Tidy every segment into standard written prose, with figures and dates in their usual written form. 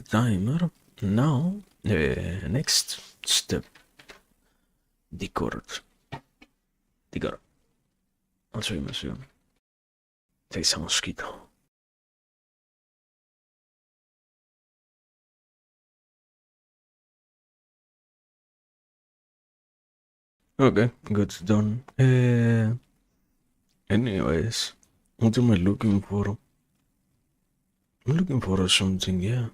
timer. Now, next step. Decor. Alltså vi måste säga sanskrit. Okay, good, done. Anyways, what am I looking for? I'm looking for something, yeah.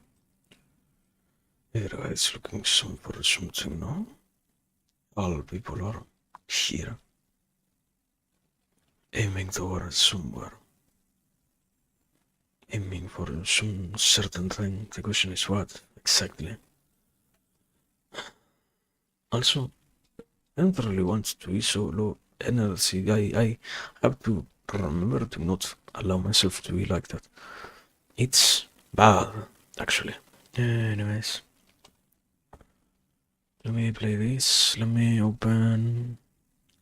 Guys, looking for something, no? All people are here, aiming towards somewhere. Aiming for some certain thing. The question is what, exactly? Also, I don't really want to be so low energy. I have to remember to not allow myself to be like that. It's bad, actually. Anyways, let me play this. Let me open.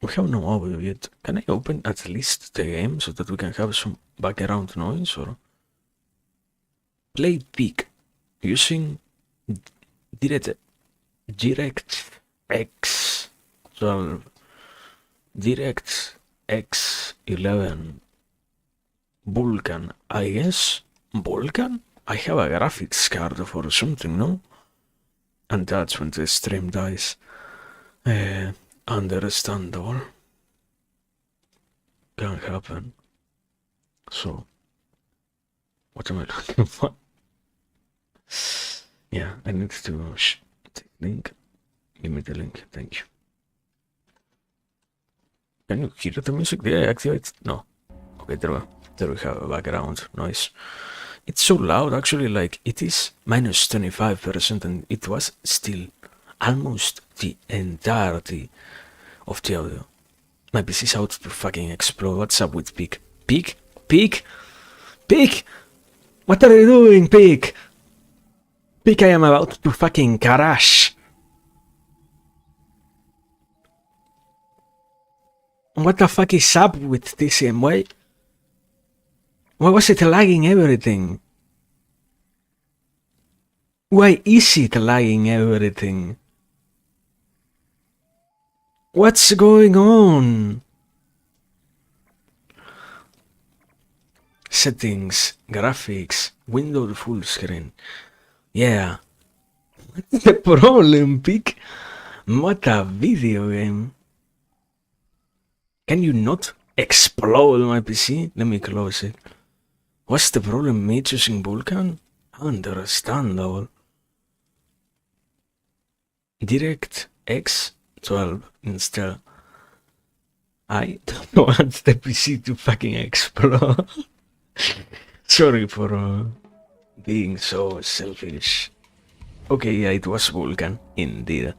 We have no audio yet. Can I open at least the game so that we can have some background noise or play peak using direct X 12 direct X 11 Vulkan. I guess Vulkan? I have a graphics card for something, no? And that's when the stream dies. Understandable. Can happen. So, what am I looking for? Yeah, I need to take link. Give me the link, thank you. Can you hear the music? Did I activate? No. Okay, there we have a background noise. It's so loud, actually, like it is minus 25%, and it was still almost the entirety of the audio. My PC is out to fucking explode. What's up with Peak? Peak? Peak? Peak? What are you doing, Peak? Peak, I am about to fucking crash. What the fuck is up with this game? Why was it lagging everything? Why is it lagging everything? What's going on? Settings, graphics, window full screen. Yeah. What's the problem, Peak? What a video game. Can you not explode my PC? Let me close it. What's the problem, me choosing Vulkan? Understandable. Direct X 12 instead. I don't want the PC to fucking explode. Sorry for being so selfish. Okay, yeah, it was Vulkan, indeed.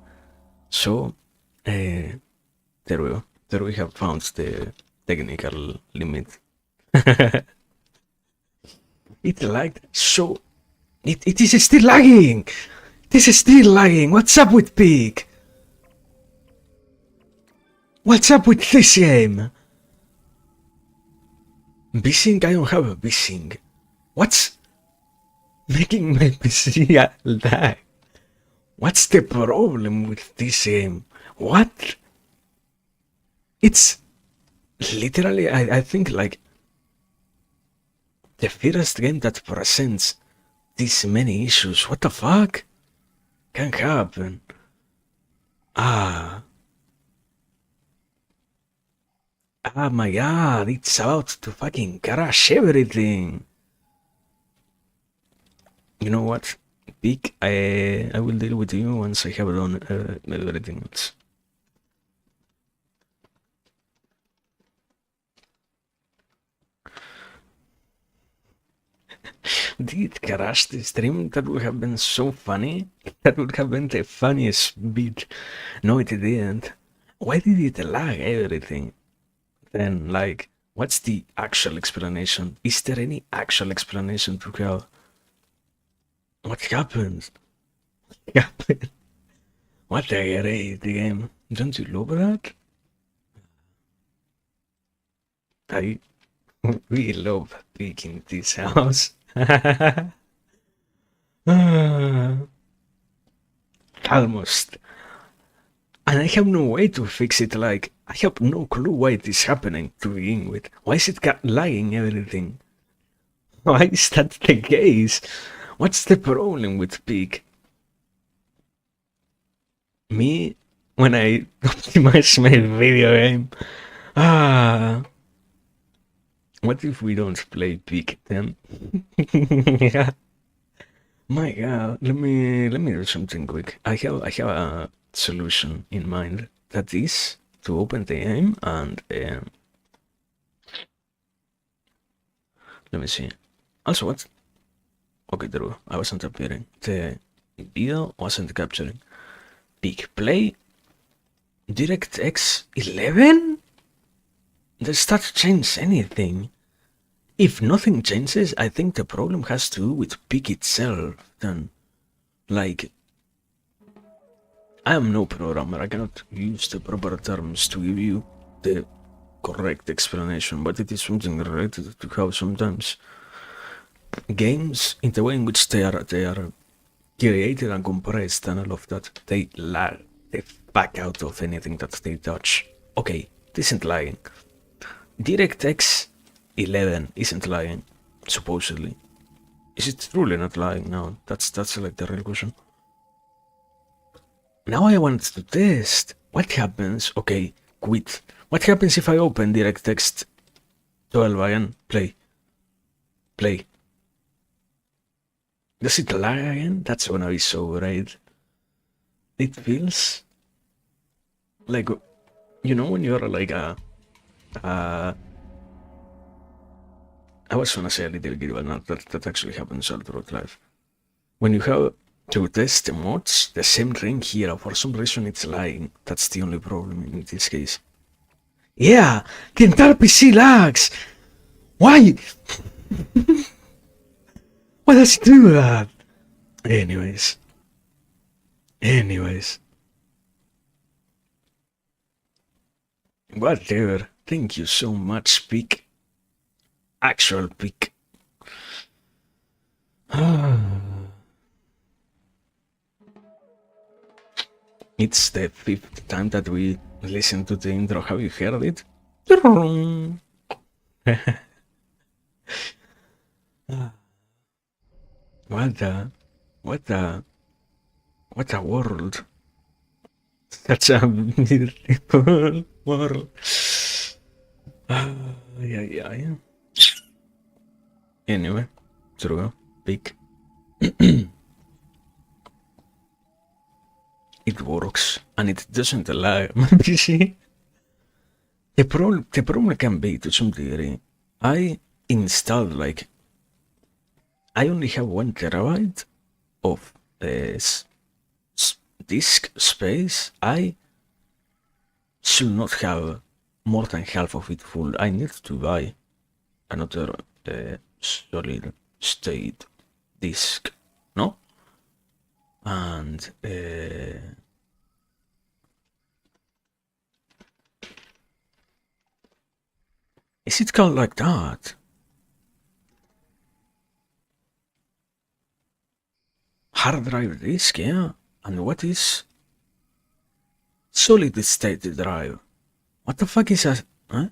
So, there we go. There we have found the technical limit. It lagged so... It is still lagging! This is still lagging! What's up with Peak? What's up with this game? VSync? I don't have a VSync. What's making my PC lag? What's the problem with this game? What? It's literally, I think, like the first game that presents this many issues. What the fuck? Can't happen. Ah my god, it's about to fucking crash everything. You know what? Peak, I will deal with you once I have done everything else. Did it crash the stream? That would have been so funny. That would have been the funniest bit. No, it didn't. Why did it lag everything? Then, like, what's the actual explanation? Is there any actual explanation to how? What happened? What happened? What a great game. Don't you love that? I we love Peak in this house. Ah, almost. And I have no way to fix it, like, I have no clue why it is happening to begin with. Why is it lagging everything? Why is that the case? What's the problem with Peak? Me, when I optimize my video game? Ah, what if we don't play Peak then? Yeah. My God, let me do something quick. I have a solution in mind. That is to open the game and let me see. Also, what? Okay, there we go. I wasn't appearing. The video wasn't capturing. Big play. DirectX 11? Does that change anything? If nothing changes, I think the problem has to do with Peak itself. Then, like, I am no programmer. I cannot use the proper terms to give you the correct explanation, but it is something related to how sometimes games, in the way in which they are created and compressed and all of that, they lag the fuck out of anything that they touch. Okay, this isn't lying. DirectX 11 isn't lying, supposedly. Is it truly not lying? No, that's like the real question. Now I want to test what happens. Okay, quit. What happens if I open DirectX 12 again? Play. Play. Does it lag again? That's gonna be so great. It feels like, you know, when you're like I was gonna say a little bit, but not that actually happens all throughout life. When you have to test the mods, the same ring here, for some reason it's lying. That's the only problem in this case. Yeah, the entire PC lags. Why? Why does it do that? Anyways. Whatever. Thank you so much, Peak. Actual Peak. It's the 5th time that we listen to the intro. Have you heard it? What a world. Such a beautiful world. Yeah. Anyway, true. Big. It works and it doesn't lag. You see? The problem can be, to some degree, I installed, like, I only have 1 terabyte of disk space. I should not have more than half of it full. I need to buy another solid state disk, no? And is it called like that? Hard drive disk, yeah. And what is solid state drive? What the fuck is that? Huh?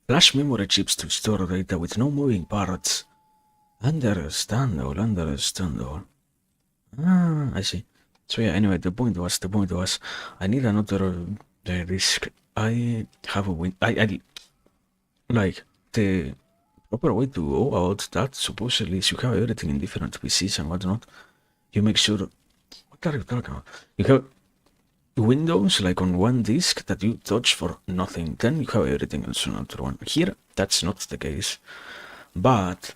Flash memory chips to store data with no moving parts. Understandable. Ah, I see. So yeah, anyway, the point was, I need another disk. I have a I like, the proper way to go about that supposedly is you have everything in different PCs and whatnot. You make sure, what are you talking about? You have Windows like on one disk that you touch for nothing, then you have everything else on another one. Here, that's not the case, but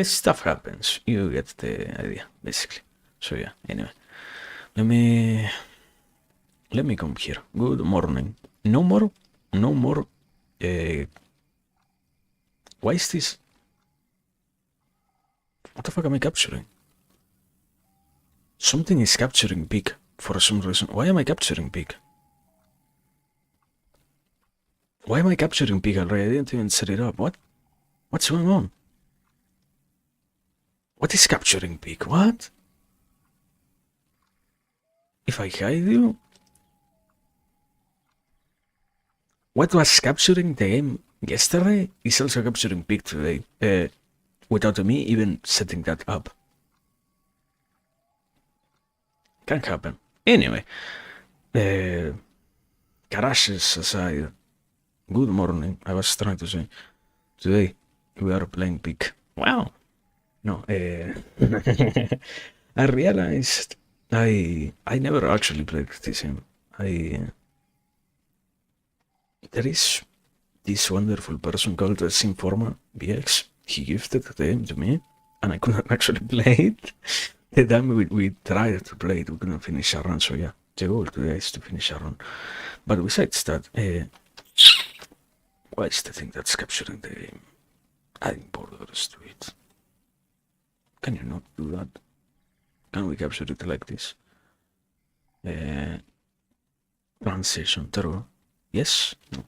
stuff happens. You get the idea, basically. So yeah, anyway, let me come here. Good morning. No more. Why is this? What the fuck am I capturing? Something is capturing big for some reason. Why am I capturing big? Why am I capturing big already? I didn't even set it up. What's going on? What is capturing peak? What? If I hide you? What was capturing the game yesterday is also capturing peak today, without me even setting that up. Can happen. Anyway, garages aside, good morning. I was trying to say, today we are playing peak. Wow. No, I realized I never actually played this game. There is this wonderful person called Sinforma BX. He gifted the game to me, and I couldn't actually play it. The time we tried to play it, we couldn't finish a run. So yeah, the goal today is to finish a run. But besides that, what is the thing that's capturing the game? Adding borders to it. Can you not do that? Can we capture it like this? Transition, terror. Yes? No.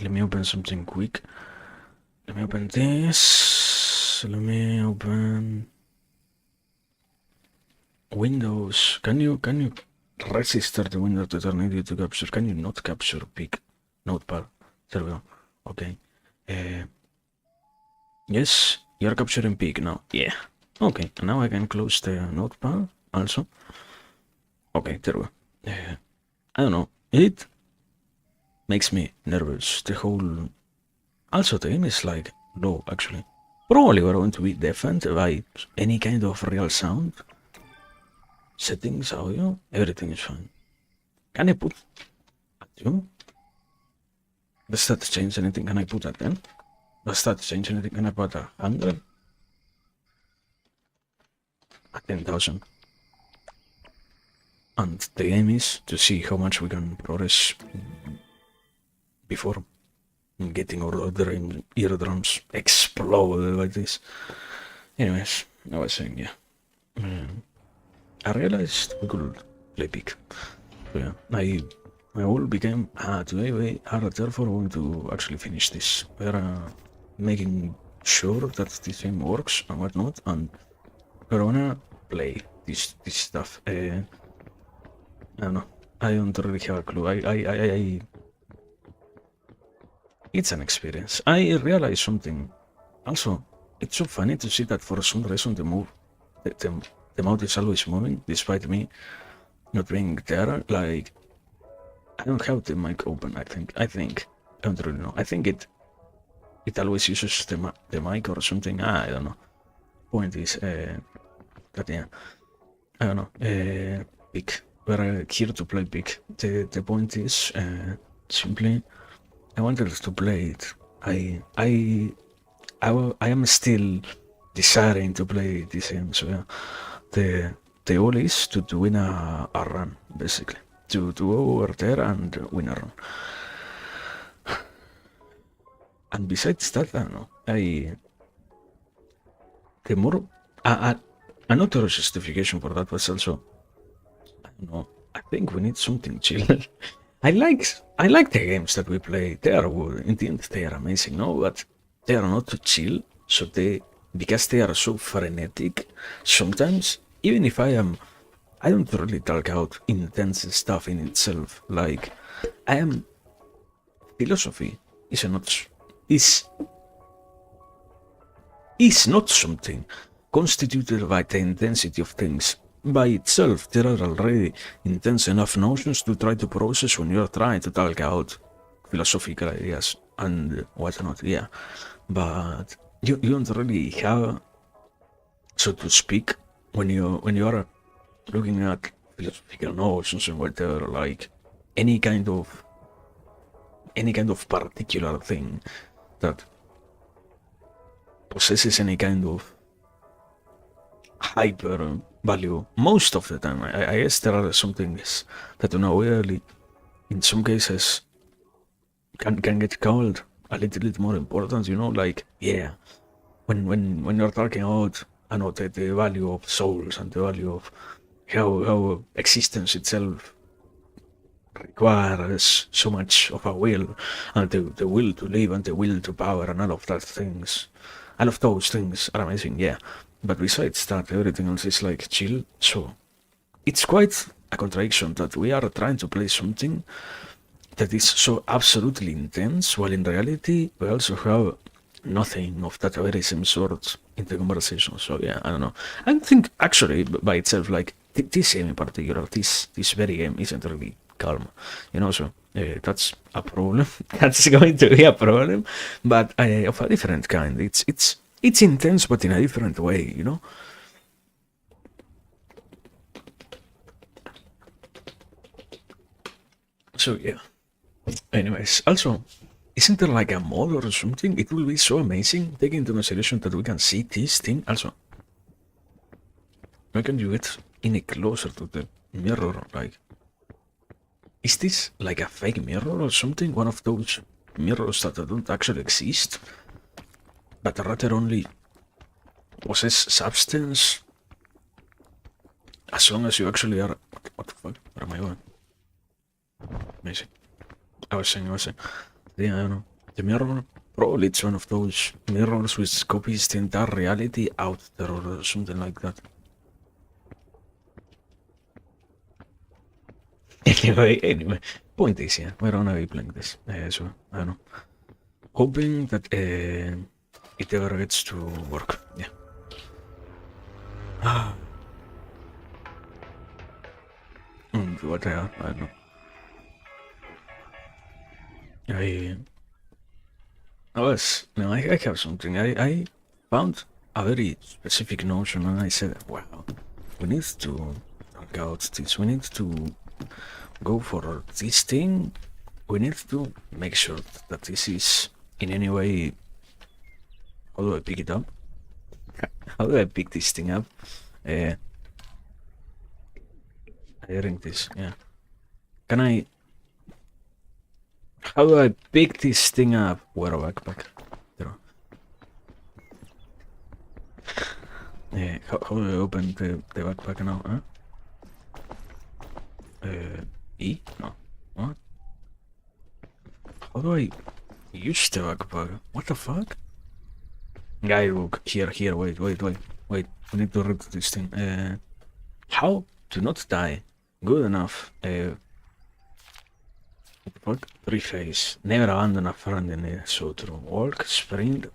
Let me open something quick. Let me open this. Let me open Windows. Can you register the window that I need you to capture? Can you not capture peak notepad? There we go. Okay. Yes, you're capturing peak now. Yeah. Okay, and now I can close the notepad also. Okay, there we go. I don't know. It makes me nervous. The whole. Also, the game is like low, actually. Probably we're going to be deafened by any kind of real sound. Settings, audio, everything is fine. Can I put at you? Does that change anything? Can I put at 10? Does that change anything? Can I put 100? At 10,000. And the aim is to see how much we can progress before getting our other eardrums exploded like this. Anyways, I was saying, yeah. I realized we could play peak. So yeah, my goal became, today we are therefore going to actually finish this. We're making sure that this game works and whatnot, and we're gonna play this stuff. I don't know. I don't really have a clue. It's an experience. I realized something. Also, it's so funny to see that for some reason the mouth is always moving, despite me not being there. Like, I don't have the mic open. I think. I don't really know. I think it always uses the mic or something. I don't know. Point is, but yeah, I don't know. Pick. We're here to play pick. The point is, simply, I wanted to play it. I am still desiring to play this game. So yeah, the goal is to win a run, basically. To go over there and win a run. And besides that, I don't know. The more another justification for that was also, I don't know. I think we need something chill. I like the games that we play. They are good. In the end, they are amazing. No, but they are not too chill. So because they are so frenetic, sometimes even if I don't really talk out intense stuff in itself. Like, philosophy is not something constituted by the intensity of things. By itself, there are already intense enough notions to try to process when you're trying to talk out philosophical ideas and whatnot, yeah. But you don't really have, so to speak, when you are looking at philosophical notions and whatever, like any kind of particular thing that possesses any kind of hyper value. Most of the time, I guess there are some things that really, in some cases, can get called a little bit more important. Like, yeah, when you're talking about, I know, the value of souls and the value of how existence itself requires so much of a will, and the will to live and the will to power and all of that things. All of those things are amazing, yeah. But besides that, everything else is like chill. So it's quite a contradiction that we are trying to play something that is so absolutely intense, while in reality we also have nothing of that very same sort in the conversation. So yeah, I don't know. I think actually by itself, like this game in particular, this very game isn't really calm, So that's a problem. That's going to be a problem, but of a different kind. It's intense, but in a different way. So yeah. Anyways, also, isn't there like a mod or something? It will be so amazing, taking into consideration that we can see this thing. Also, why can you get any closer to the mirror? Like, is this like a fake mirror or something? One of those mirrors that don't actually exist, but rather only possess substance as long as you actually are. What the fuck? Where am I going? Amazing. I was saying. Yeah, I don't know. The mirror, probably it's one of those mirrors which copies the entire reality out there or something like that. Anyway, point is, yeah, we're gonna be playing this. So, I don't know. Hoping that it ever gets to work, yeah. What I don't know. I have something. I found a very specific notion and I said, wow, we need to talk out this. We need to go for this thing. We need to make sure that this is in any way. How do I pick it up? How do I pick this thing up? Hearing this, yeah. Can I? How do I pick this thing up? Wear a backpack. How do I open the backpack now? E? No. What? How do I use the backpack? What the fuck? Guidebook. Here. Wait. We need to read this thing. How to not die. Good enough. What the fuck? 3 phase. Never abandon a friend in it. So true. Walk, sprint,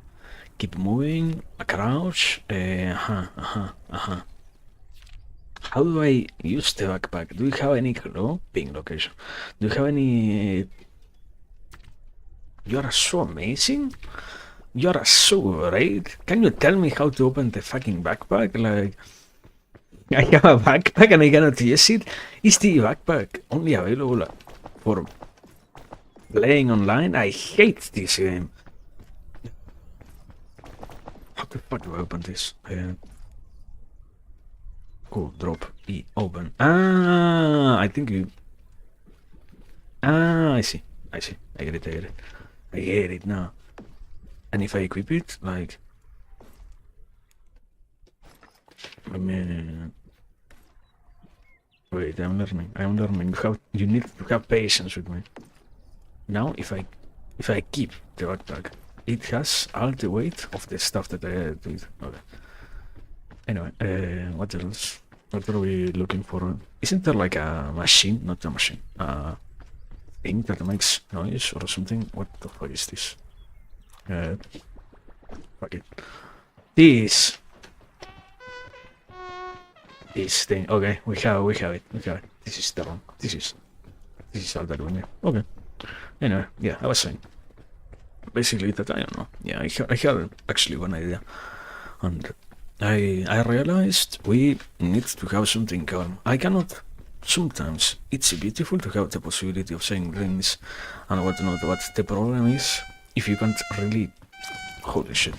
keep moving, a crouch. How do I use the backpack? Do you have any clue? Ping location. Do you have any? You are so amazing. You are so great. Can you tell me how to open the fucking backpack? Like, I have a backpack and I cannot use it. Is the backpack only available for playing online? I hate this game. How the fuck do I open this? Cool, drop E, open. I think you. I see. I get it. I get it now. And if I equip it, like. I mean. Wait, I'm learning. You need to have patience with me. Now, if I keep the backpack, it has all the weight of the stuff that I added to it. Okay. Anyway, what else? What are we looking for? Isn't there like a machine? Not a machine. Thing that makes noise or something? What the fuck is this? Fuck it. This thing. Okay, we have it. This is the wrong. This is all that we need. Okay. Anyway, yeah, I was saying. Basically that I don't know. Yeah, I had actually one idea, and I realized we need to have something calm. I cannot. Sometimes it's beautiful to have the possibility of saying things and whatnot, but the problem is if you can't really. Holy shit!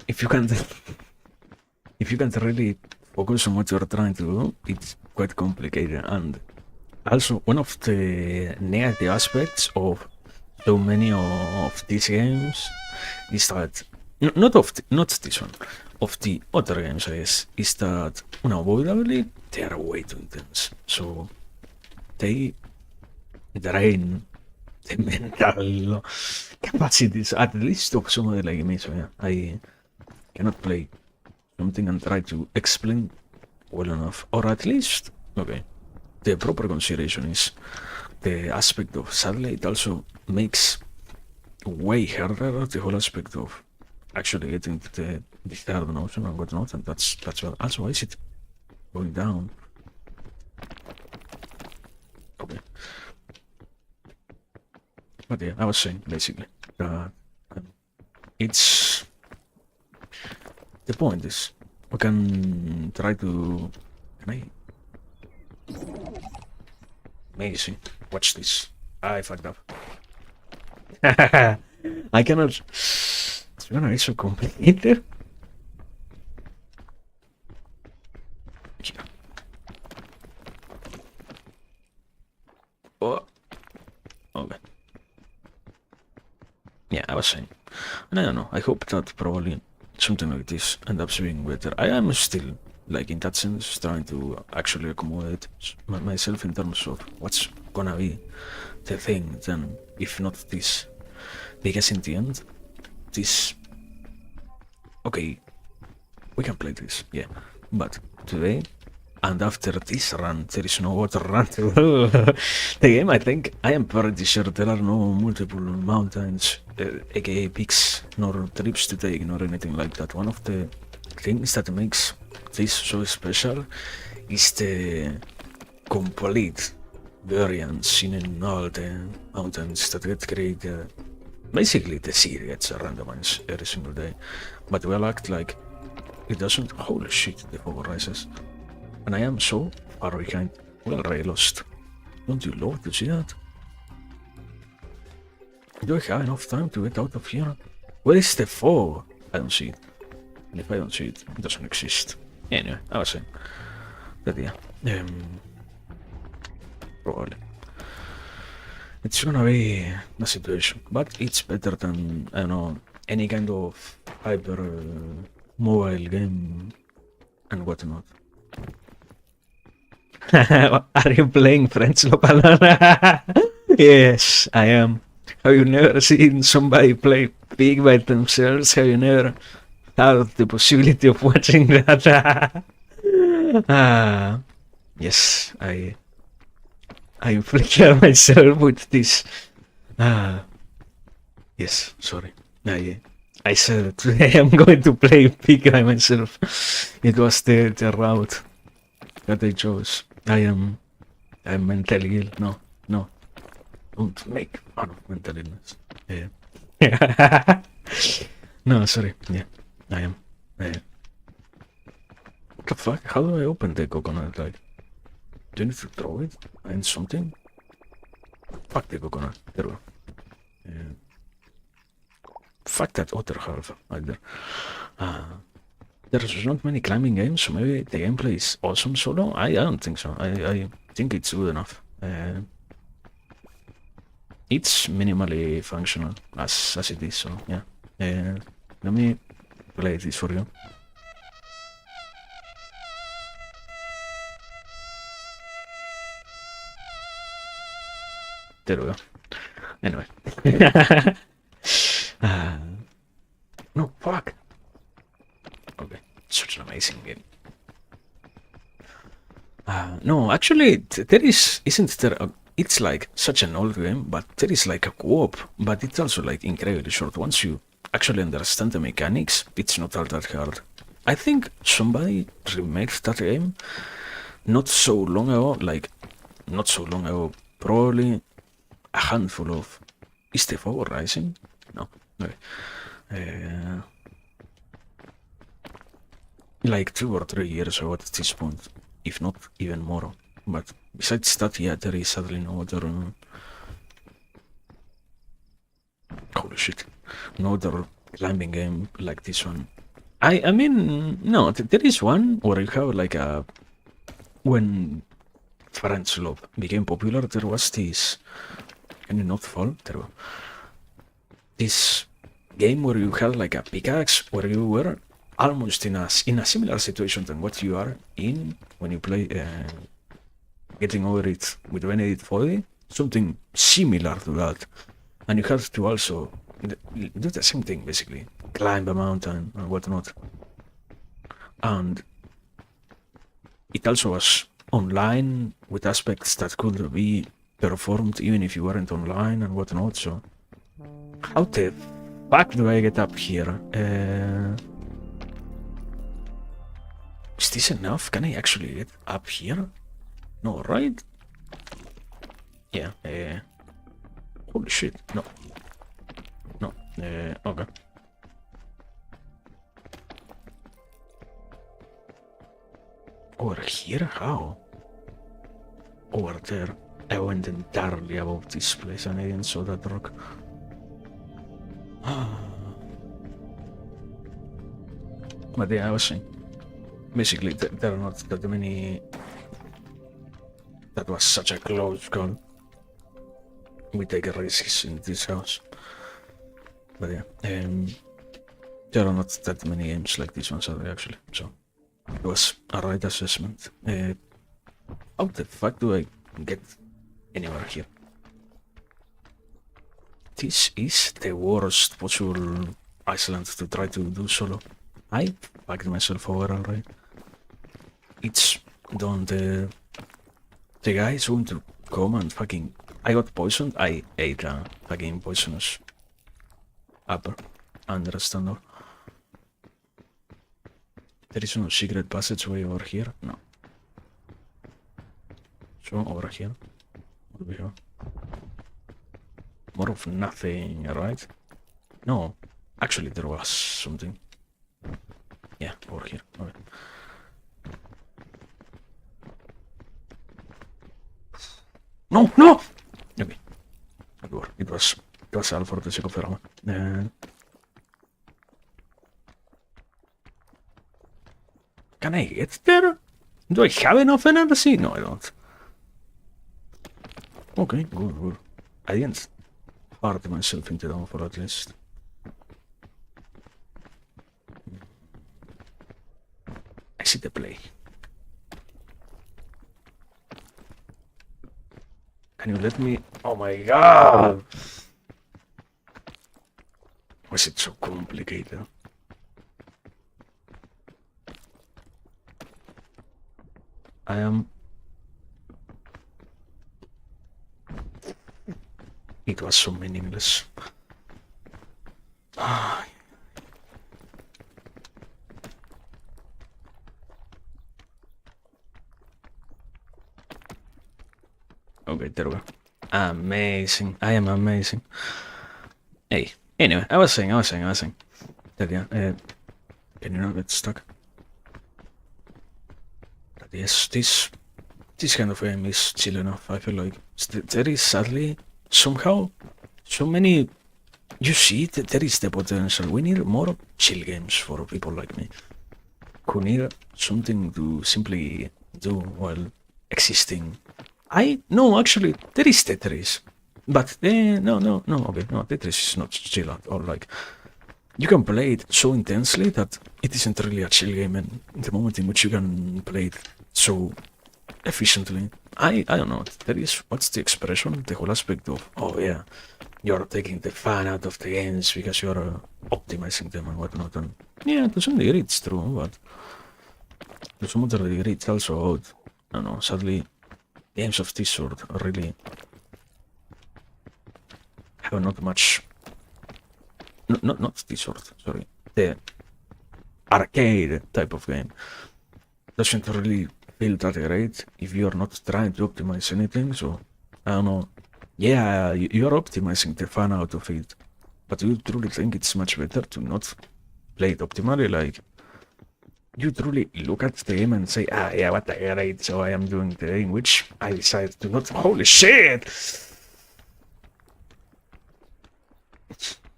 If you can't really focus on what you're trying to do, it's quite complicated. And also, one of the negative aspects of so many of these games is that not this one, of the other games, I guess, is that unavoidably they are way too intense. So they drain the mental capacities, at least of somebody like me. So yeah, I cannot play something and try to explain well enough, or at least, okay, the proper consideration is the aspect of, sadly, it also makes way harder the whole aspect of actually getting to the third notion and whatnot, and that's what also is it going down. Okay. But yeah, I was saying basically that it's the point is we can try to amazing. Watch this. I fucked up. I cannot. It's gonna be so complicated. Oh. Okay. Yeah, I was saying. And I don't know. I hope that probably something like this ends up being better. I am still, like, in that sense, trying to actually accommodate myself in terms of what's gonna be the thing then, if not this. Because in the end, this. Okay, we can play this, yeah. But today, and after this run, there is no other run to the game. I think I am pretty sure there are no multiple mountains, aka peaks, nor trips to take, nor anything like that. One of the things that makes this so special is the complete variance in all the mountains that get created. Basically, the seed gets randomized every single day, but we'll act like it doesn't. Holy shit, the fog rises. And I am so far behind. Well, already lost. Don't you love to see that? Do I have enough time to get out of here? Where is the fog? I don't see it. And if I don't see it, it doesn't exist. Anyway, I was saying that yeah, probably it's gonna be a situation, but it's better than, I don't know, any kind of hyper mobile game and whatnot. Are you playing Friends Local? Yes, I am. Have you never seen somebody play Pig by themselves? Have you never thought of the possibility of watching that? Yes, I inflicted myself with this. Yes, sorry. I said today I'm going to play Pig by myself. It was the route that I chose. I'm mentally ill. No. Don't make fun of mental illness. Yeah. No, sorry. Yeah, I am. What the fuck? How do I open the coconut? Like, do you need to throw it and something? Fuck the coconut. There we go. Fuck that other half either. There's not many climbing games, so maybe the gameplay is awesome solo. I don't think so. I think it's good enough. It's minimally functional as it is, so yeah. Let me play this for you. There we go. Anyway. No, fuck. Okay, such an amazing game. No, actually, there isn't there? It's like such an old game, but there is like a co-op, but it's also like incredibly short. Once you actually understand the mechanics, it's not all that hard. I think somebody remade that game not so long ago, probably a handful of. Is the fog rising? No. Okay. Like 2 or 3 years ago at this point, if not even more. But besides that, yeah, there is sadly no other. Holy shit. No other climbing game like this one. I mean, no, there is one where you have like a. When Friends Love became popular, there was this. Can you not fall? There was this game where you had like a pickaxe where you were almost in a similar situation than what you are in when you play Getting Over It with Benedict Foley, something similar to that. And you have to also do the same thing, basically. Climb a mountain and whatnot. And it also was online with aspects that could be performed even if you weren't online and whatnot, so... How the fuck do I get up here? Is this enough? Can I actually get up here? No, right? Yeah, holy shit, no. No, okay. Over here? How? Over there. I went entirely above this place and I didn't saw that rock. But yeah, I was saying. Basically, there are not that many... That was such a close call. We take risks in this house. But yeah, there are not that many games like this one, sorry, actually, so... It was a right assessment. How the fuck do I get anywhere here? This is the worst possible Iceland to try to do solo. I fucked myself over already. It's done. The guy is going to come and fucking... I got poisoned. I ate a fucking poisonous apple. Understand all. There is no secret passageway over here? No. So, over here. What do we have? More of nothing, right? No. Actually, there was something. Yeah, over here. Okay. No, no! Okay. It was all for the sake of drama. Can I get there? Do I have enough energy? No, I don't. Okay, good. I didn't part myself into the for at least. I see the play. Can you let me? Oh my god! Was it so complicated? I am... It was so meaningless. Okay, there we go. Amazing. I am amazing. Hey, anyway, I was saying. That, yeah, can you not get stuck? But yes, this kind of game is chill enough, I feel like. There is sadly, somehow, so many... You see, there is the potential. We need more chill games for people like me. Who need something to simply do while existing. No, actually, there is Tetris. But, no, okay, no, Tetris is not chill at all, like... You can play it so intensely that it isn't really a chill game, and the moment in which you can play it so efficiently, I don't know, there is, what's the expression? The whole aspect of, oh yeah, you're taking the fun out of the games because you're optimizing them and whatnot, and yeah, to some degree it's true, but to some other degree it's also odd. I don't know, sadly, games of this sort really have not much... Not this sort, sorry. The arcade type of game doesn't really feel that great if you're not trying to optimize anything, so I don't know. Yeah, you're optimizing the fun out of it, but you truly think it's much better to not play it optimally, like you truly look at the game and say, yeah, what a great, so I am doing the game, which I decided to not. Holy shit!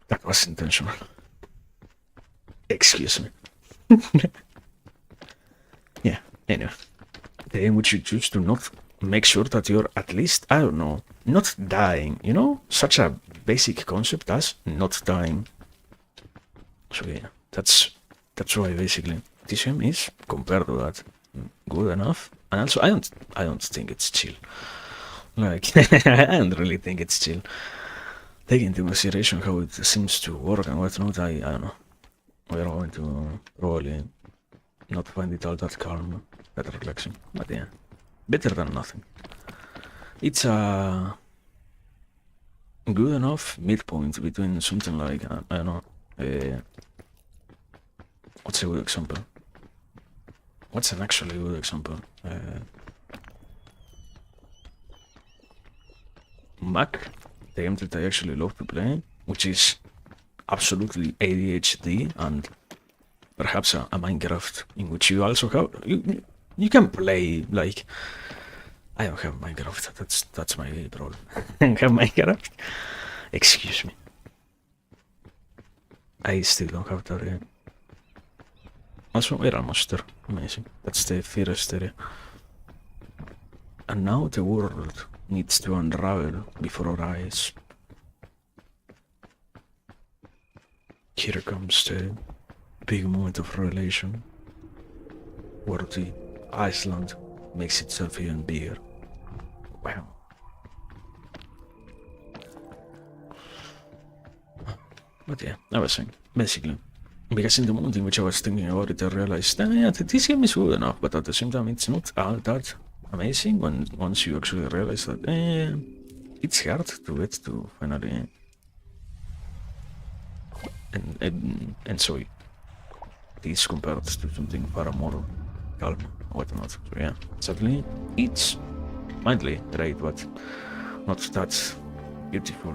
That was intentional. Excuse me. Yeah, anyway. The game which you choose to not make sure that you're at least, I don't know, not dying, you know? Such a basic concept as not dying. So yeah, that's That's why basically this game is, compared to that, good enough. And also, I don't think it's chill. Like, I don't really think it's chill. Taking into consideration how it seems to work and whatnot, I don't know. We're going to probably not find it all that calm, that relaxing. But yeah, better than nothing. It's a good enough midpoint between something like, I don't know, what's a good example? What's an actually good example? Mac, the game that I actually love to play, which is absolutely ADHD, and perhaps a Minecraft in which you also have you can play like. I don't have Minecraft. That's my problem. I don't have Minecraft. Excuse me. I still don't have that yet. Also, we're almost there. Amazing. That's the first area. And now the world needs to unravel before our eyes. Here comes the big moment of revelation, where the Iceland makes itself even bigger. Wow. But yeah, I was saying, basically, because in the moment in which I was thinking about it, I realized, yeah, this game is good enough, but at the same time, it's not all that amazing when once you actually realize that it's hard to get to finally enjoy this compared to something far more calm or whatnot. So yeah, sadly, it's mildly great, but not that beautiful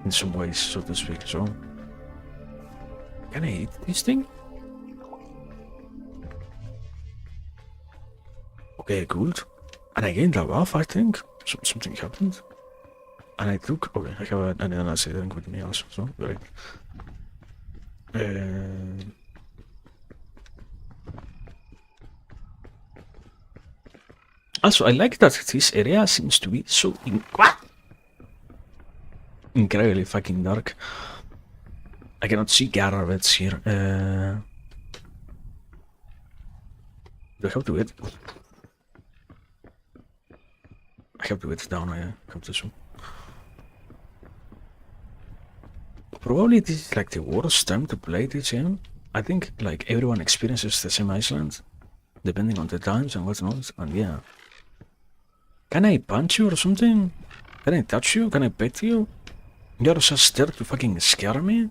in some ways, so to speak. So, can I eat this thing? Okay, good. And I gained a buff, I think. Something happened. And I took... Okay, I have an energy drink with me also, so great. Also, I like that this area seems to be so... incredibly fucking dark. I cannot see garbage here. Do I have to get... I have to get down, I have to zoom. Probably this is like the worst time to play this game. I think like everyone experiences the same Iceland, depending on the times and whatnot, and yeah. Can I punch you or something? Can I touch you? Can I pet you? You're just there to fucking scare me?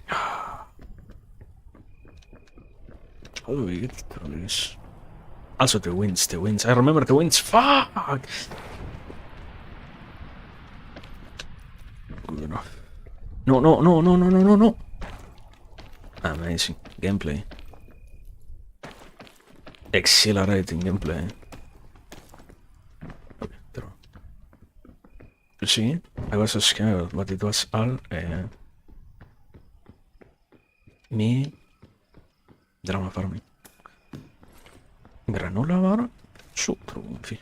How do we get through this? Also the winds. I remember the winds. Fuck! Good enough. No. Amazing. Gameplay. Exhilarating gameplay. Okay, throw. You see? I was so scared, but it was all me drama farming. Granola bar? Super goofy.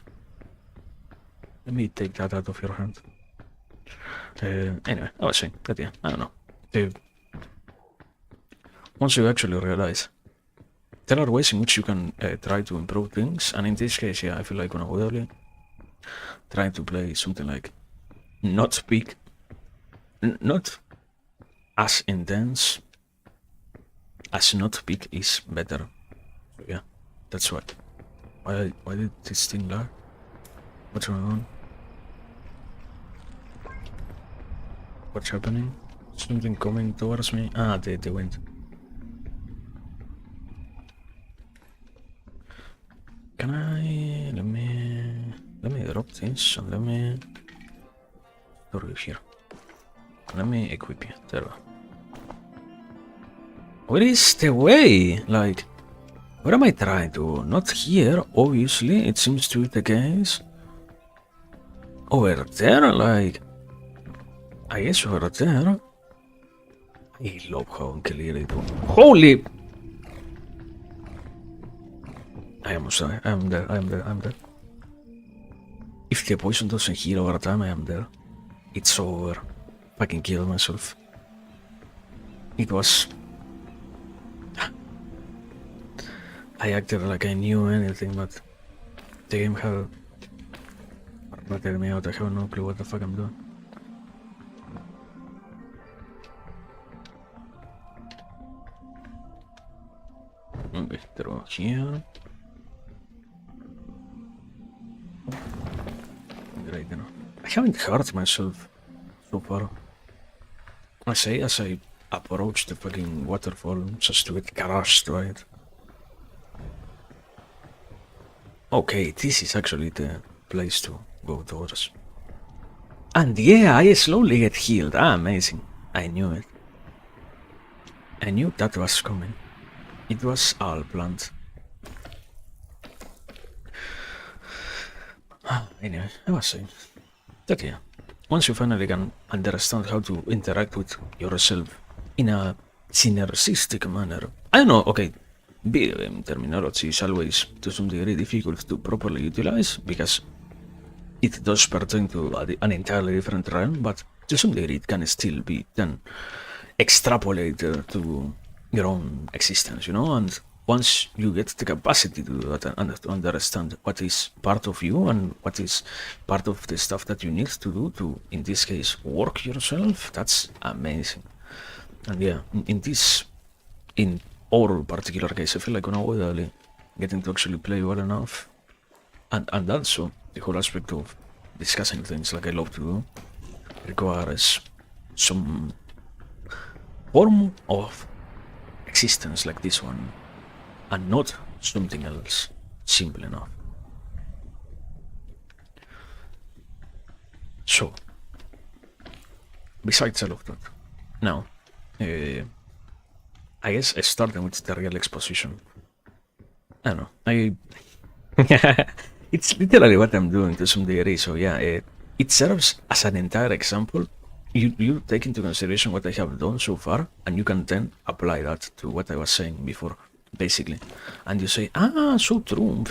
Let me take that out of your hand. Anyway, I was saying that yeah, I don't know. Once you actually realize, there are ways in which you can try to improve things, and in this case, yeah, I feel like unavoidably trying to play something like not big, not as intense as not big is better. So yeah, that's what. Why did this thing lag? What's going on? What's happening? Something coming towards me? Ah, the wind. Can I... Let me drop this and let me... Store you here. Let me equip you. There we go. Where is the way? Like... Where am I trying to? Not here, obviously. It seems to be the case. Over there, like... I guess over there. I love how unclear it was. Holy! I almost died. I'm there. If the poison doesn't heal over time, I am there. It's over. Fucking kill myself. it was... I acted like I knew anything, but the game had ratted me out. I have no clue what the fuck I'm doing. Okay, throw here. Great, you know. I haven't hurt myself so far. I say as I approach the fucking waterfall just to get crushed by it. Okay, this is actually the place to go towards. And yeah, I slowly get healed. Ah, amazing. I knew it. I knew that was coming. It was all planned. Anyway, I was saying that yeah, once you finally can understand how to interact with yourself in a synergistic manner. I don't know, okay, BM terminology is always to some degree difficult to properly utilize because it does pertain to an entirely different realm, but to some degree it can still be then extrapolated to your own existence, you know, and once you get the capacity to do that and to understand what is part of you and what is part of the stuff that you need to do to, in this case, work yourself, that's amazing. And yeah, in our particular case, I feel like now we're getting to actually play well enough, and also the whole aspect of discussing things like I love to do requires some form of existence like this one, and not something else simple enough. So, besides all of that, now, I guess I started with the real exposition. I don't know, it's literally what I'm doing to some degree, so yeah, it serves as an entire example. You take into consideration what I have done so far, and you can then apply that to what I was saying before, basically. And you say, ah, so true.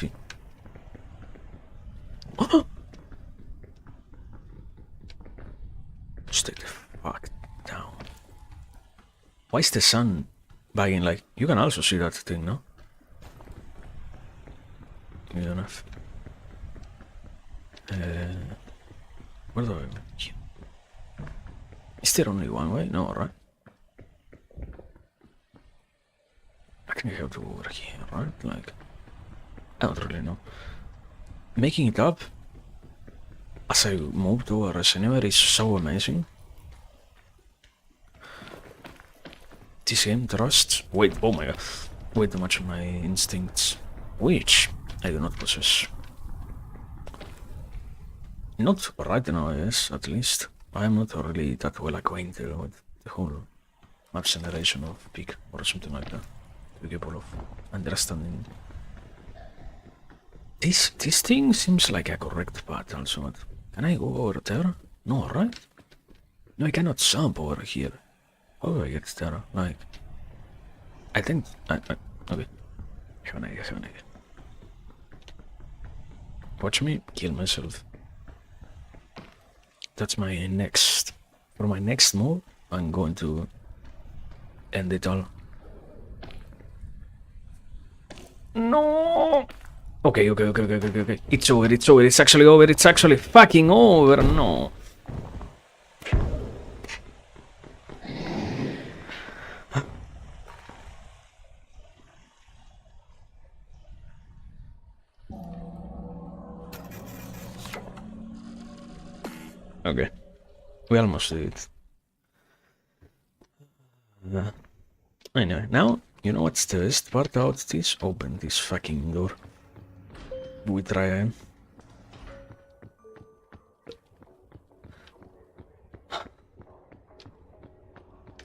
Oh! Stay the fuck down. Why is the sun bagging like... You can also see that thing, no? Good enough. Where do I go? Is there only one way? No, right? I think I have to go over here, right? Like, I don't really know. Making it up as I move towards anywhere is so amazing. This game trusts oh my god, way too much of my instincts, which I do not possess. Not right now, yes, at least. I am not really that well acquainted with the whole map generation of Peak or something like that, to be capable of understanding. This thing seems like a correct path also, but can I go over there? No, right? No, I cannot jump over here. How do I get there? Like, I think... okay. Have an idea. Watch me kill myself. That's my next... For my next move, I'm going to end it all. No! Okay. It's over, it's actually over, it's actually fucking over, no! Okay. We almost did it. Anyway, now, you know what's the best part out this? Open this fucking door. We try again.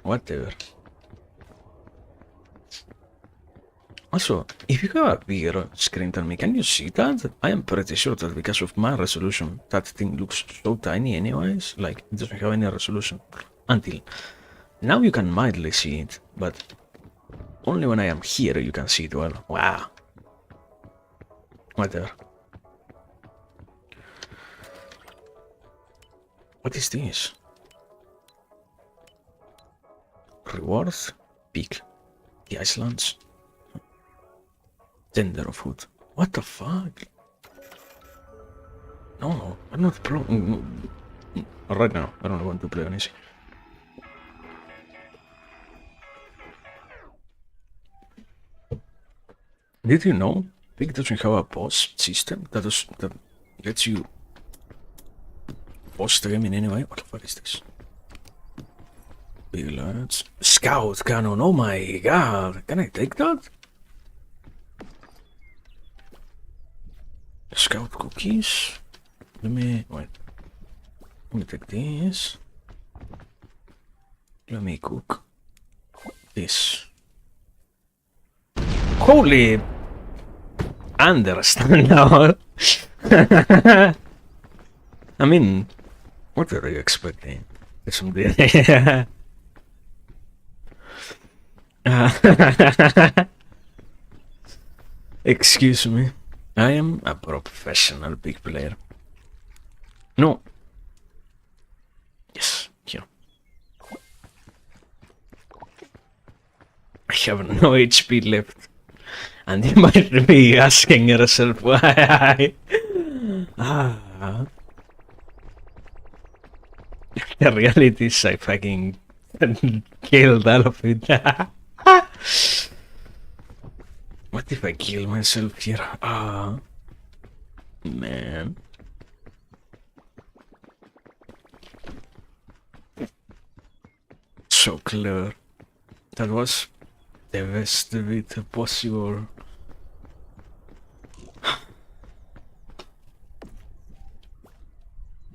Whatever. Also, if you have a bigger screen than me, can you see that? I am pretty sure that because of my resolution, that thing looks so tiny anyways, like it doesn't have any resolution. Until now you can mildly see it, but only when I am here you can see it well. Wow. Whatever. What is this? reward. Pick the Icelands. Tender of food. What the fuck? No, I'm not right now. I don't want to play on easy. Did you know Pig doesn't have a boss system that lets you boss the game in any way? What the fuck is this? Big lads. Scout cannon, oh my god. Can I take that? Scout cookies. Let me take this. Let me cook this. Holy! Understand now. I mean, what are you expecting? Something. Excuse me. I am a professional big player. No. Yes, here. I have no HP left. And you might be asking yourself why. The reality is I fucking killed all of it. What if I kill myself here? Man. So clever. That was the best bit possible.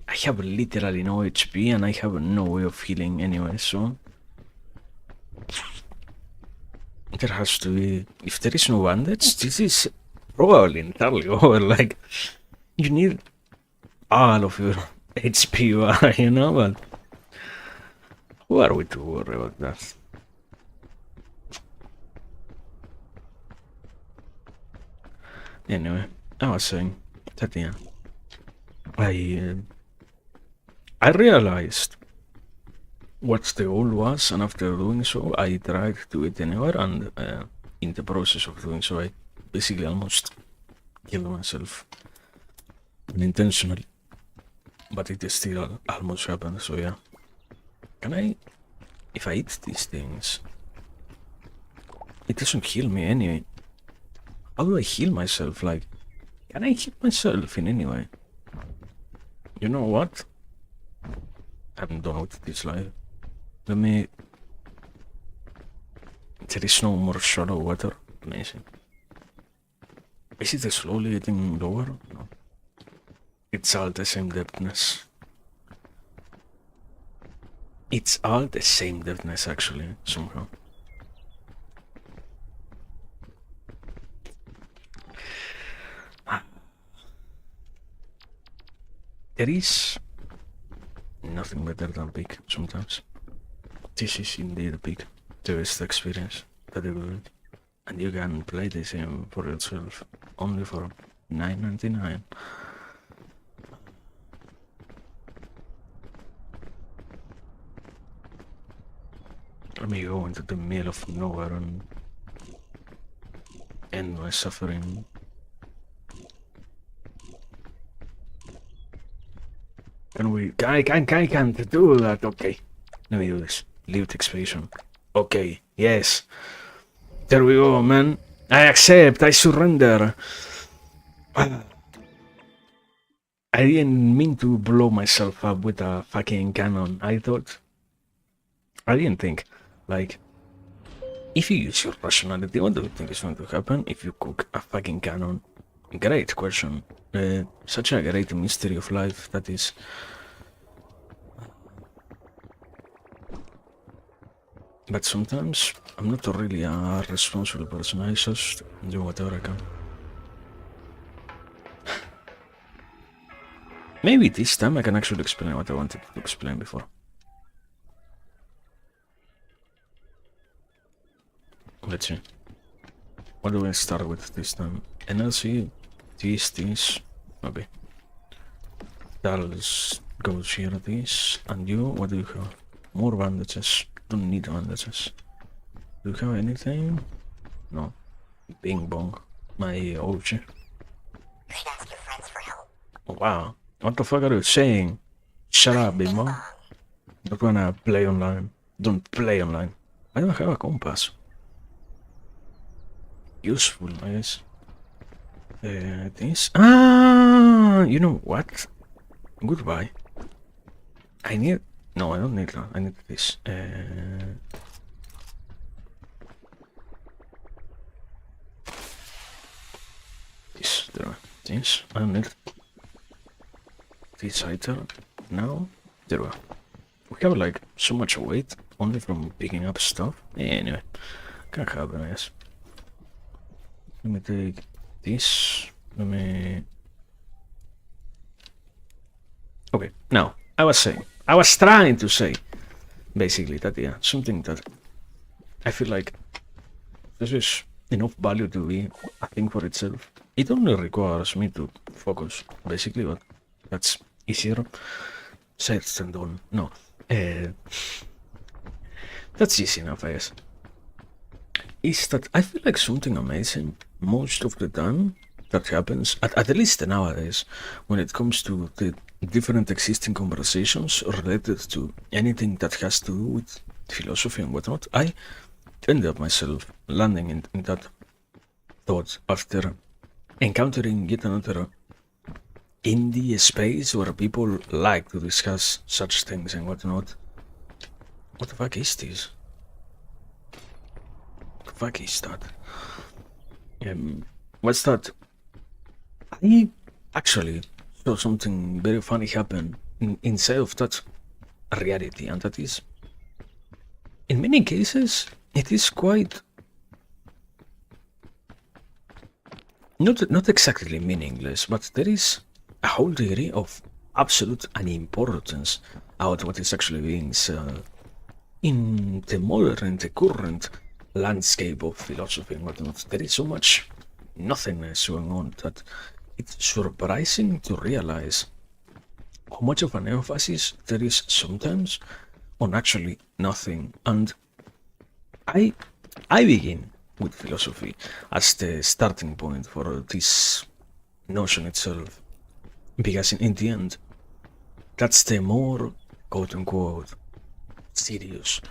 I have literally no HP and I have no way of healing anyway, so there has to be. If there is no bandage, this is probably entirely over. Like, you need all of your HP, you know, but who are we to worry about that? Anyway, I was saying that yeah, I realized what the goal was, and after doing so, I tried to do it anywhere, and in the process of doing so, I basically almost killed myself unintentionally, but it still almost happened. So yeah, can I? If I eat these things, it doesn't heal me anyway. How do I heal myself? Like, can I heal myself in any way? You know what? I'm done with this life. Let me... There is no more shallow water. Amazing. Is it slowly getting lower? No. It's all the same depthness. It's all the same depthness actually, somehow. There is nothing better than pig sometimes. This is indeed a pig, the best experience that you will get. And you can play this game for yourself only for $9.99. Let me go into the middle of nowhere and end my suffering. Can we? I can't do that. Okay, let me do this. Lived expansion. Okay, yes. There we go, man. I accept. I surrender. I didn't mean to blow myself up with a fucking cannon. I didn't think. Like, if you use your rationality, what do you think is going to happen if you cook a fucking cannon? Great question. Such a great mystery of life that is. But sometimes I'm not really a responsible person. I just do whatever I can. Maybe this time I can actually explain what I wanted to explain before. Let's see. What do I start with this time? NLC, these, maybe. That'll go here, this. And you, what do you have? More bandages. Don't need bandages. Do you have anything? No. Bing bong. My OG. Ask your friends for help. Wow. What the fuck are you saying? Shut up, Bing bong. Not gonna play online. Don't play online. I don't have a compass. Useful, I guess. This. Ah, you know what? Goodbye. I need. No, I don't need that. I need this. This. There. This. I don't need this item. Now. There we go. We have like so much weight only from picking up stuff. Anyway, can happen, I guess. Let me take this. Let me. Okay, now I was trying to say, basically that yeah, something that I feel like this is enough value to be a thing for itself. It only requires me to focus, basically, but that's easier said than done. No. That's easy enough, I guess. Is that I feel like something amazing most of the time that happens, at least nowadays, when it comes to the different existing conversations related to anything that has to do with philosophy and whatnot. I ended up myself landing in that thought after encountering yet another indie space where people like to discuss such things and whatnot. What the fuck is this? What the fuck is that? What's that? I actually saw something very funny happen inside of that reality, and that is, in many cases, it is quite not exactly meaningless, but there is a whole degree of absolute unimportance out what is actually being said in the modern, the current landscape of philosophy and whatnot. There is so much nothingness going on that it's surprising to realize how much of an emphasis there is sometimes on actually nothing. And I begin with philosophy as the starting point for this notion itself, because in the end, that's the more quote-unquote serious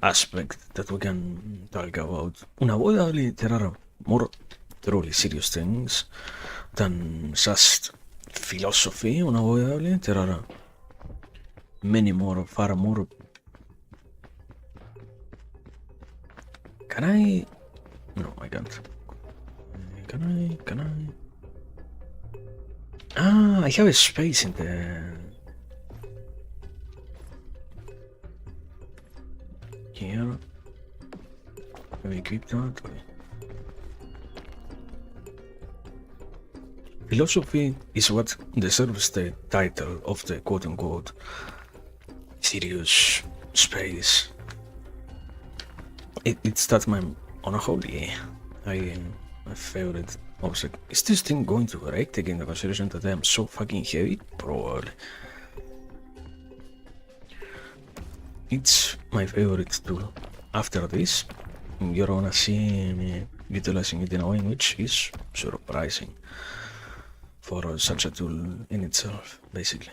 aspect that we can talk about. Unavoidably, there are more truly serious things than just philosophy. Unavoidably, there are many more, far more. Can I? No, I can't. Can I? Ah, I have a space in there. Here. Can we equip that? Philosophy is what deserves the title of the quote-unquote serious space. It's that my unholy. My favorite object. Is this thing going to break, taking into consideration that I am so fucking heavy? Probably. It's my favorite tool. After this, you're gonna see me utilizing it in a way which is surprising for such a tool in itself, basically.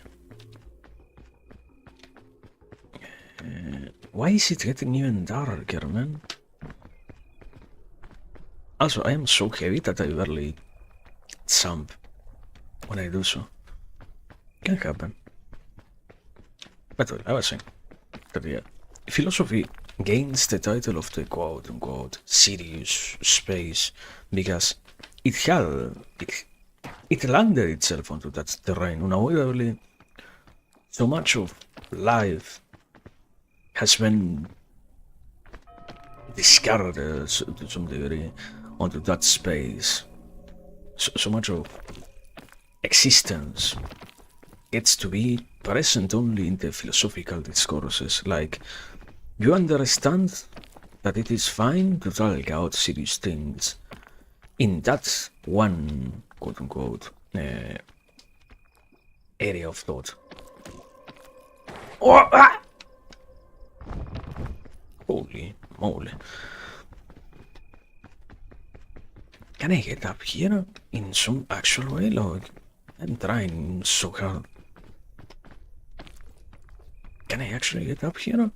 Why is it getting even darker, man? Also, I am so heavy that I barely jump when I do so. Can happen. But well, I was saying that yeah, philosophy gains the title of the quote-unquote serious space because it landed itself onto that terrain unavoidably. So much of life has been discarded to some degree onto that space. So much of existence gets to be present only in the philosophical discourses. Like, you understand that it is fine to talk out serious things in that one quote-unquote area of thought. Holy moly. Can I get up here in some actual way? Like, I'm trying so hard. Can I actually get up here?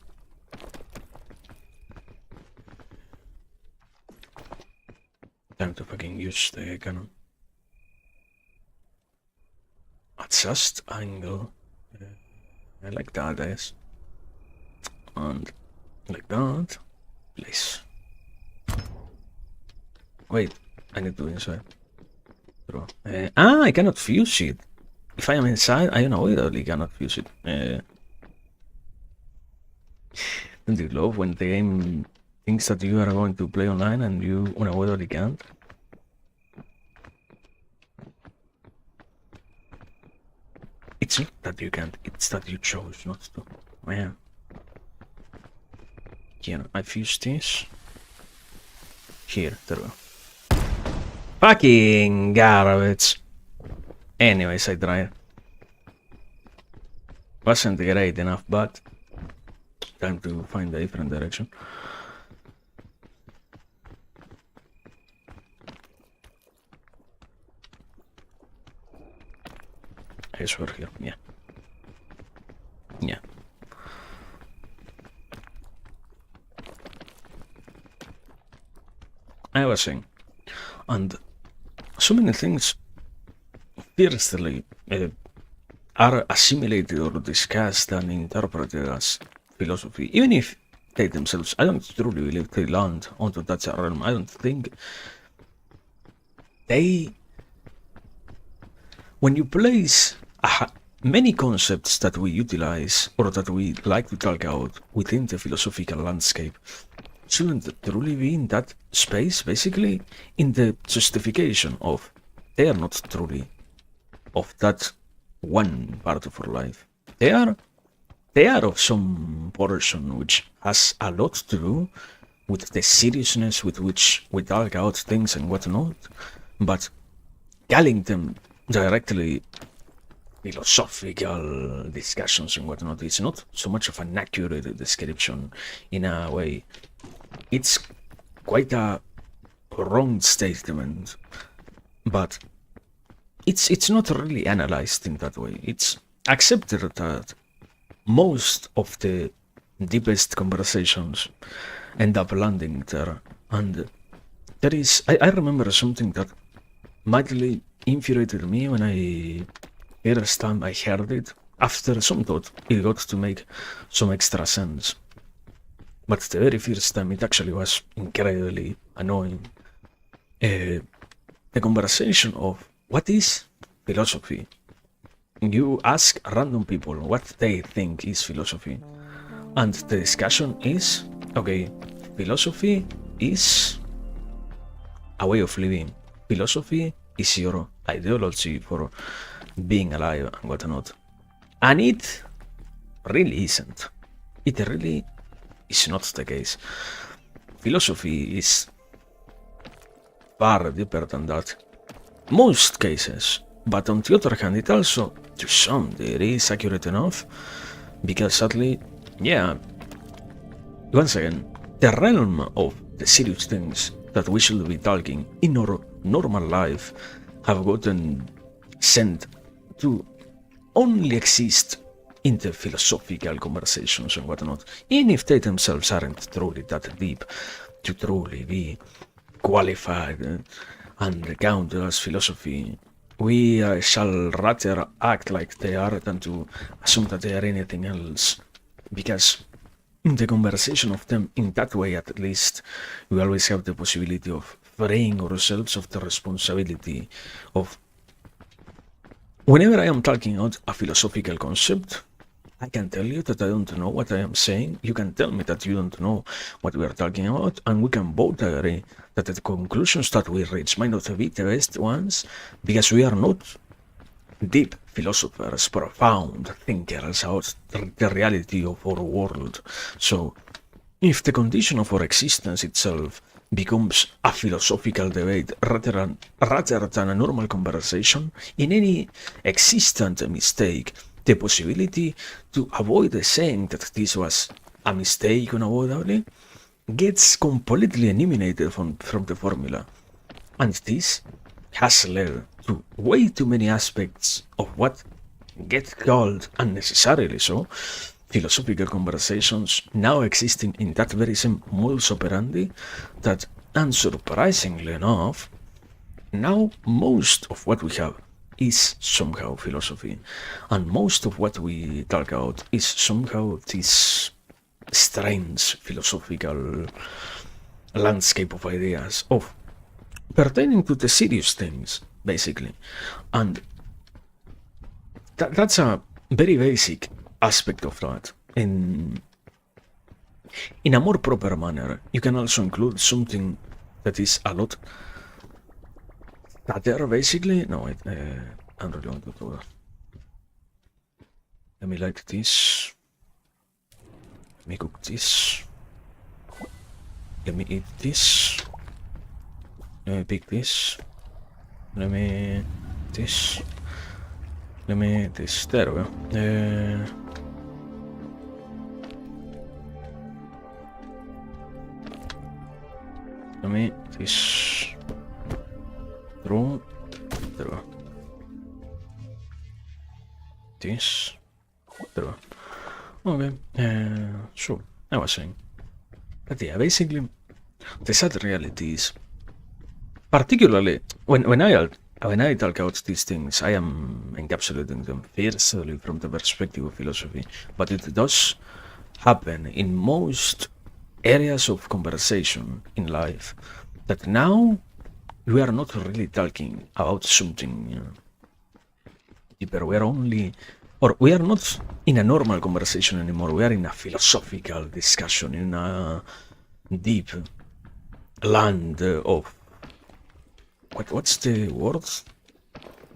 Time to fucking use the cannon. Adjust angle. I like that, yes. And like that. Please. Wait, I need to inside. I cannot fuse it. If I am inside, I unavoidably cannot fuse it. Don't you love when the game thinks that you are going to play online and you unavoidably can't? It's not that you can't, it's that you chose not to. Yeah. Here, I fuse this. Here, there we go. Fucking garbage. Anyways, I tried. Wasn't great enough, but time to find a different direction. I swear here, yeah. Yeah. I was saying, and so many things fiercely are assimilated or discussed and interpreted as philosophy, even if they themselves, I don't truly believe they land onto that realm. I don't think they, when you place many concepts that we utilize or that we like to talk about within the philosophical landscape, shouldn't truly be in that space, basically, in the justification of they are not truly of that one part of our life. They are of some portion which has a lot to do with the seriousness with which we talk about things and whatnot, but calling them directly philosophical discussions and whatnot is not so much of an accurate description in a way. It's quite a wrong statement, but it's not really analyzed in that way. It's accepted that most of the deepest conversations end up landing there, and there is, I remember something that mightily infuriated me when I first time I heard it. After some thought, it got to make some extra sense. But the very first time it actually was incredibly annoying. The conversation of what is philosophy? You ask random people what they think is philosophy, and the discussion is, okay, philosophy is a way of living. Philosophy is your ideology for being alive and whatnot. And it really isn't. It really is not the case. Philosophy is far deeper than that. Most cases, but on the other hand, it also, to some degree, is accurate enough, because sadly, yeah, once again, the realm of the serious things that we should be talking in our normal life have gotten sent to only exist in the philosophical conversations and whatnot, even if they themselves aren't truly that deep to truly be qualified and counted as philosophy. We shall rather act like they are than to assume that they are anything else, because in the conversation of them, in that way at least, we always have the possibility of freeing ourselves of the responsibility of, whenever I am talking about a philosophical concept, I can tell you that I don't know what I am saying, you can tell me that you don't know what we are talking about, and we can both agree that the conclusions that we reach might not be the best ones, because we are not deep philosophers, profound thinkers about the reality of our world. So, if the condition of our existence itself becomes a philosophical debate rather than a normal conversation, in any existent mistake, the possibility to avoid saying that this was a mistake unavoidably gets completely eliminated from the formula. And this has led to way too many aspects of what get called unnecessarily so philosophical conversations now existing in that very same modus operandi that, unsurprisingly enough, now most of what we have is somehow philosophy, and most of what we talk about is somehow this strange philosophical landscape of ideas of pertaining to the serious things, basically. And that's a very basic aspect of that. In a more proper manner, you can also include something that is a lot better, basically. No, wait, I don't really want to do that. Let me light this. Let me cook this. Let me eat this. Let me pick this. Let me this. Let me this. There we go. Let me this. Through. There we go. This. There we go. Okay. So I was saying. But yeah, basically, the sad reality is, particularly when I talk about these things, I am encapsulating them fiercely from the perspective of philosophy, but it does happen in most areas of conversation in life that now we are not really talking about something deeper. We are not in a normal conversation anymore. We are in a philosophical discussion, in a deep land of what's the word?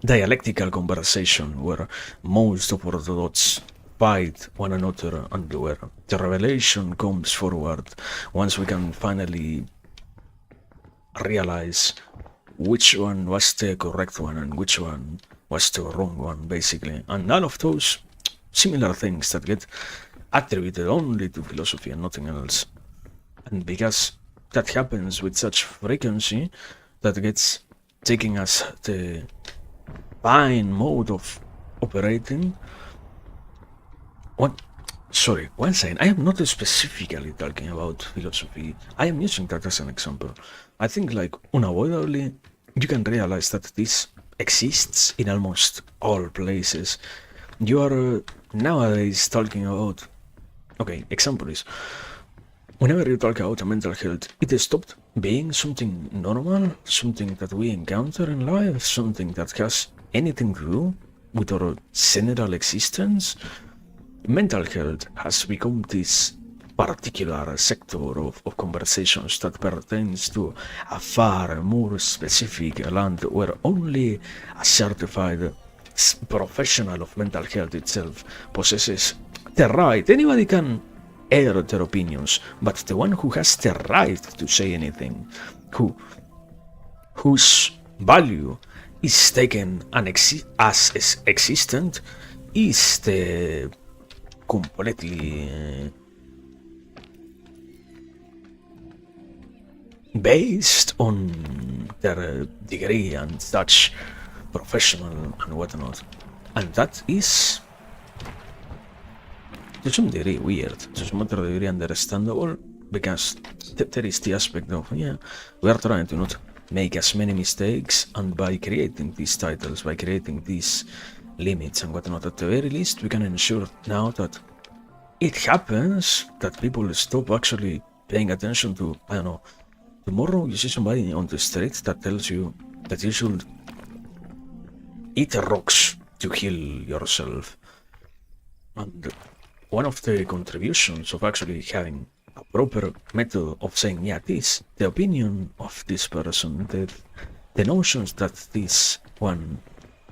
Dialectical conversation where most of our thoughts fight one another and where the revelation comes forward once we can finally realize which one was the correct one and which one was the wrong one, basically. And none of those similar things that get attributed only to philosophy and nothing else. And because that happens with such frequency, that gets taking us the fine mode of operating. One second, I am not specifically talking about philosophy. I am using that as an example. I think, like, unavoidably, you can realize that this exists in almost all places. You are nowadays talking about... Okay, example is, whenever you talk about mental health, it stopped being something normal, something that we encounter in life, something that has anything to do with our general existence. Mental health has become this particular sector of conversations that pertains to a far more specific land where only a certified professional of mental health itself possesses the right. Anybody can air their opinions, but the one who has the right to say anything, whose value is taken as existent, is the completely based on their degree and such, professional and whatnot. And that is to some degree weird, to some other degree understandable, because there is the aspect of, yeah, we are trying to not make as many mistakes, and by creating these titles, by creating these limits and whatnot, at the very least we can ensure now that it happens that people stop actually paying attention to, I don't know, tomorrow you see somebody on the street that tells you that you should eat rocks to heal yourself. And one of the contributions of actually having a proper method of saying, yeah, this, the opinion of this person, the notions that this one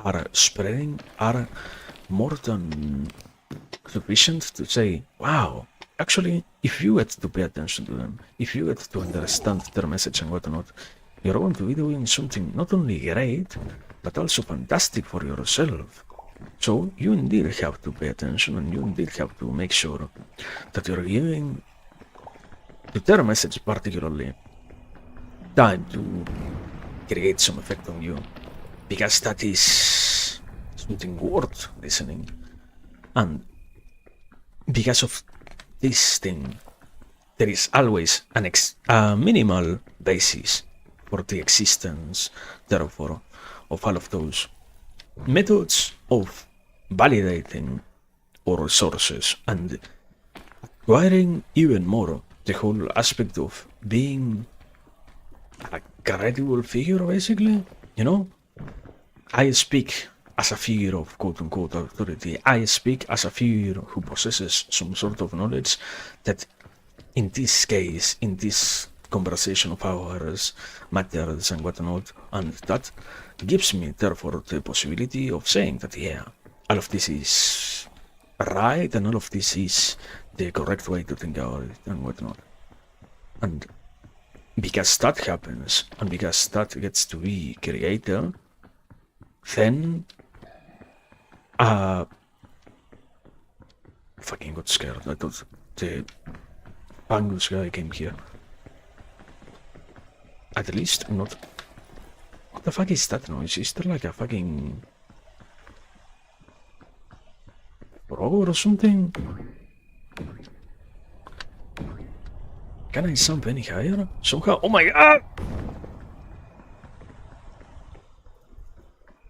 are spreading are more than sufficient to say, wow, actually, if you get to pay attention to them, if you get to understand their message and whatnot, you're going to be doing something not only great, but also fantastic for yourself. So you indeed have to pay attention, and you indeed have to make sure that you're giving to their message particularly time to create some effect on you, because that is something worth listening. And because of this thing, there is always a minimal basis for the existence, therefore, of all of those methods of validating our sources and acquiring even more the whole aspect of being a credible figure, basically. You know, I speak as a figure of quote unquote authority. I speak as a figure who possesses some sort of knowledge that, in this case, in this conversation of ours, matters and whatnot, and that gives me, therefore, the possibility of saying that, yeah, all of this is right and all of this is the correct way to think about it and whatnot. And because that happens, and because that gets to be created, then fucking got scared. I thought the Angus guy came here. At least not. What the fuck is that noise? Is there like a fucking frog or something? Can I jump any higher? Somehow? Oh my god!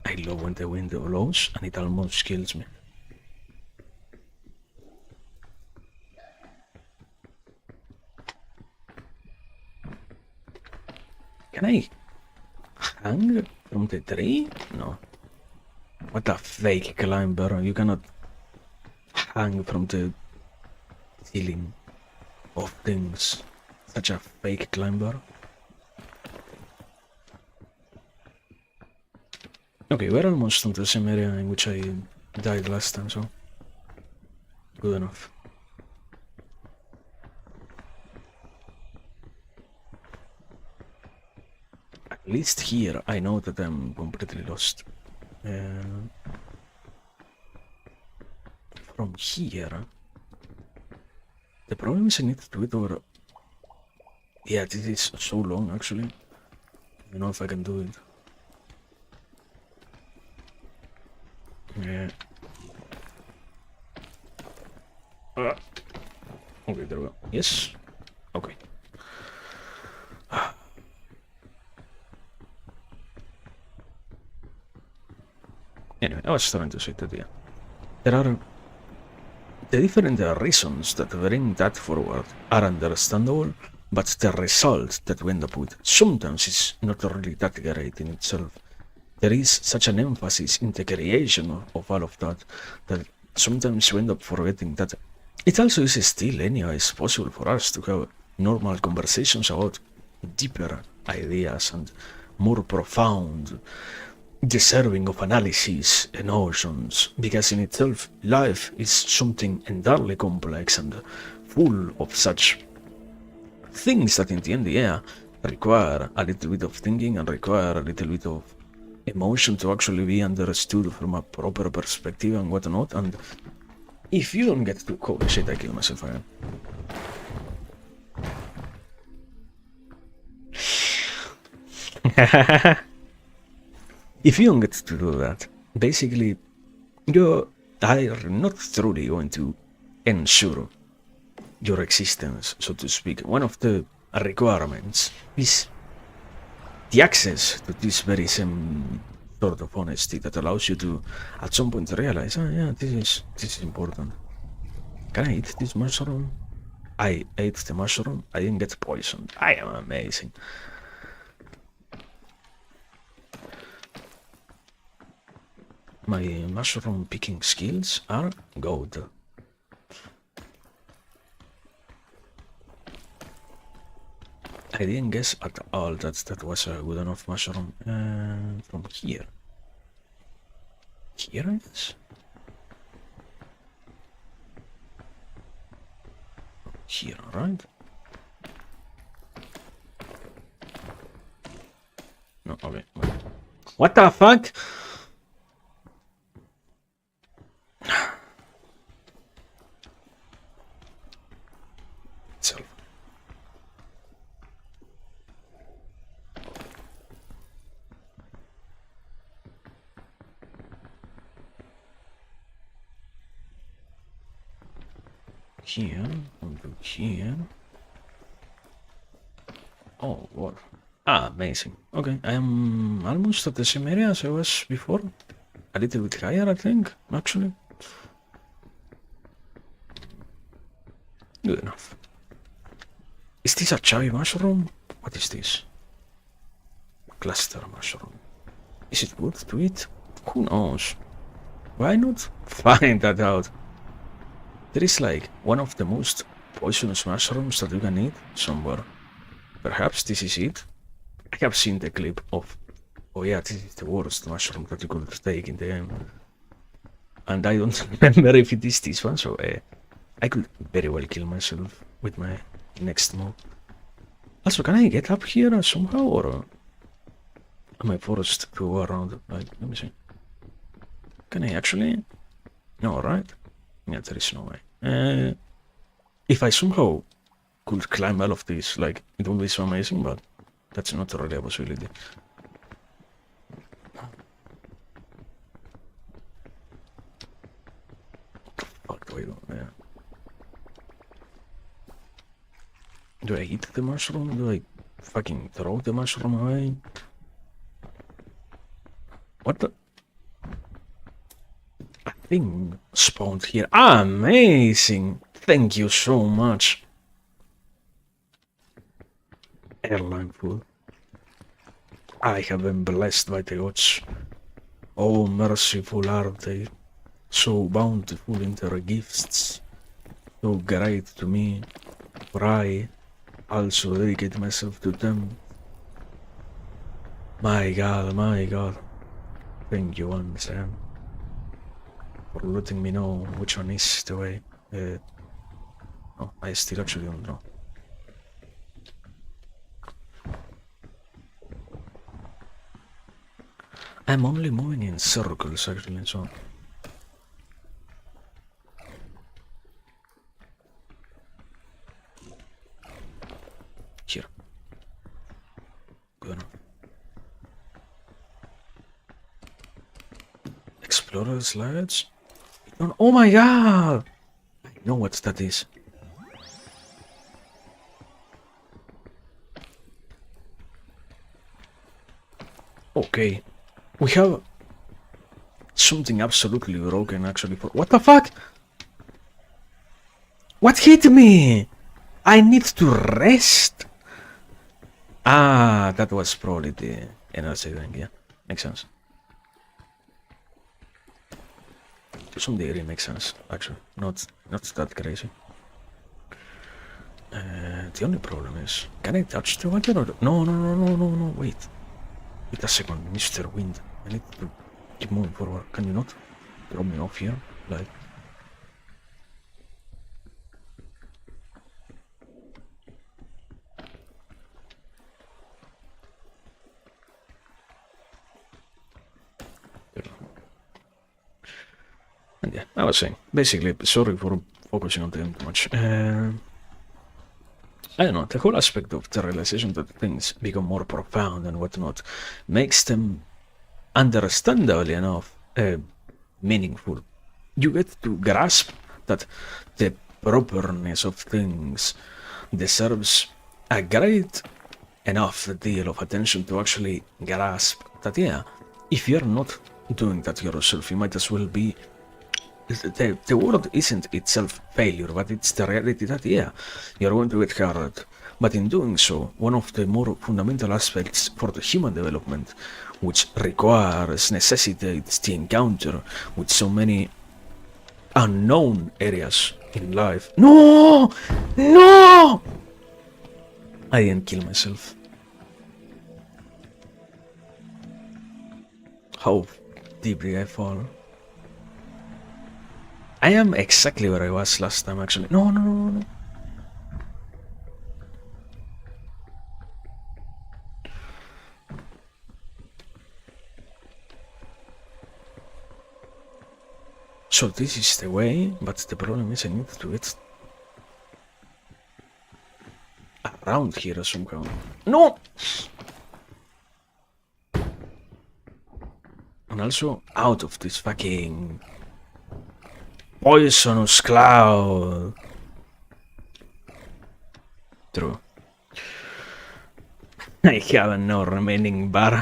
I love when the wind blows and it almost kills me. Can I hang from the tree? No. What a fake climber. You cannot hang from the ceiling of things. Such a fake climber. Okay, we're almost on the same area in which I died last time, so good enough. At least here, I know that I'm completely lost. From here, the problem is I need to do it over. Yeah, this is so long actually. I don't know if I can do it. Yeah. Okay, there we go. Yes. Okay. Anyway, I was trying to say that, yeah. There are the different reasons that bring that forward are understandable, but the result that we end up with sometimes is not really that great in itself. There is such an emphasis in the creation of all of that that sometimes we end up forgetting that it also is still anyways possible for us to have normal conversations about deeper ideas and more profound, deserving of analysis and notions, because in itself life is something entirely complex and full of such things that in the end, yeah, require a little bit of thinking and require a little bit of emotion to actually be understood from a proper perspective and whatnot. And if you don't get to holy shit, I killed myself again. If you don't get to do that, basically you are not truly going to ensure your existence, so to speak. One of the requirements is the access to this very same sort of honesty that allows you to at some point realize, oh yeah, this is important. Can I eat this mushroom? I ate the mushroom. I didn't get poisoned. I am amazing. My mushroom picking skills are good. I didn't guess at all that that was a good enough mushroom. From here. Here, I guess? Here, right? No, okay. Wait. What the fuck? Itself. here, onto here. Oh, what? Ah, amazing. Okay, I am almost at the same area as I was before. A little bit higher, I think, actually. Good enough. Is this a chubby mushroom? What is this? Cluster mushroom. Is it good to eat? Who knows? Why not find that out? There is like one of the most poisonous mushrooms that you can eat somewhere. Perhaps this is it? I have seen the clip of, oh yeah, this is the worst mushroom that you could take in the game. And I don't remember if it is this one, so I could very well kill myself with my next move. Also, can I get up here somehow, or am I forced to go around? Like, let me see. Can I actually? No, right? Yeah, there is no way. If I somehow could climb all of this, like, it would be so amazing, but that's not really a possibility. What the fuck do I do? Yeah. Do I eat the mushroom? Do I fucking throw the mushroom away? What the? A thing spawned here. Amazing! Thank you so much. Airline food. I have been blessed by the gods. Oh, merciful are they, so bountiful in their gifts, so great to me, for I also dedicate myself to them. My God, thank you once, Sam, for letting me know which one is the way. Oh, I still actually don't know. I'm only moving in circles, actually, so... Here. Good enough. Explorer slides? Oh my God! I know what that is. Okay. We have something absolutely broken, actually. What the fuck? What hit me? I need to rest. Ah, that was probably the energy thing, yeah. Makes sense. To some degree makes sense, actually. Not that crazy. The only problem is, can I touch the water or... No, wait. Wait a second, Mr. Wind. I need to keep moving forward. Can you not drop me off here? Like... And yeah, I was saying, basically, sorry for focusing on them too much. I don't know, the whole aspect of the realization that things become more profound and whatnot makes them understandably enough meaningful. You get to grasp that the properness of things deserves a great enough deal of attention to actually grasp that, yeah, if you're not doing that yourself, you might as well be... The world isn't itself failure, but it's the reality that, yeah, you're going to get hurt. But in doing so, one of the more fundamental aspects for the human development, which necessitates the encounter with so many unknown areas in life. No! No! I didn't kill myself. How deep did I fall? I am exactly where I was last time, actually. No. So this is the way, but the problem is I need to get around here somehow. No! And also out of this fucking poisonous cloud. True. I have no remaining bar.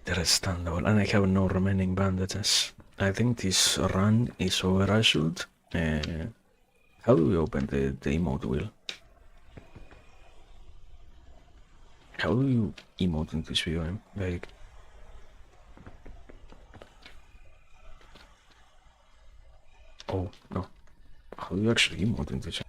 Understandable. And I have no remaining bandages. I think this run is over. I should. How do we open the emote wheel? How do you emote in this video game? Like... Oh, no. How do you actually emote in this?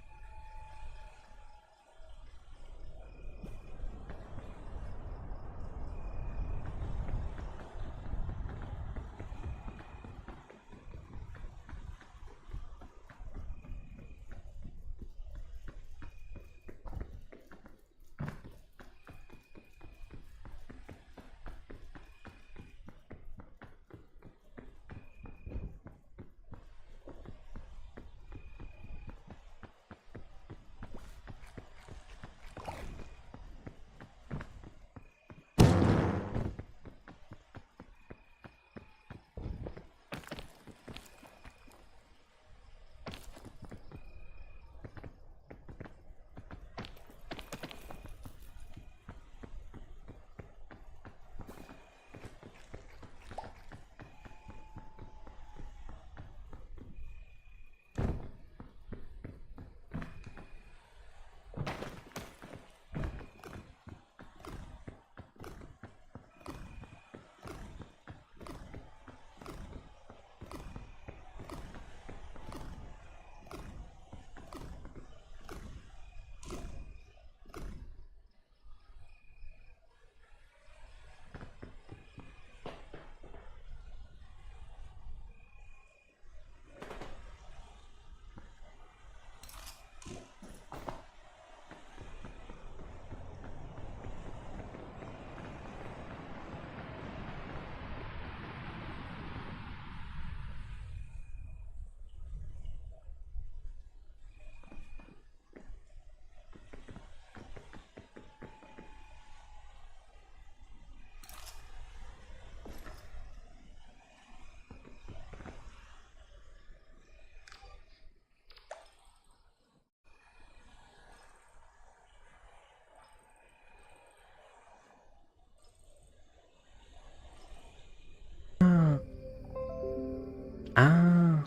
Ah,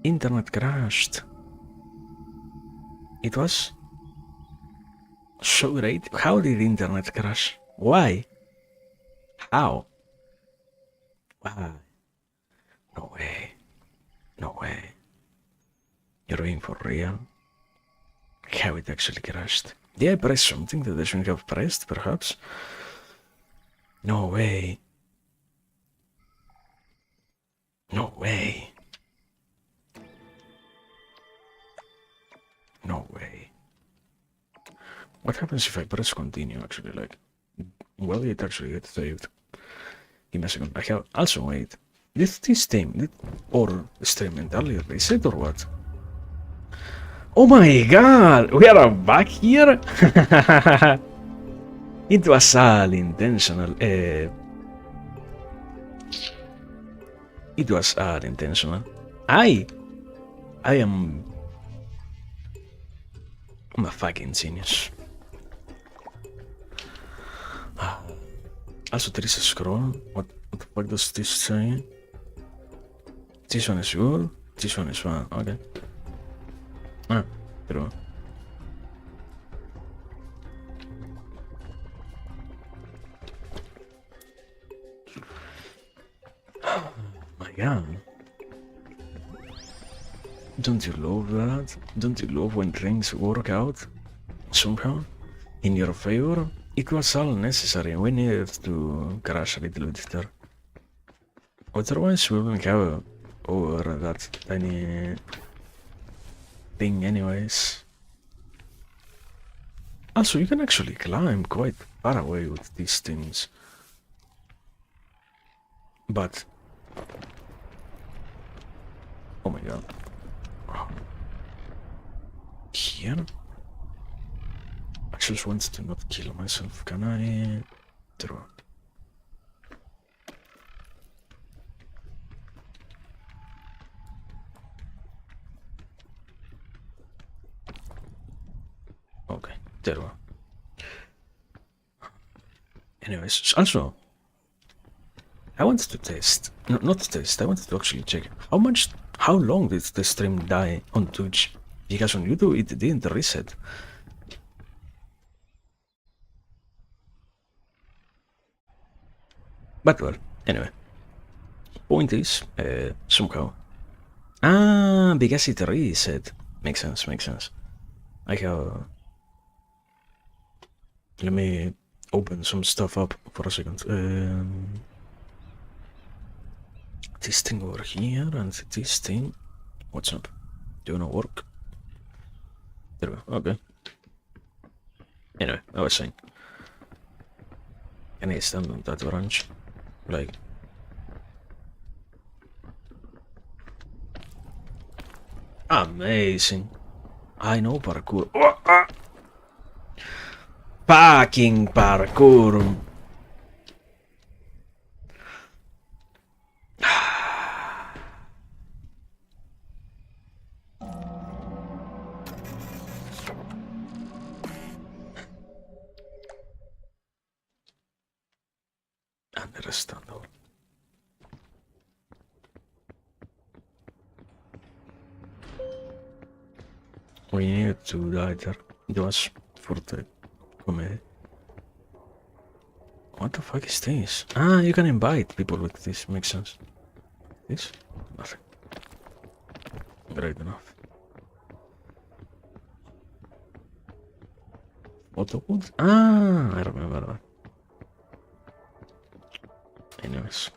internet crashed. It was so great. How did internet crash? Why? How? Why? No way. No way. You're being for real? How it actually crashed? Did I press something that I shouldn't have pressed, perhaps? No way. No way. No way. What happens if I press continue, actually? Like, will it actually get saved? Give me a second. I have... Also, wait. Did this stream... Or stream entirely reset or what? Oh my god! We are back here? It was all intentional. It was all intentional. I am... I'm a fucking genius. Also, there is a scroll. What the fuck does this say? This one is good. This one is fine. Okay. Ah, pero... Oh my god. Don't you love that? Don't you love when things work out? Somehow? In your favor? It was all necessary. We needed to crash a little bit there. Otherwise, we wouldn't have over that tiny thing anyways. Also, you can actually climb quite far away with these things. But... Oh my god. Here? I just want to not kill myself. Can I... Throw? There we go. Anyways, also, I wanted to test, no, not test, I wanted to actually check how long did the stream die on Twitch? Because on YouTube it didn't reset. But well, anyway. Point is, somehow. Ah, because it reset. Makes sense, makes sense. I have... Let me open some stuff up for a second. This thing over here and this thing. What's up? Do you wanna work? There we go, okay. Anyway, I was saying. Can I stand on that branch? Like... Amazing. I know parkour. Oh, ah. Fucking parkour. Understandable. We need to die there. It was for the comedy. What the fuck is this? Ah, you can invite people with this, makes sense. This? Nothing. Great enough. Photo booth? Ah, I remember that. Anyways.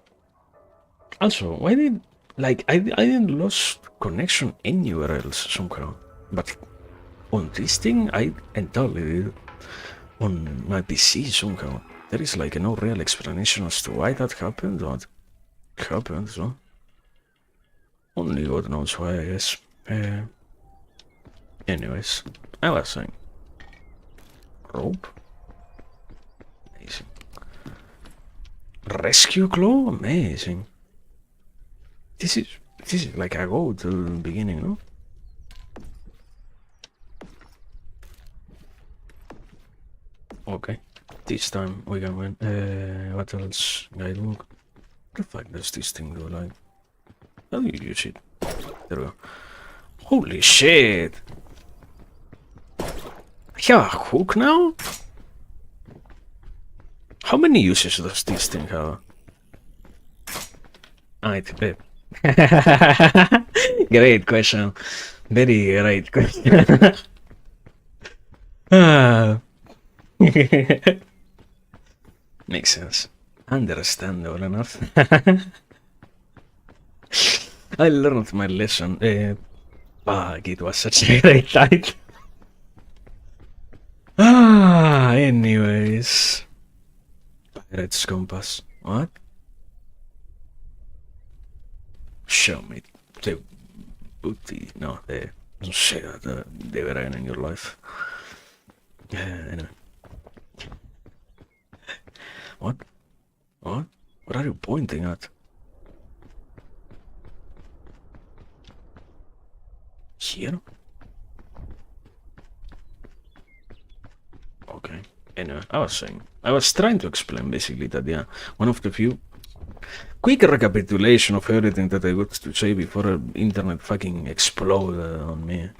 Also, why did... Like, I didn't lost connection anywhere else somehow. But on this thing, I entirely did. On my PC somehow. There is like no real explanation as to why that happened, what happened, so... Only God knows why, I guess. Anyways, I was saying... Rope? Amazing. Rescue claw? Amazing. This is like a go to the beginning, no? Okay. This time we can win. What else? Guidebook. What the fuck does this thing do, like? How do you use it? There we go. Holy shit! I have a hook now? How many uses does this thing have? It's bad. Great question. Very great question. Makes sense. Understandable enough. I learned my lesson. Fuck, it was such a great time. Anyways. Pirate's compass. What? Show me the booty. No, don't say that. They were in your life. Anyway. What? What? What are you pointing at? Here? Okay. Anyway, I was trying to explain basically that, yeah, one of the few... Quick recapitulation of everything that I got to say before the internet fucking exploded on me.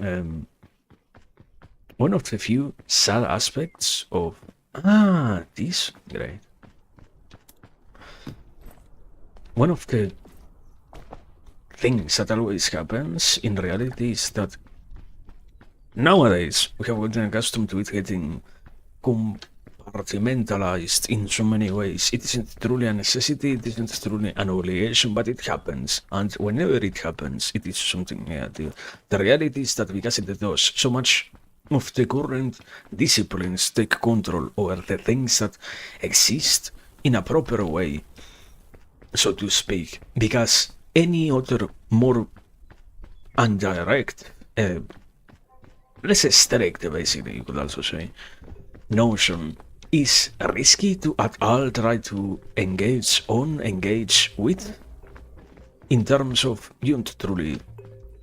One of the few sad aspects of... this? Great. One of the things that always happens in reality is that nowadays we have gotten accustomed to it getting compartmentalized in so many ways. It isn't truly a necessity, it isn't truly an obligation, but it happens. And whenever it happens, it is something negative. The reality is that because it does, so much of the current disciplines take control over the things that exist in a proper way, so to speak, because any other more indirect, less strict, basically, you could also say, notion is risky to at all try to engage with, in terms of you don't truly...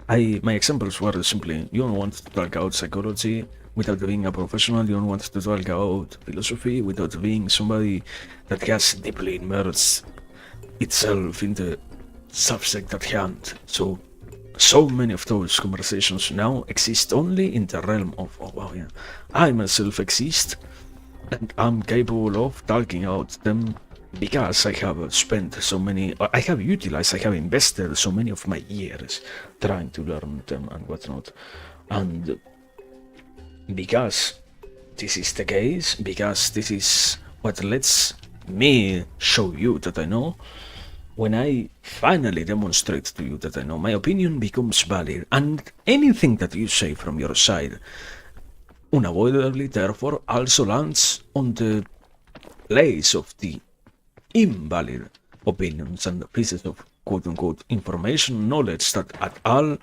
my examples were simply, you don't want to talk out psychology, without being a professional. You don't want to talk about philosophy without being somebody that has deeply immersed itself in the subject at hand. So many of those conversations now exist only in the realm of, oh wow, yeah, I myself exist, and I'm capable of talking about them because I have spent so many, I have utilized, I have invested so many of my years trying to learn them and whatnot. And because this is the case, because this is what lets me show you that I know, when I finally demonstrate to you that I know, my opinion becomes valid, and anything that you say from your side unavoidably therefore also lands on the place of the invalid opinions and pieces of quote-unquote information, knowledge that at all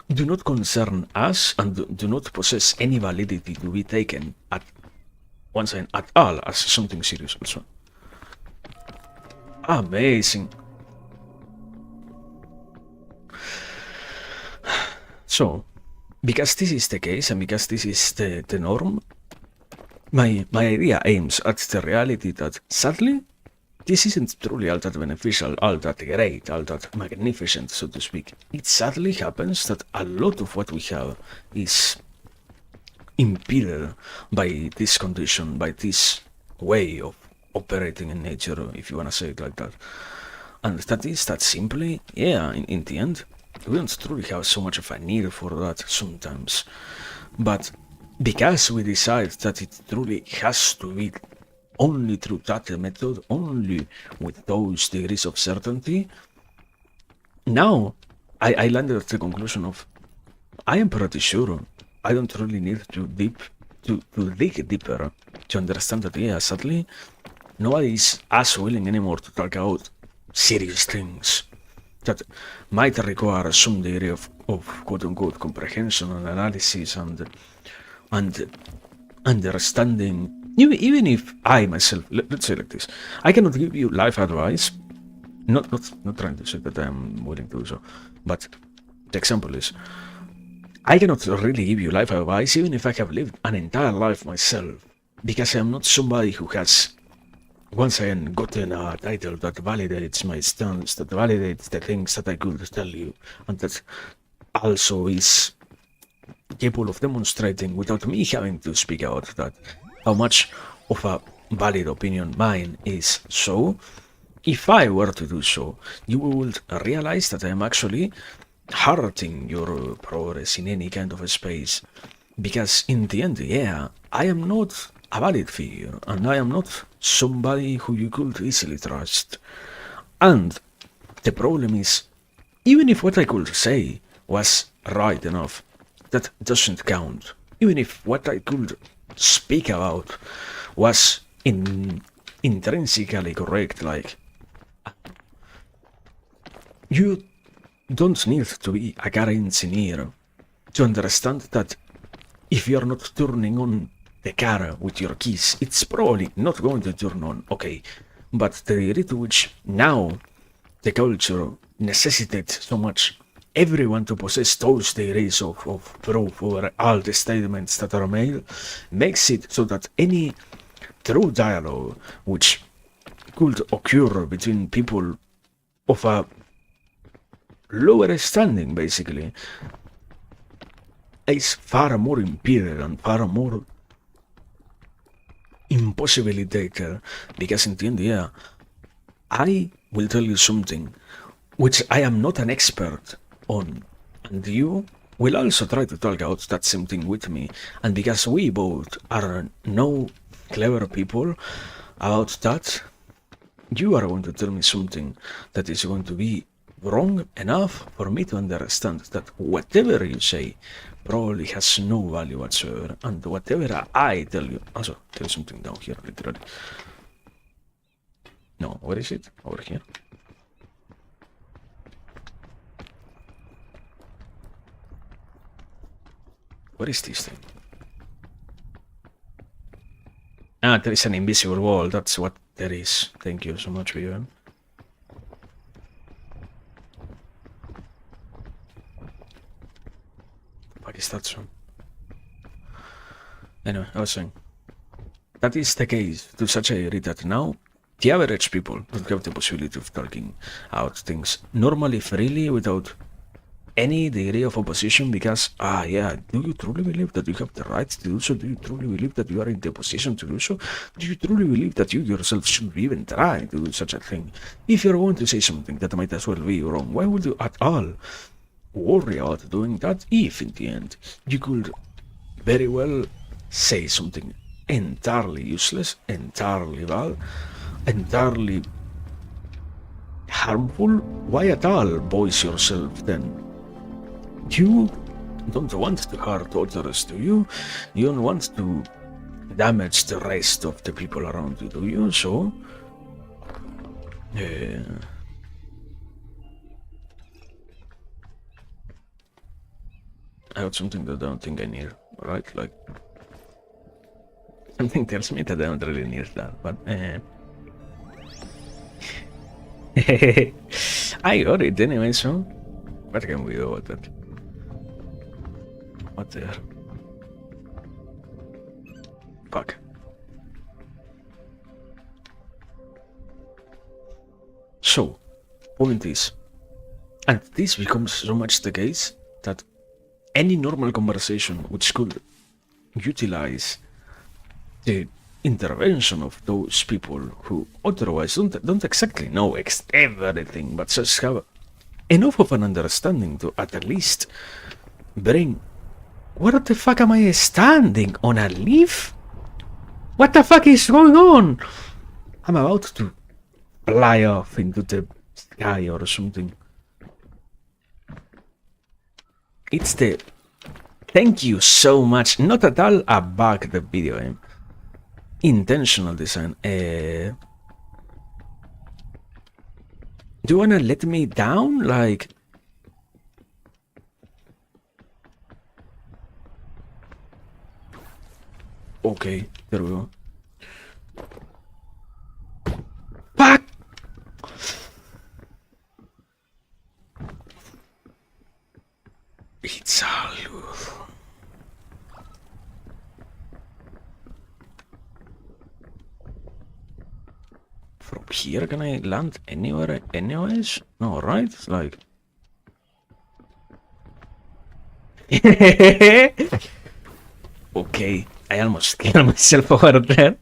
do not concern us and do not possess any validity to be taken at once and at all as something serious also. Amazing. So, because this is the case and because this is the norm, my idea aims at the reality that sadly this isn't truly all that beneficial, all that great, all that magnificent, so to speak. It sadly happens that a lot of what we have is impeded by this condition, by this way of operating in nature, if you want to say it like that. And that is that simply, yeah, in the end, we don't truly have so much of a need for that sometimes. But because we decide that it truly has to be only through that method, only with those degrees of certainty, now I landed at the conclusion of I am pretty sure I don't really need to dig deeper to understand that, yeah, sadly, nobody is as willing anymore to talk about serious things that might require some degree of quote-unquote comprehension and analysis and understanding. Even if I myself, let's say like this, I cannot give you life advice. Not trying to say that I am willing to do so, but the example is, I cannot really give you life advice even if I have lived an entire life myself, because I am not somebody who has once again gotten a title that validates my stance, that validates the things that I could tell you, and that also is capable of demonstrating without me having to speak out that how much of a valid opinion mine is. So, if I were to do so, you would realize that I am actually hurting your progress in any kind of a space. Because in the end, yeah, I am not a valid figure, and I am not somebody who you could easily trust. And the problem is, even if what I could say was right enough, that doesn't count. Even if what I could speak about was intrinsically correct, like, you don't need to be a car engineer to understand that if you're not turning on the car with your keys, it's probably not going to turn on, okay. But the degree to which now the culture necessitates so much everyone to possess those degrees of proof over all the statements that are made makes it so that any true dialogue which could occur between people of a lower standing, basically, is far more impeded and far more impossibilitated, because in the end, yeah, I will tell you something which I am not an expert on, and you will also try to talk about that same thing with me, and because we both are no clever people about that, you are going to tell me something that is going to be wrong enough for me to understand that whatever you say probably has no value whatsoever, and whatever I tell you, also, there is something down here, literally. No, where is it? Over here. What is this thing? Ah, there is an invisible wall, that's what there is. Thank you so much, Vivian. What is that son? Anyway, I was saying that is the case to such a degree that now the average people don't have the possibility of talking out things normally freely without any degree of opposition because yeah, do you truly believe that you have the right to do so? Do you truly believe that you are in the position to do so? Do you truly believe that you yourself should even try to do such a thing? If you're going to say something that might as well be wrong, why would you at all worry about doing that if in the end you could very well say something entirely useless, entirely bad, entirely harmful? Why at all voice yourself then? You don't want to hurt others, do you? You don't want to damage the rest of the people around you, do you? So, I got something that I don't think I need, right? Like, something tells me that I don't really need that, but I got it anyway, so what can we do about that? What the hell? Fuck. So, point is, and this becomes so much the case that any normal conversation which could utilize the intervention of those people who otherwise don't exactly know everything, but just have enough of an understanding to at least bring. Where the fuck am I standing? On a leaf? What the fuck is going on? I'm about to fly off into the sky or something. It's the thank you so much. Not at all a bug the video game. Intentional design. Do you wanna let me down? Like. Okay, there we go. Fuck! It's all loose. From here, can I land anywhere, anyways? No, right? Like. Okay, I almost killed myself over there.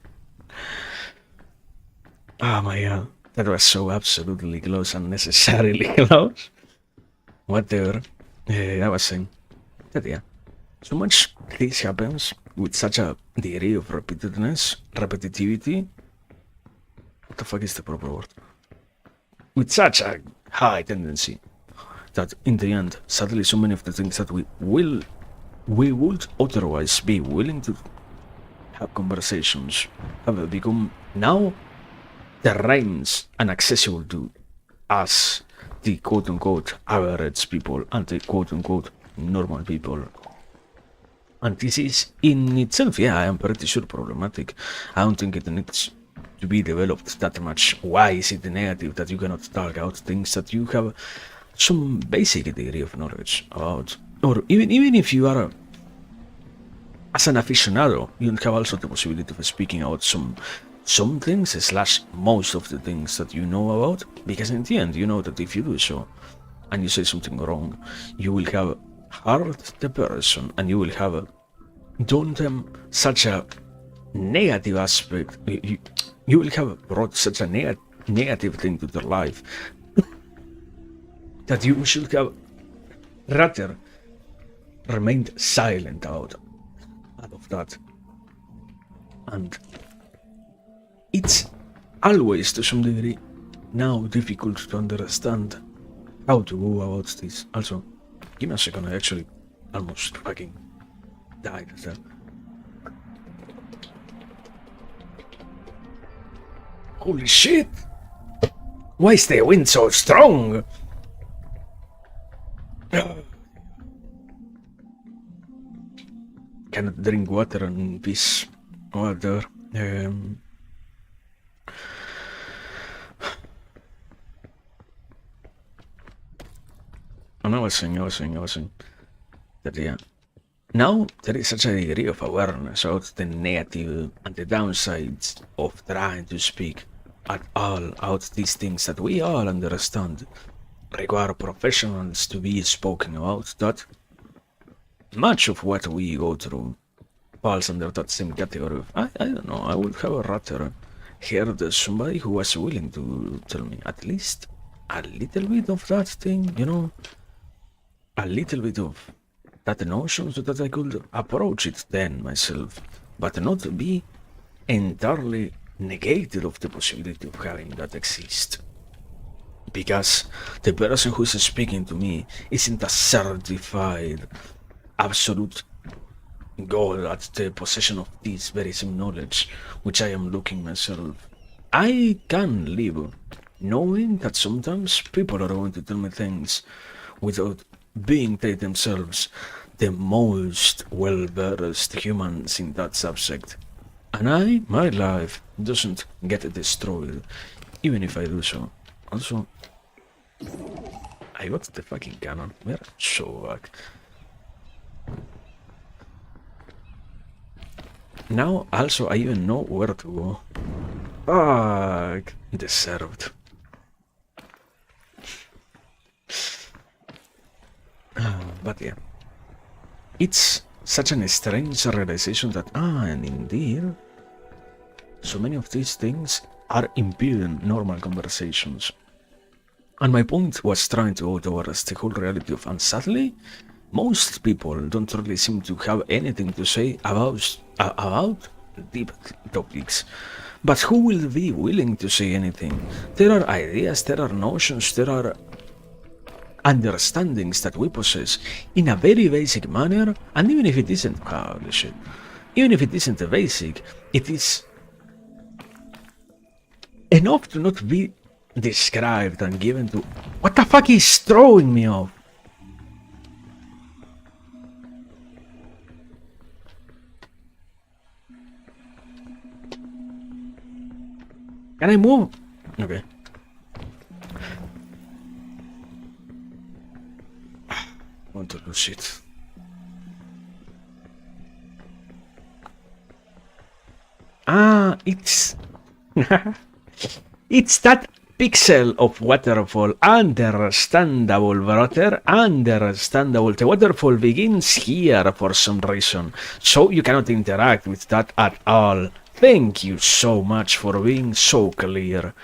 Oh my god, that was so absolutely close, unnecessarily close. Whatever. I was saying that yeah, so much this happens with such a degree of repetitivity. What the fuck is the proper word? With such a high tendency that in the end, sadly, so many of the things that we would otherwise be willing to have conversations have become now terrains and accessible to us, the quote-unquote average people and the quote-unquote normal people. And this is in itself, yeah, I am pretty sure problematic. I don't think it needs to be developed that much. Why is it negative that you cannot talk out things that you have some basic degree of knowledge about? Or even if you are as an aficionado, you have also the possibility of speaking out some things slash most of the things that you know about, because in the end you know that if you do so and you say something wrong, you will have hurt the person and you will have done them such a negative aspect. You will have brought such a negative thing to their life that you should have rather remained silent out of that. And it's always to some degree now difficult to understand how to go about this. Also, give me a second, I actually almost fucking died there. Holy shit! Why is the wind so strong? Cannot drink water in peace. Water. I was saying that yeah, Now there is such a degree of awareness of the negative and the downsides of trying to speak at all out these things that we all understand require professionals to be spoken about, that much of what we go through falls under that same category of, I don't know, I would have rather heard somebody who was willing to tell me at least a little bit of that thing, you know, a little bit of that notion so that I could approach it then myself, but not be entirely negated of the possibility of having that exist. Because the person who's speaking to me isn't a certified absolute goal at the possession of this very same knowledge which I am looking myself. I can live knowing that sometimes people are going to tell me things without being they themselves the most well-versed humans in that subject. And my life doesn't get destroyed, even if I do so. Also, I got the fucking cannon. We're so back. Now, also, I even know where to go. Fuck. Deserved. But yeah. It's such an strange realization that, and indeed, so many of these things are impeding normal conversations. And my point was trying to go towards the whole reality of, and sadly, most people don't really seem to have anything to say about deep topics. But who will be willing to say anything? There are ideas, there are notions, there are understandings that we possess in a very basic manner, and even if it isn't, holy shit, even if it isn't a basic, it is enough to not be described and given to. What the fuck is throwing me off? Can I move? Okay. Want to lose it. It's it's that pixel of waterfall. Understandable, brother. Understandable. The waterfall begins here for some reason, so you cannot interact with that at all. Thank you so much for being so clear.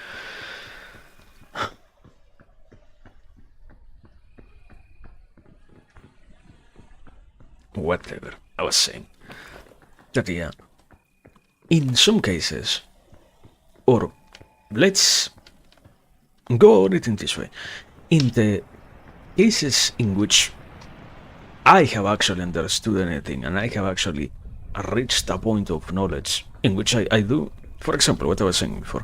Whatever, I was saying that, yeah, in some cases, or let's go on it in this way, in the cases in which I have actually understood anything and I have actually reached a point of knowledge in which I do, for example, what I was saying before,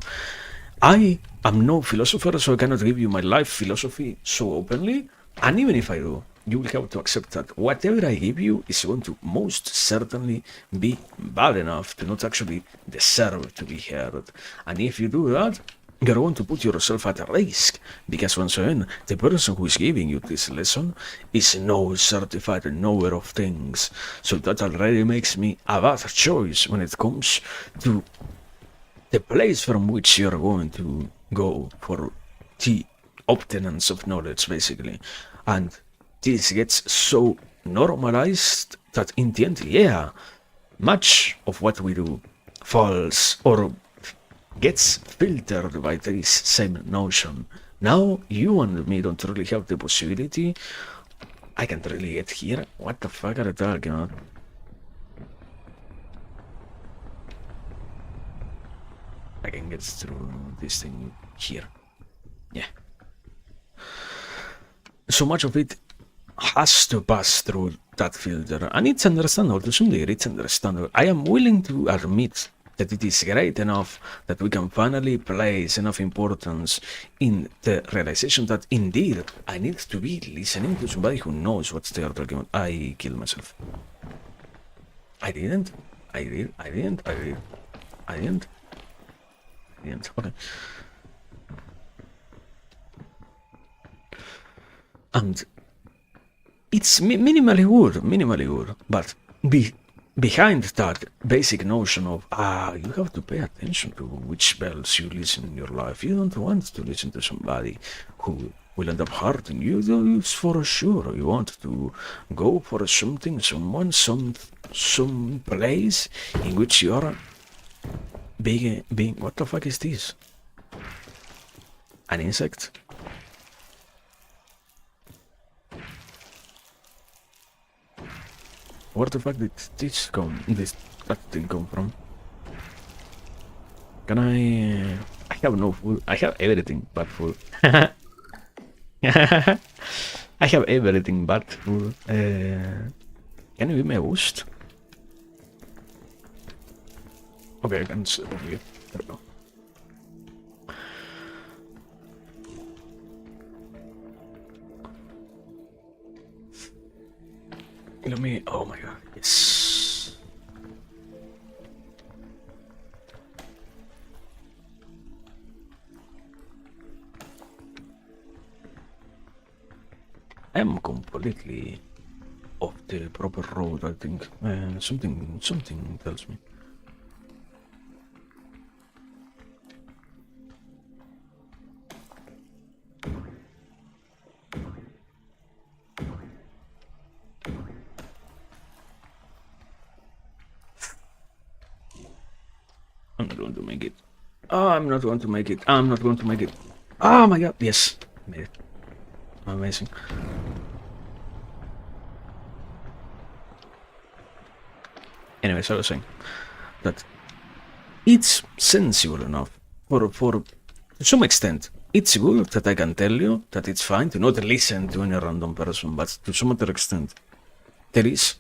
I am no philosopher, so I cannot give you my life philosophy so openly, and even if I do, you will have to accept that whatever I give you is going to most certainly be bad enough to not actually deserve to be heard. And if you do that, you're going to put yourself at risk, because once again, the person who is giving you this lesson is no certified knower of things. So that already makes me a bad choice when it comes to the place from which you're going to go for the obtenance of knowledge, basically. And this gets so normalized that in the end, yeah, much of what we do falls or gets filtered by this same notion. Now you and me don't really have the possibility. I can't really get here. What the fuck are you talking about? I can get through this thing here. Yeah. So much of it has to pass through that filter, and it's understandable to some degree. It's understandable. I am willing to admit that it is great enough that we can finally place enough importance in the realization that indeed I need to be listening to somebody who knows what they are talking about. I killed myself. I didn't. I did. I didn't. I did. I didn't. I didn't. Okay. And it's minimally good, but behind that basic notion of you have to pay attention to which bells you listen in your life. You don't want to listen to somebody who will end up hurting you. It's for sure you want to go for something, someone, some place in which you are being. What the fuck is this? An insect? Where the fuck did that thing come from? Can I have no food. I have everything but food. I have everything but food. Can you give me a boost? Okay, I can sit over here. There we go. Let me. Oh my god, yes. I am completely off the proper road, I think. Something tells me. I'm not going to make it. Oh, I'm not going to make it. I'm not going to make it. Oh my god, yes. I made it. Amazing. Anyways, I was saying that it's sensible enough for to some extent. It's good that I can tell you that it's fine to not listen to any random person, but to some other extent, there is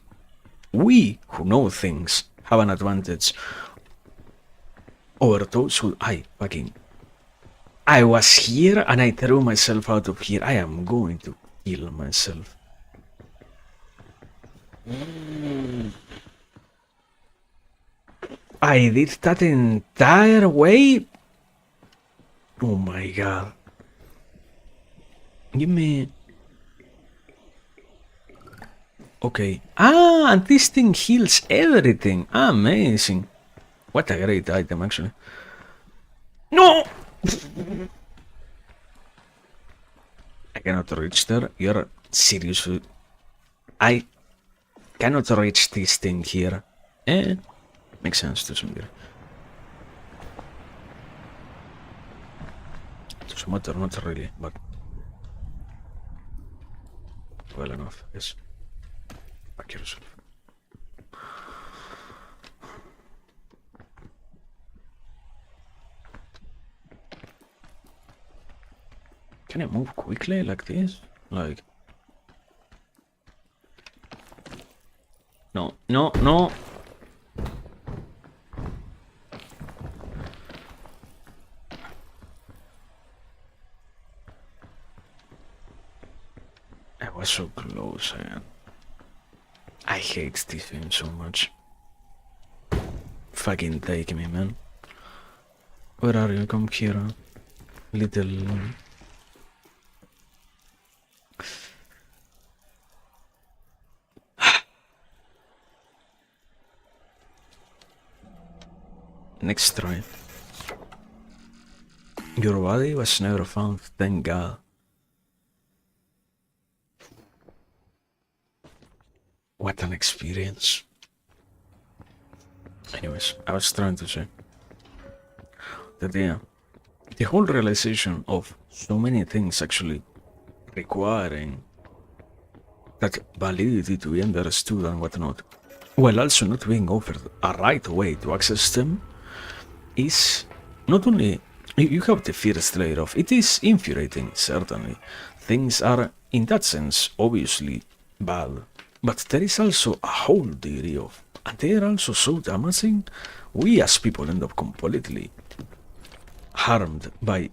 we who know things have an advantage over those who I was here and I threw myself out of here. I am going to kill myself. I did that entire way. Oh my god. Give me. Okay. Ah, and this thing heals everything. Amazing. What a great item, actually. No! I cannot reach there. You're seriously. I cannot reach this thing here. Makes sense to some degree. To some matter, not really, but well enough, yes. Back yourself. Can I move quickly like this? Like... No, no, no! I was so close, man. I hate this game so much. Fucking take me, man. Where are you? Come here. Little... Next try. Your body was never found, thank God. What an experience. Anyways, I was trying to say that the whole realization of so many things actually requiring that validity to be understood and whatnot, while also not being offered a right way to access them, is not only you have the first layer of it is infuriating, certainly. Things are in that sense obviously bad, but there is also a whole degree of, and they are also so damaging, we as people end up completely harmed by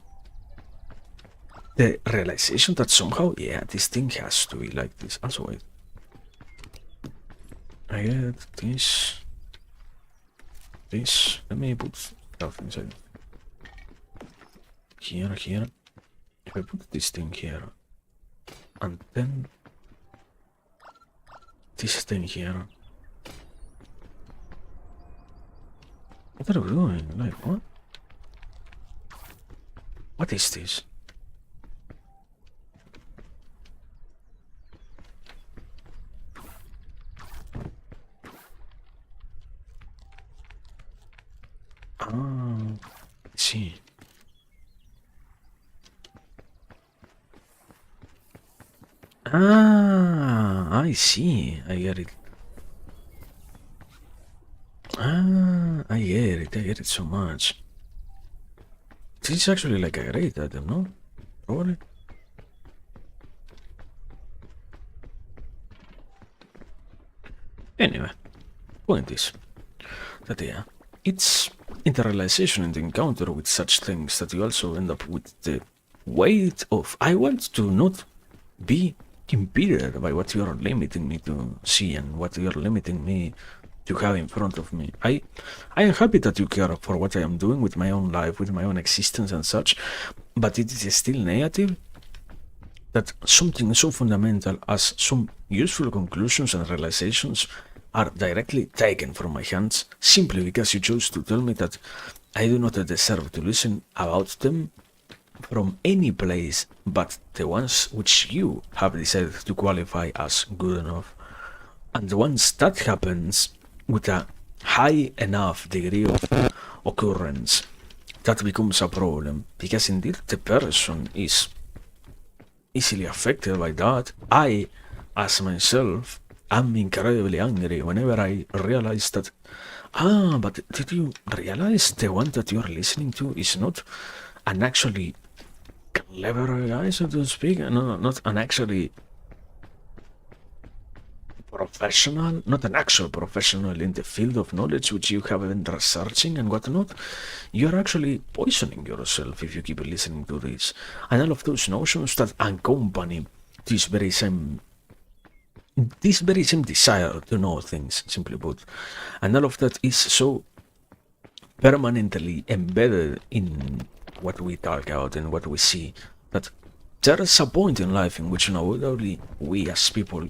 the realization that somehow, yeah, this thing has to be like this. Also, wait. I get this. This. Let me put stuff inside. Here. If I put this thing here, and then this thing here. What are we doing? Like, what? What is this? Ah, I see. Ah, I see. I get it. Ah, I get it. I get it so much. This is actually like a great item, no? Probably. Anyway, point is that yeah, it's interrealization and encounter with such things that you also end up with the weight of I want to not be impeded by what you're limiting me to see and what you're limiting me to have in front of me. I am happy that you care for what I am doing with my own life, with my own existence and such, but it is still negative that something so fundamental as some useful conclusions and realizations are directly taken from my hands simply because you chose to tell me that I do not deserve to listen about them from any place but the ones which you have decided to qualify as good enough. And once that happens with a high enough degree of occurrence, that becomes a problem because indeed the person is easily affected by that. I, as myself, am incredibly angry whenever I realize that, but did you realize the one that you are listening to is not an actually clever guy, so to speak? No, not an actually professional, not an actual professional in the field of knowledge which you have been researching and whatnot. You're actually poisoning yourself if you keep listening to this. And all of those notions that accompany this very same desire to know things, simply put. And all of that is so permanently embedded in what we talk about and what we see that there is a point in life in which only we as people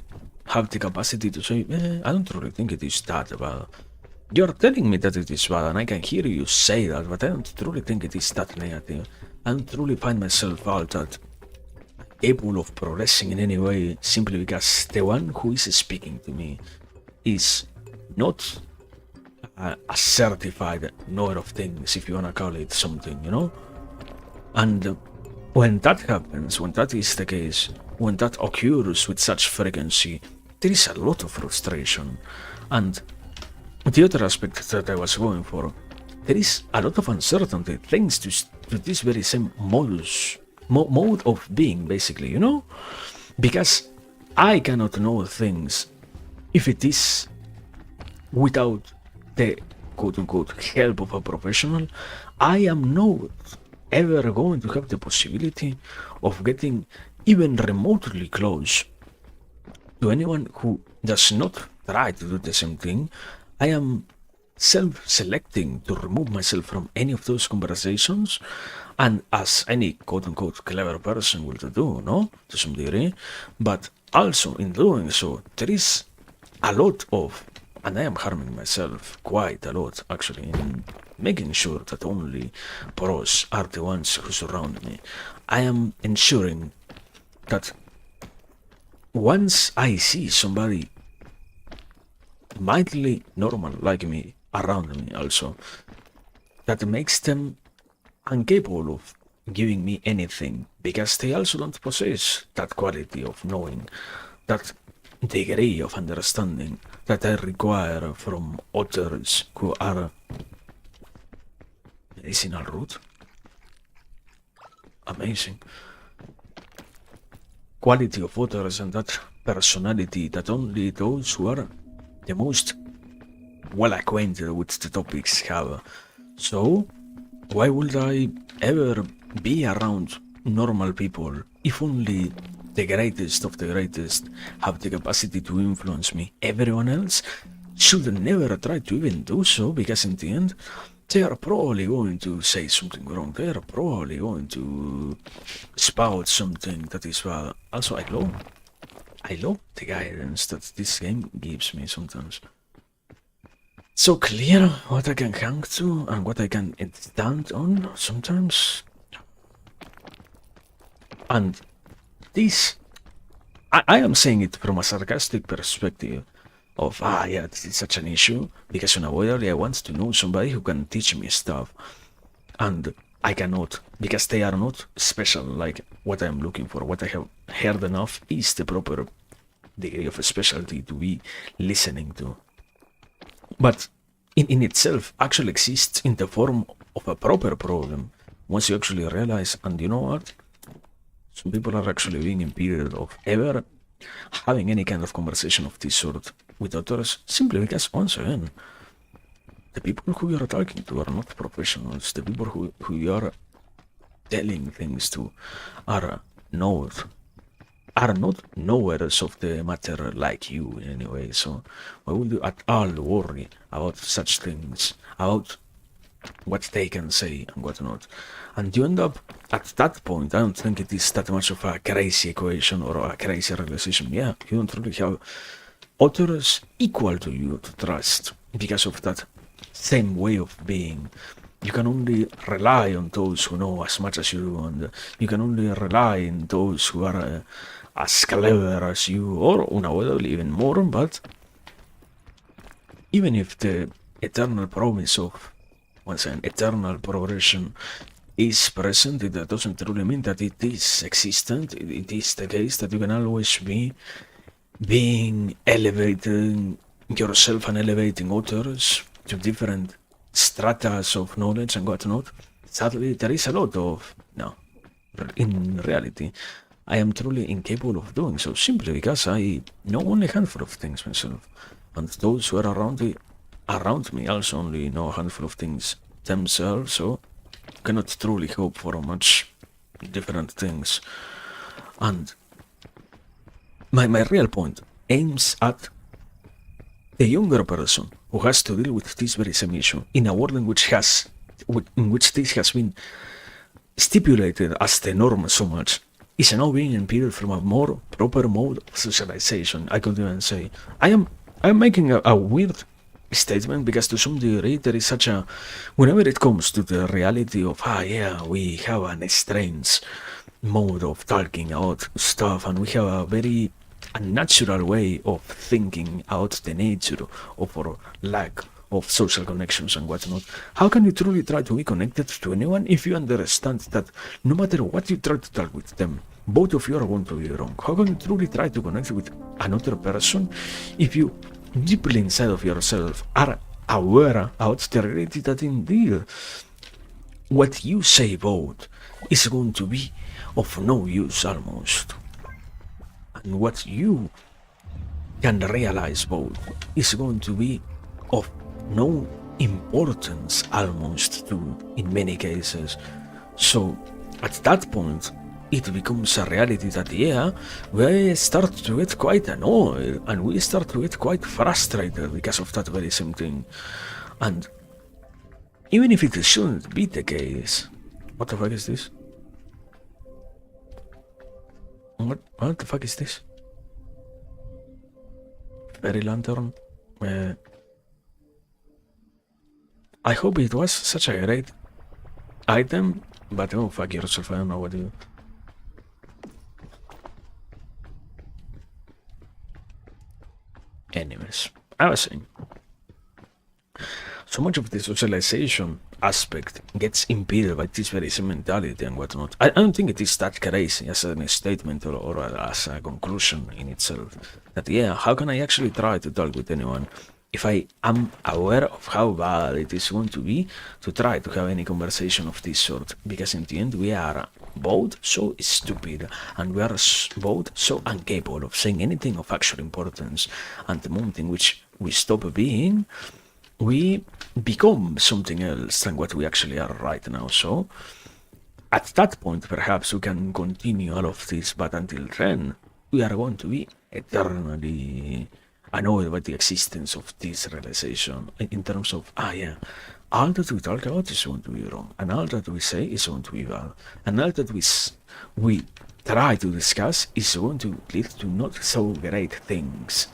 have the capacity to say, I don't really think it is that bad. You're telling me that it is bad, and I can hear you say that, but I don't truly think it is that negative. I don't truly find myself out that able of progressing in any way simply because the one who is speaking to me is not a certified knower of things, if you wanna call it something, you know? And when that happens, when that is the case, when that occurs with such frequency, there is a lot of frustration. And the other aspect that I was going for, there is a lot of uncertainty thanks to this very same mode of being, basically, you know? Because I cannot know things if it is without the quote-unquote help of a professional. I am not ever going to have the possibility of getting even remotely close to anyone who does not try to do the same thing. I am self-selecting to remove myself from any of those conversations, and as any quote-unquote clever person will do, no, to some degree, but also in doing so, there is a lot of, and I am harming myself quite a lot actually in making sure that only pros are the ones who surround me. I am ensuring that once I see somebody mildly normal like me around me also, that makes them incapable of giving me anything because they also don't possess that quality of knowing, that degree of understanding that I require from others who are medicinal root. Amazing. Quality of others and that personality that only those who are the most well acquainted with the topics have. So, why would I ever be around normal people if only the greatest of the greatest have the capacity to influence me? Everyone else should never try to even do so, because in the end, they are probably going to say something wrong. They are probably going to spout something that is bad. Also, I love the guidance that this game gives me sometimes. So clear what I can hang to and what I can stand on sometimes. And this, I am saying it from a sarcastic perspective of, yeah, this is such an issue, because unavoidably I want to know somebody who can teach me stuff. And I cannot, because they are not special like what I'm looking for. What I have heard enough is the proper degree of specialty to be listening to. But in itself actually exists in the form of a proper problem once you actually realize, and you know what? Some people are actually being impeded of ever having any kind of conversation of this sort with others simply because, once again, the people who you are talking to are not professionals. The people who you are telling things to are not knowers of the matter like you in any way. So why would you at all worry about such things, about what they can say and what not? And you end up at that point. I don't think it is that much of a crazy equation or a crazy realization. Yeah, you don't really have others equal to you to trust because of that same way of being. You can only rely on those who know as much as you do, and you can only rely on those who are as clever as you, or unavoidably even more. But even if the eternal promise of, once again, eternal progression is present, it doesn't really mean that it is existent. It is the case that you can always be being elevating yourself and elevating others to different stratas of knowledge and whatnot. Sadly, there is a lot of no. In reality, I am truly incapable of doing so simply because I know only a handful of things myself, and those who are around me also only know a handful of things themselves. So cannot truly hope for much different things. And my real point aims at the younger person who has to deal with this very same issue in a world in which this has been stipulated as the norm so much, is now being impeded from a more proper mode of socialization. I could even say I'm making a weird statement because to some degree there is such a, whenever it comes to the reality of yeah, we have an strange mode of talking about stuff, and we have a very unnatural way of thinking out the nature of our lack of social connections and whatnot. How can you truly try to be connected to anyone if you understand that no matter what you try to talk with them, both of you are going to be wrong? How can you truly try to connect with another person if you deeply inside of yourself are aware about the reality that indeed what you say both is going to be of no use almost, and what you can realize both is going to be of no importance almost too in many cases. So at that point it becomes a reality that yeah, we start to get quite annoyed and we start to get quite frustrated because of that very same thing. And even if it shouldn't be the case, what the fuck is this? What the fuck is this? Fairy lantern? I hope it was such a great item, but oh fuck yourself, I don't know what to do. Anyways, I was saying, so much of the socialization aspect gets impeded by this very same mentality and whatnot. I don't think it is that crazy as a statement or as a conclusion in itself. That yeah, how can I actually try to talk with anyone if I am aware of how bad it is going to be to try to have any conversation of this sort? Because in the end we are both so stupid and we are both so incapable of saying anything of actual importance, and the moment in which we stop being, we become something else than what we actually are right now. So at that point perhaps we can continue all of this, but until then we are going to be eternally annoyed by the existence of this realization in terms of yeah, all that we talk about is going to be wrong, and all that we say is going to be bad, and all that we try to discuss is going to lead to not so great things.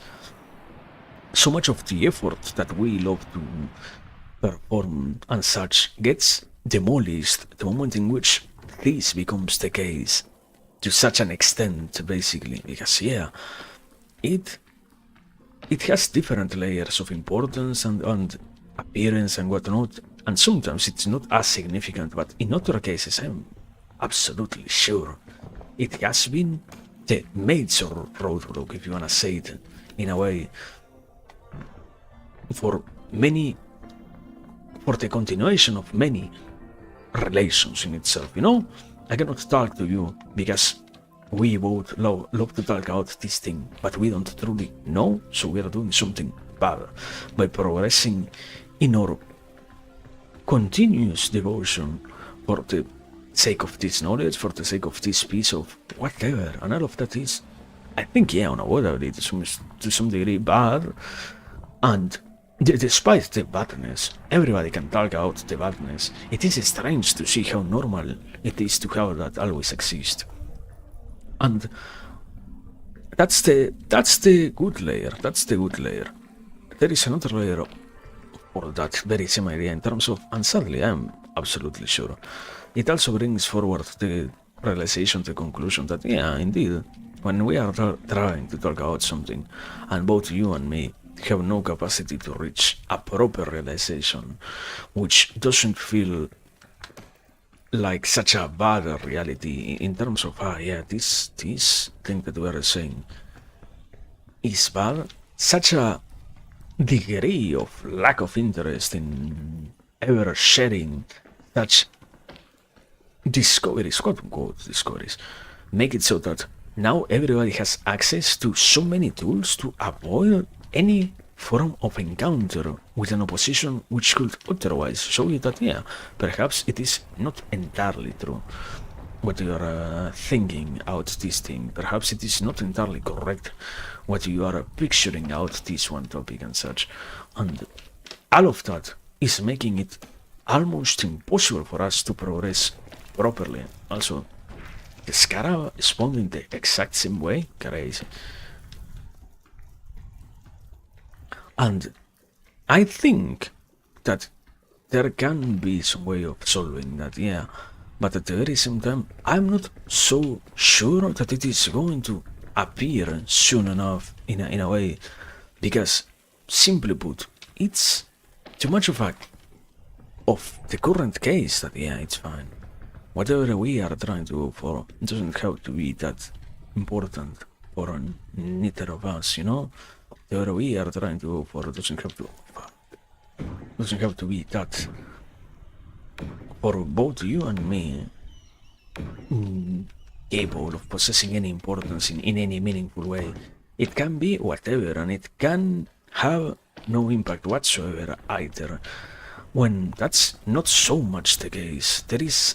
So much of the effort that we love to perform and such gets demolished the moment in which this becomes the case, to such an extent, basically, because yeah, it has different layers of importance and appearance and whatnot, and sometimes it's not as significant, but in other cases I'm absolutely sure it has been the major roadblock, if you wanna say it in a way, for the continuation of many relations in itself, you know? I cannot talk to you because we both love to talk about this thing, but we don't truly know, so we are doing something bad by progressing in our continuous devotion for the sake of this knowledge, for the sake of this piece of whatever, and all of that is, I think, yeah, on a whatever it is to some degree bad, and despite the badness, everybody can talk about the badness. It is strange to see how normal it is to have that always exist. And that's the good layer. That's the good layer. There is another layer for that very same idea in terms of, and sadly, I'm absolutely sure, it also brings forward the realization, the conclusion that, yeah, indeed, when we are trying to talk about something, and both you and me have no capacity to reach a proper realization, which doesn't feel like such a bad reality in terms of, yeah, this thing that we are saying is bad, such a degree of lack of interest in ever sharing such discoveries, quote unquote discoveries, make it so that now everybody has access to so many tools to avoid any form of encounter with an opposition which could otherwise show you that, yeah, perhaps it is not entirely true what you are thinking out this thing. Perhaps it is not entirely correct what you are picturing out this one topic and such. And all of that is making it almost impossible for us to progress properly. Also, the Scarab spawned in the exact same way. Crazy. And I think that there can be some way of solving that, yeah. But at the very same time, I'm not so sure that it is going to appear soon enough in a way, because, simply put, it's too much of the current case that, yeah, it's fine. Whatever we are trying to go for doesn't have to be that important for neither of us, you know? Whatever we are trying to go for doesn't have to be that for both you and me capable of possessing any importance in any meaningful way. It can be whatever, and it can have no impact whatsoever either. When that's not so much the case, there is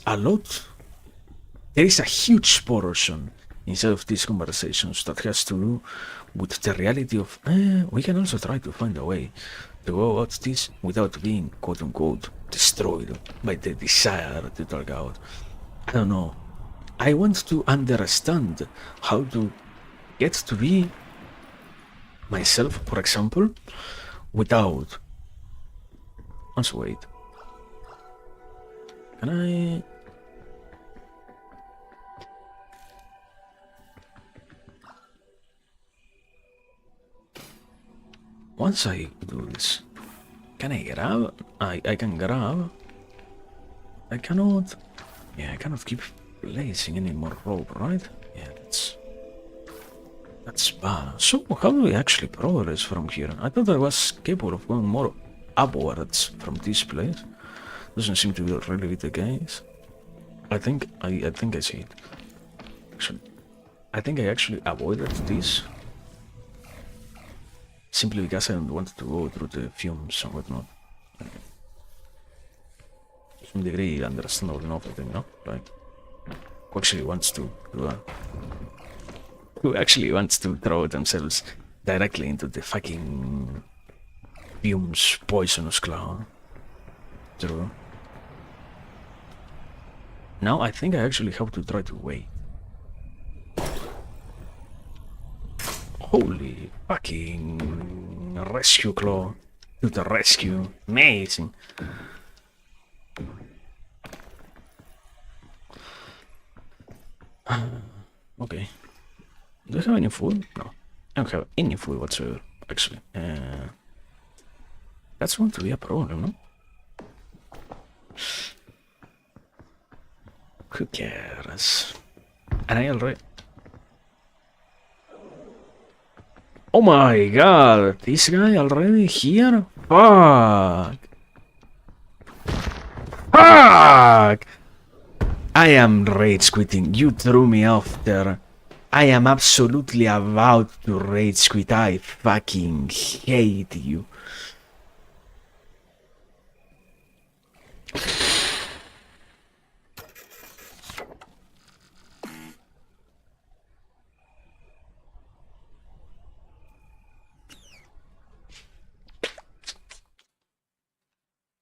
a huge portion inside of these conversations that has to do with the reality of, we can also try to find a way to go about this without being, quote unquote, destroyed by the desire to talk out. I don't know. I want to understand how to get to be myself, for example, without... Also, wait. Can I... Once I do this, can I grab? I can grab. I cannot... Yeah, I cannot keep placing any more rope, right? Yeah, that's bad. So how do we actually progress from here? I thought I was capable of going more upwards from this place. Doesn't seem to be really the case. I think I see it. Actually, I think I actually avoided this simply because I don't want to go through the fumes and whatnot. To some degree, understandable enough, I think, no? Like, who actually wants to do that? Who actually wants to throw themselves directly into the fucking fumes, poisonous cloud? True. Now I think I actually have to try to wait. Holy fucking rescue claw to the rescue. Amazing. Okay. Do I have any food? No. I don't have any food whatsoever, actually. That's going to be a problem, no? Who cares? And I already... Oh my god! This guy already here? Fuck! Fuck! I am rage quitting. You threw me off there. I am absolutely about to rage quit. I fucking hate you.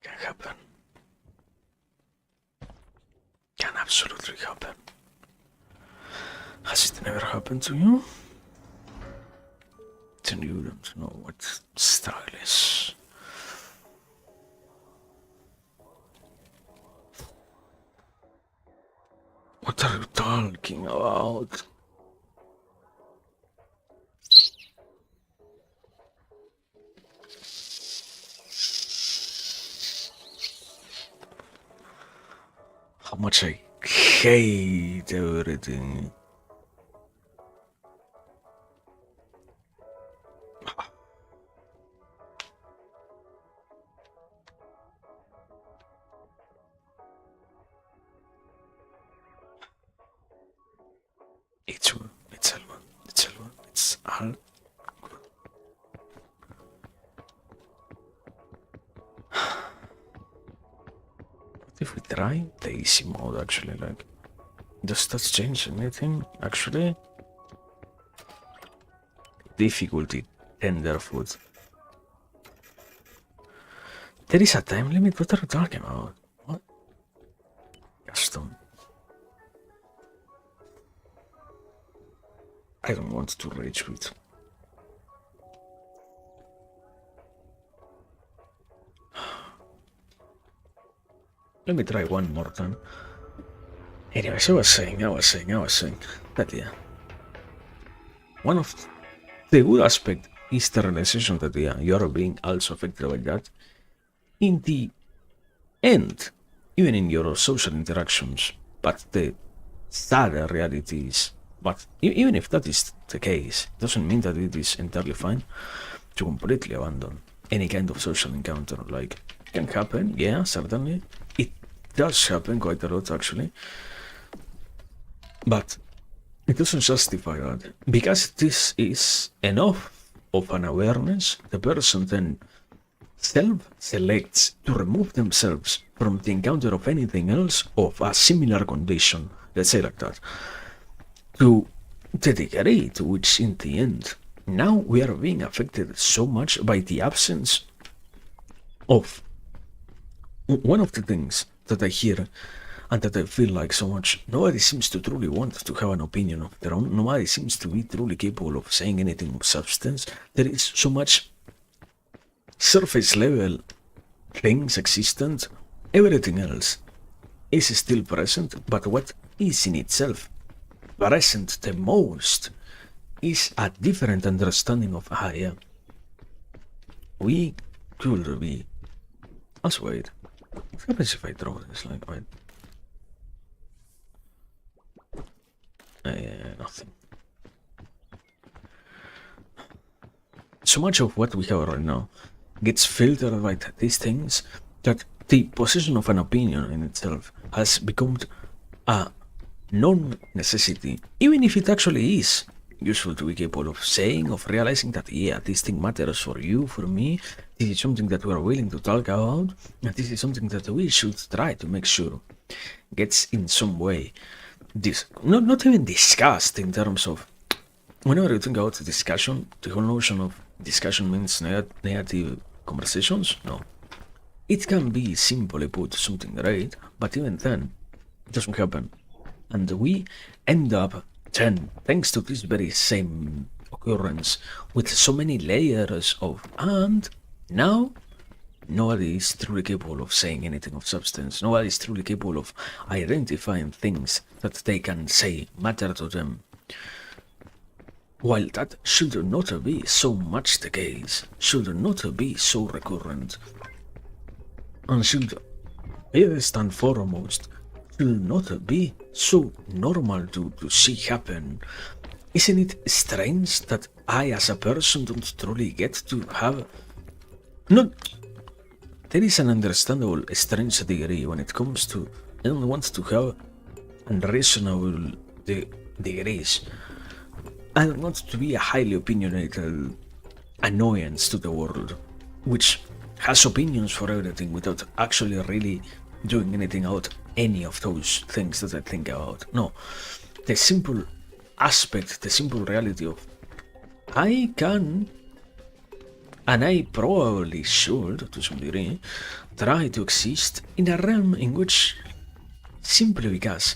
Can happen. Can absolutely happen. Has it never happened to you? Then you don't know what style is. What are you talking about? How much I hate everything. It's all, it's all. What if we try the easy mode actually, like, does that change anything actually? Difficulty, tenderfoot. There is a time limit, what are you talking about? What? Custom. I don't want to rage quit. Let me try one more time. Anyways, I was saying that yeah. One of the good aspect is the realization that yeah, you're being also affected by that. In the end, even in your social interactions, but the sad reality is, but even if that is the case, it doesn't mean that it is entirely fine to completely abandon any kind of social encounter. Like, it can happen, yeah, certainly. It does happen quite a lot, actually. But it doesn't justify that. Because this is enough of an awareness, the person then self-selects to remove themselves from the encounter of anything else of a similar condition, let's say like that, to the degree to which in the end, now we are being affected so much by the absence of one of the things that I hear and that I feel like so much. Nobody seems to truly want to have an opinion of their own. Nobody seems to be truly capable of saying anything of substance. There is so much surface level things existent. Everything else is still present, but what is in itself present the most is a different understanding of yeah, we could be. Let's wait. What happens if I throw this? Like, wait. Nothing. So much of what we have right now gets filtered by these things that the possession of an opinion in itself has become a non-necessity, even if it actually is useful to be capable of saying, of realizing that, yeah, this thing matters for you, for me, this is something that we are willing to talk about, and this is something that we should try to make sure gets in some way not even discussed in terms of, whenever you think about the discussion, the whole notion of discussion means negative conversations. No, it can be simply put something great, but even then it doesn't happen, and we end up then, thanks to this very same recurrence with so many layers of, and now nobody is truly capable of saying anything of substance. Nobody is truly capable of identifying things that they can say matter to them. While that should not be so much the case, should not be so recurrent, and should first and foremost should not be so normal to see happen. Isn't it strange that I as a person don't truly get to have... No, there is an understandable strange degree when it comes to I don't want to have unreasonable degrees. I don't want to be a highly opinionated annoyance to the world, which has opinions for everything without actually really doing anything out any of those things that I think about. No, the simple aspect, the simple reality of I can, and I probably should to some degree, try to exist in a realm in which, simply because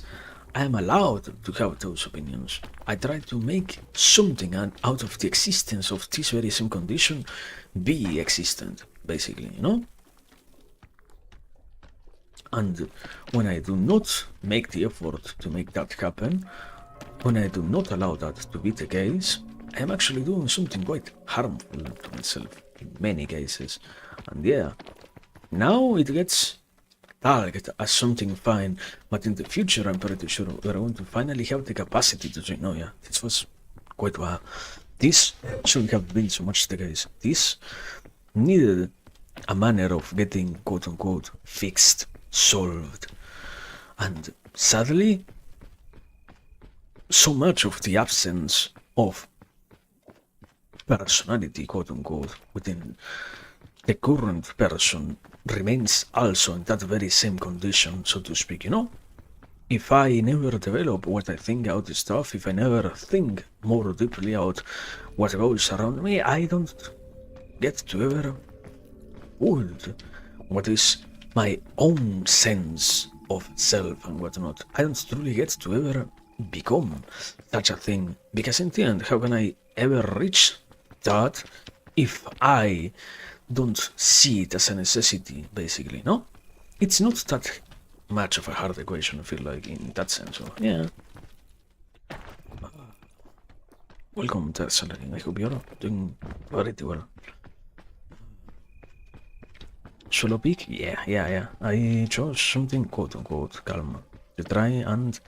I am allowed to have those opinions, I try to make something out of the existence of this very same condition be existent, basically, you know? And when I do not make the effort to make that happen, when I do not allow that to be the case, I am actually doing something quite harmful to myself in many cases. And yeah, now it gets tagged as something fine, but in the future I'm pretty sure we're going to finally have the capacity to say, no, yeah, this was quite well. This shouldn't have been so much the case. This needed a manner of getting quote-unquote fixed, solved. And sadly, so much of the absence of personality, quote-unquote, within the current person remains also in that very same condition, so to speak, you know? If I never develop what I think out the stuff, if I never think more deeply out what goes around me, I don't get to ever hold what is my own sense of self and whatnot. I don't truly get to ever become such a thing, because in the end, how can I ever reach that if I don't see it as a necessity, basically, no? It's not that much of a hard equation, I feel like, in that sense, so, yeah. Welcome, Tersalary. I hope you're doing pretty well. Solo pick? Yeah. I chose something quote-unquote calm to try and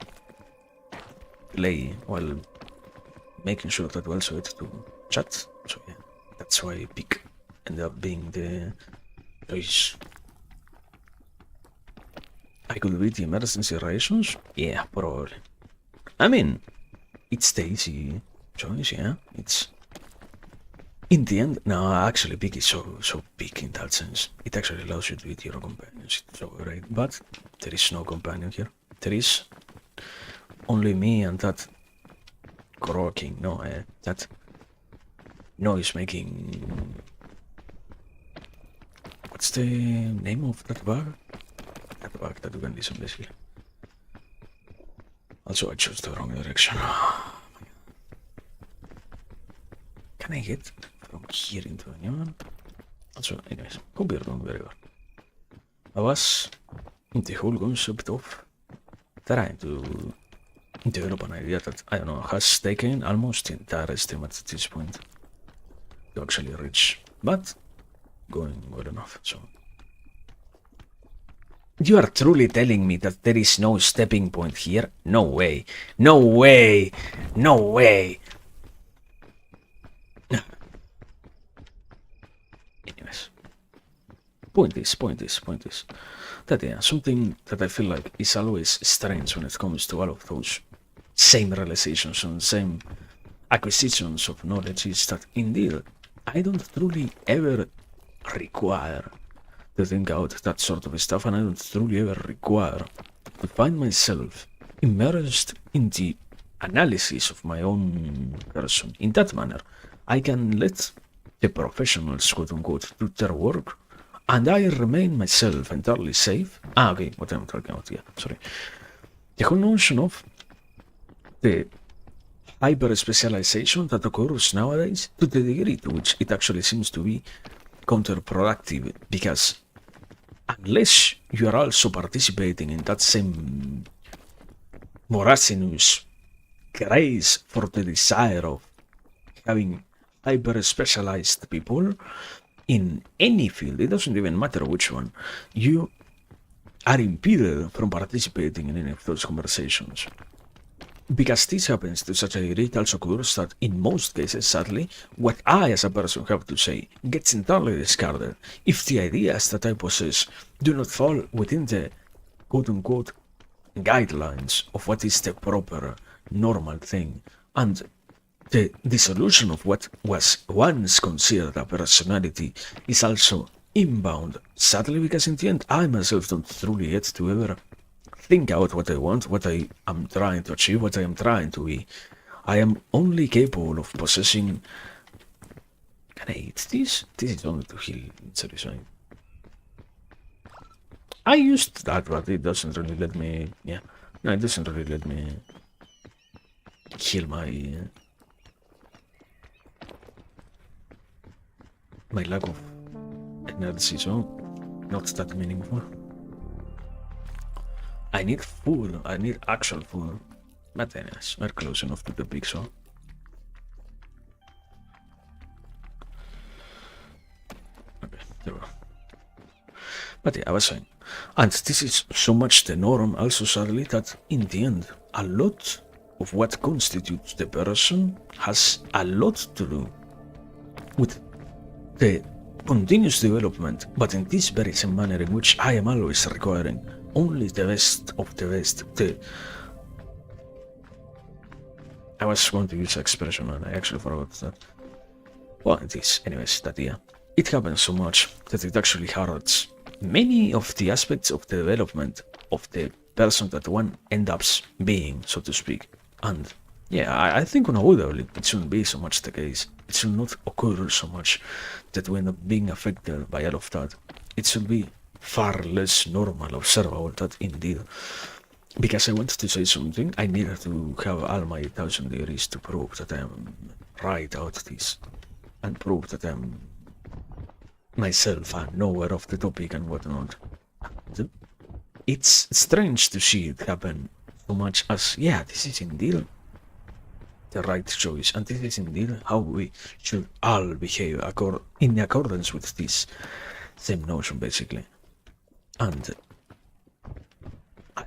play while making sure that we also get to chat, so yeah, that's why pick ended up being the choice. I could read the emergency rations? Yeah, probably. I mean, it's the easy choice, yeah? It's... In the end, no, actually Pig is so big in that sense. It actually allows you to eat your companions, it's so great. But there is no companion here. There is only me and that croaking, no, that noise making... What's the name of that bug? That bug that you can listen, basically. Also, I chose the wrong direction. Can I get from here into a new one? Also, anyways, hope you're doing very well. I was in the whole concept of trying to develop an idea that, I don't know, has taken almost the entire stream at this point to actually reach, but going well enough, so... You are truly telling me that there is no stepping point here? No way. No way. No way. Anyways. Point is that, yeah, something that I feel like is always strange when it comes to all of those same realizations and same acquisitions of knowledge is that indeed I don't truly ever require to think out that sort of stuff, and I don't truly ever require to find myself immersed in the analysis of my own person. In that manner, I can let the professionals, quote-unquote, do their work, and I remain myself entirely safe. Okay, what I'm talking about, yeah, sorry. The whole notion of the hyper specialization that occurs nowadays, to the degree to which it actually seems to be counterproductive, because unless you are also participating in that same voracious craze for the desire of having hyper specialized people in any field, it doesn't even matter which one, you are impeded from participating in any of those conversations. Because this happens to such a degree, it also occurs that in most cases, sadly, what I as a person have to say gets entirely discarded if the ideas that I possess do not fall within the quote-unquote guidelines of what is the proper, normal thing, and the dissolution of what was once considered a personality is also inbound, sadly, because in the end I myself don't truly get to ever think out what I want, what I am trying to achieve, what I am trying to be. I am only capable of possessing... Can I eat this? This is only to heal injuries, right? I used that, but it doesn't really let me... Yeah. No, it doesn't really let me heal my lack of energy, so not that meaningful. I need food, I need actual food. But anyways, we're close enough to the peak, so... Okay, there we go. But yeah, I was saying, and this is so much the norm also sadly that in the end, a lot of what constitutes the person has a lot to do with the continuous development, but in this very same manner in which I am always requiring only the best of the best. I was going to use expression and I actually forgot that. Well, it is, anyways, that yeah. It happens so much that it actually hurts many of the aspects of the development of the person that one ends up being, so to speak. And yeah, I think unavoidably it shouldn't be so much the case. It should not occur so much that we end up being affected by all of that. It should be far less normal, observable that indeed. Because I wanted to say something, I needed to have all my 1000 degrees to prove that I am right out this. And prove that I'm myself unaware of the topic and whatnot. It's strange to see it happen so much as, yeah, this is indeed the right choice, and this is indeed how we should all behave in accordance with this same notion, basically. And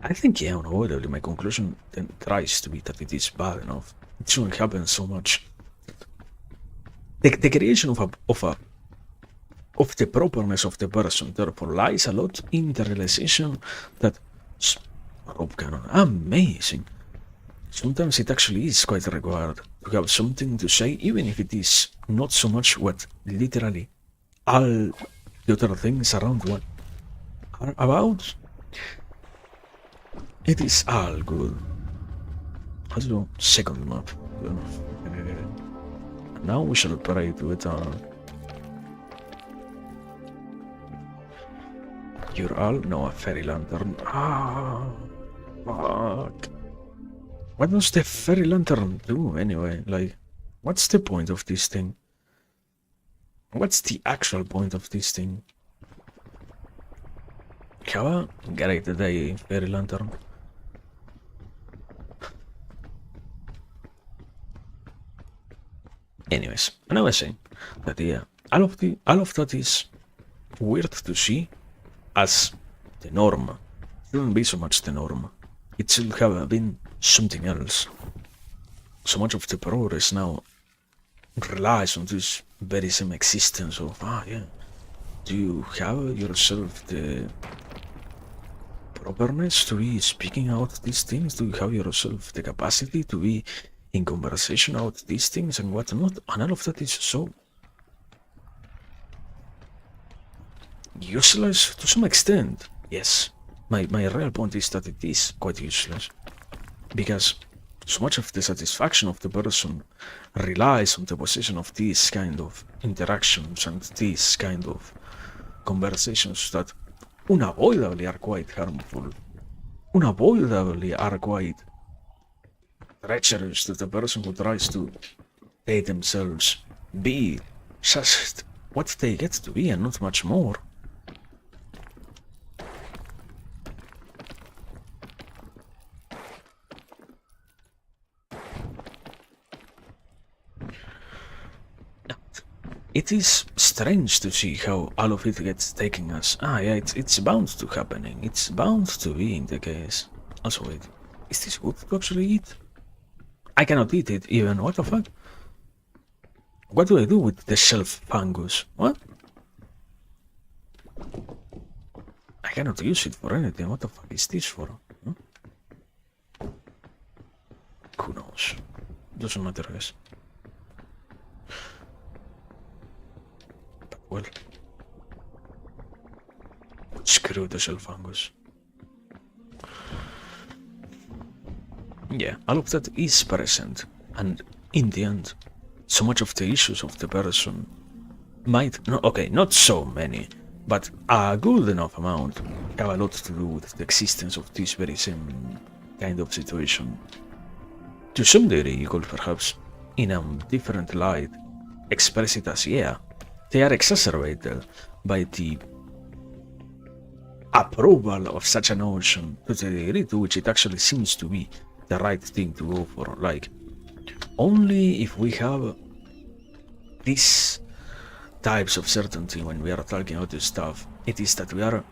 I think, yeah, unavoidably, my conclusion then tries to be that it is bad enough. It shouldn't happen so much. The creation of the properness of the person, therefore, lies a lot in the realization that Rob Cannon, amazing. Sometimes it actually is quite required to have something to say, even if it is not so much what literally all the other things around one are about. It is all good. Also, second map. Now we shall pray to it. You're all no a fairy lantern. Ah, fuck. What does the fairy lantern do anyway? Like, what's the point of this thing? What's the actual point of this thing? Have a great day, fairy lantern. Anyways, and I was saying that yeah, all of that is weird to see as the norm. It shouldn't be so much the norm. It should have been something else. So much of the progress now relies on this very same existence of, yeah, do you have yourself the properness to be speaking out these things? Do you have yourself the capacity to be in conversation about these things and whatnot? And all of that is so useless to some extent. Yes, my real point is that it is quite useless, because so much of the satisfaction of the person relies on the possession of these kind of interactions and these kind of conversations that unavoidably are quite harmful, unavoidably are quite treacherous to the person who tries to they themselves be just what they get to be and not much more. It is strange to see how all of it gets taking us. Ah, yeah, it's bound to happening. It's bound to being the case. Also, wait, is this good to actually eat? I cannot eat it even. What the fuck? What do I do with the shelf fungus? What? I cannot use it for anything. What the fuck is this for? Huh? Who knows? Doesn't matter, guys. But well, screw the shelf fungus. Yeah, all of that is present, and in the end, so much of the issues of the person might, no, okay, not so many, but a good enough amount have a lot to do with the existence of this very same kind of situation. To some degree, you could perhaps, in a different light, express it as, yeah, they are exacerbated by the approval of such a notion to the degree to which it actually seems to be the right thing to go for. Like, only if we have these types of certainty when we are talking about this stuff, it is that we are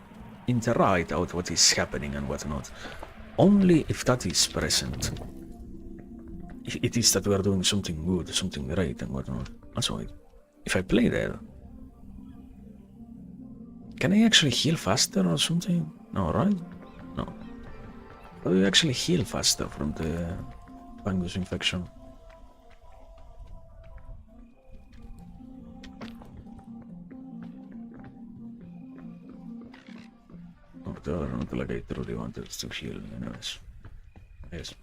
in the right out what is happening and what not. Only if that is present, it is that we are doing something good, something great and whatnot. Also, if I play there, can I actually heal faster or something? No, right? No. How do you actually heal faster from the fungus infection? Oh, not like I truly wanted to heal, anyways. Yes.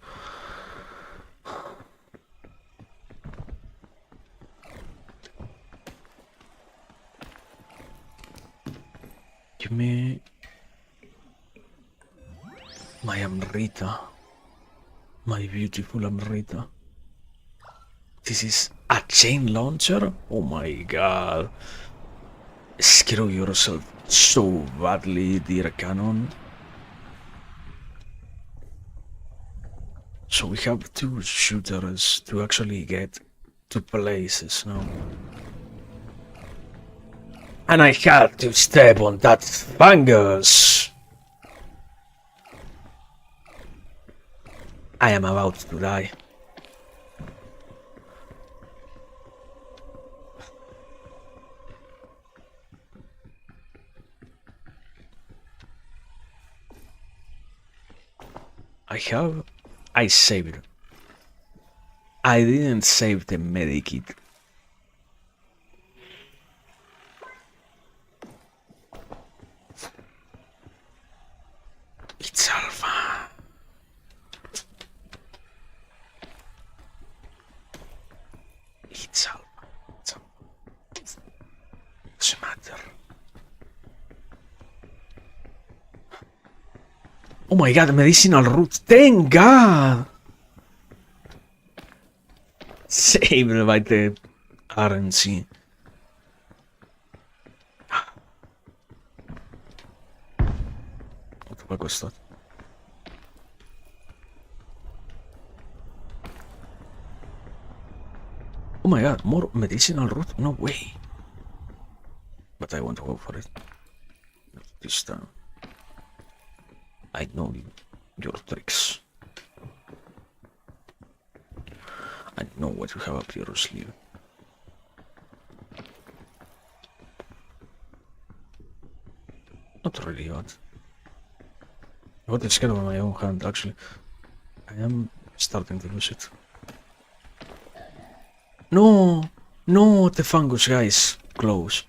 Give me my Amrita. My beautiful Amrita. This is a chain launcher? Oh my god. Screw yourself so badly, dear Canon. So we have two shooters to actually get to places now. And I had to step on that fungus. I am about to die. I saved. I didn't save the medikit. It's Alpha. It's Alpha. It's Alpha. Doesn't matter. Oh my god, medicinal root. Thank god! Saved by the RNC. What the fuck was that? Oh my god, more medicinal root? No way. But I want to go for it. This time. I know your tricks. I know what you have up your sleeve. Not really hot. I got scared of my own hand, actually. I am starting to lose it. No! No, the fungus guy is close.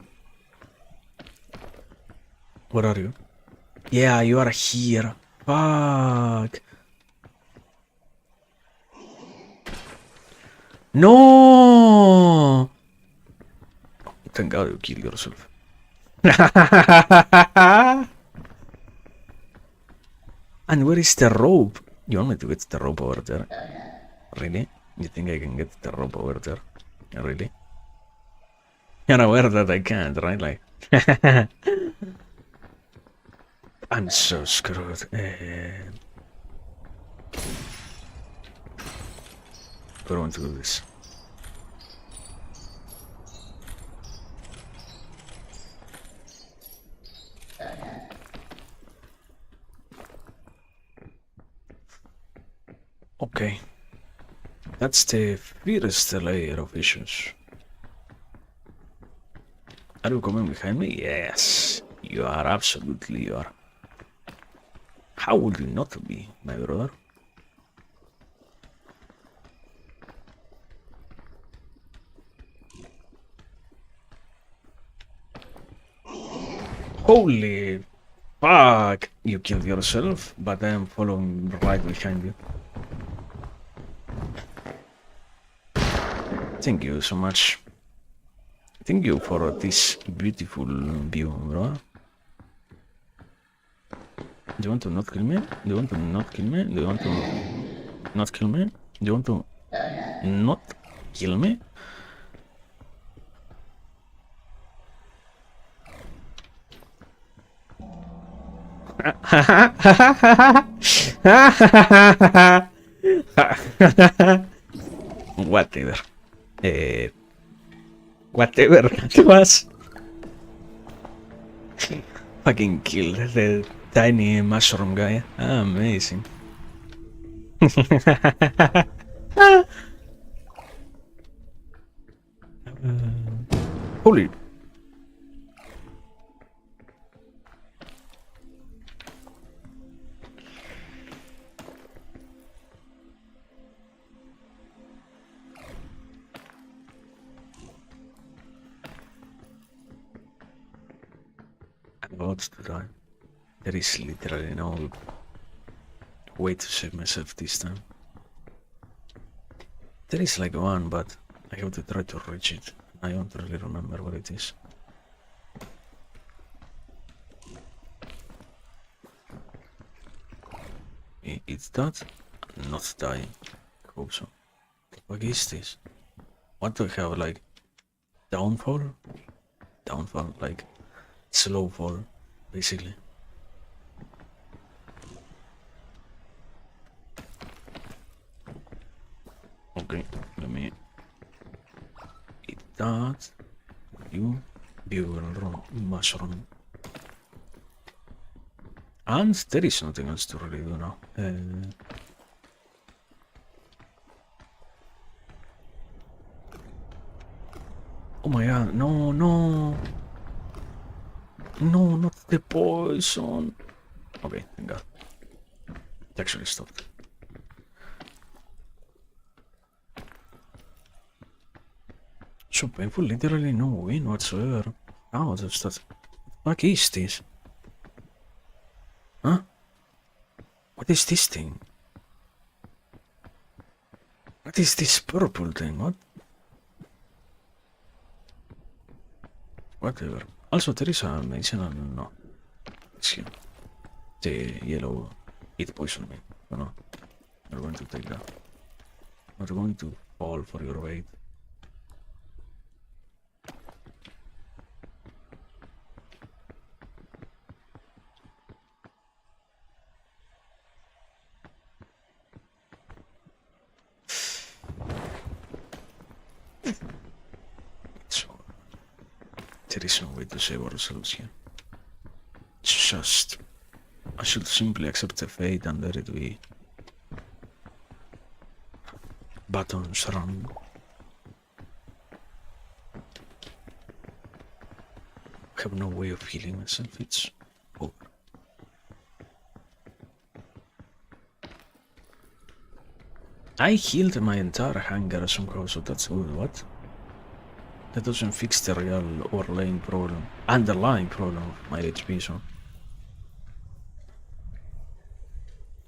Where are you? Yeah, you are here. Fuck. No! Thank God you killed yourself. And where is the rope? You want me to get the rope over there? Really? You think I can get the rope over there? Really? You're aware that I can't, right? Like, I'm so screwed. We're going to do this. Okay. That's the first layer of issues. Are you coming behind me? Yes. You are, absolutely you are. How would you not be, my brother? Holy fuck! You killed yourself, but I am following right behind you. Thank you so much. Thank you for this beautiful view, bro. Do you want to not kill me? Do you want to not kill me? Do you want to not kill me? Do you want to not kill me? Whatever. Whatever that was. Fucking killed the tiny mushroom guy. Amazing. Holy. I'm about to die. There is literally no way to save myself this time. There is like one, but I have to try to reach it. I don't really remember what it is. It's that? I'm not dying. Hope so. What is this? What do I have, like, downfall? Downfall, like, slow fall, basically. Okay, let me eat that. You, beautiful mushroom. And there is nothing else to really do now. Oh my god, no, no. No, not the poison. Okay, thank god. It actually stopped. So painful, literally no win whatsoever. How does that? What is this? Huh? What is this thing? What is this purple thing? What? Whatever. Also, there is a medicinal. No. It's here. The yellow. It poisoned me. No, no. You're going to take that. Not going to fall for your weight. So, there is no way to save ourselves here. It's just. I should simply accept the fate and let it be. Buttons run. I have no way of healing myself. It's over. I healed my entire hangar somehow, so that's good. What? That doesn't fix the real underlying problem of my HP, so.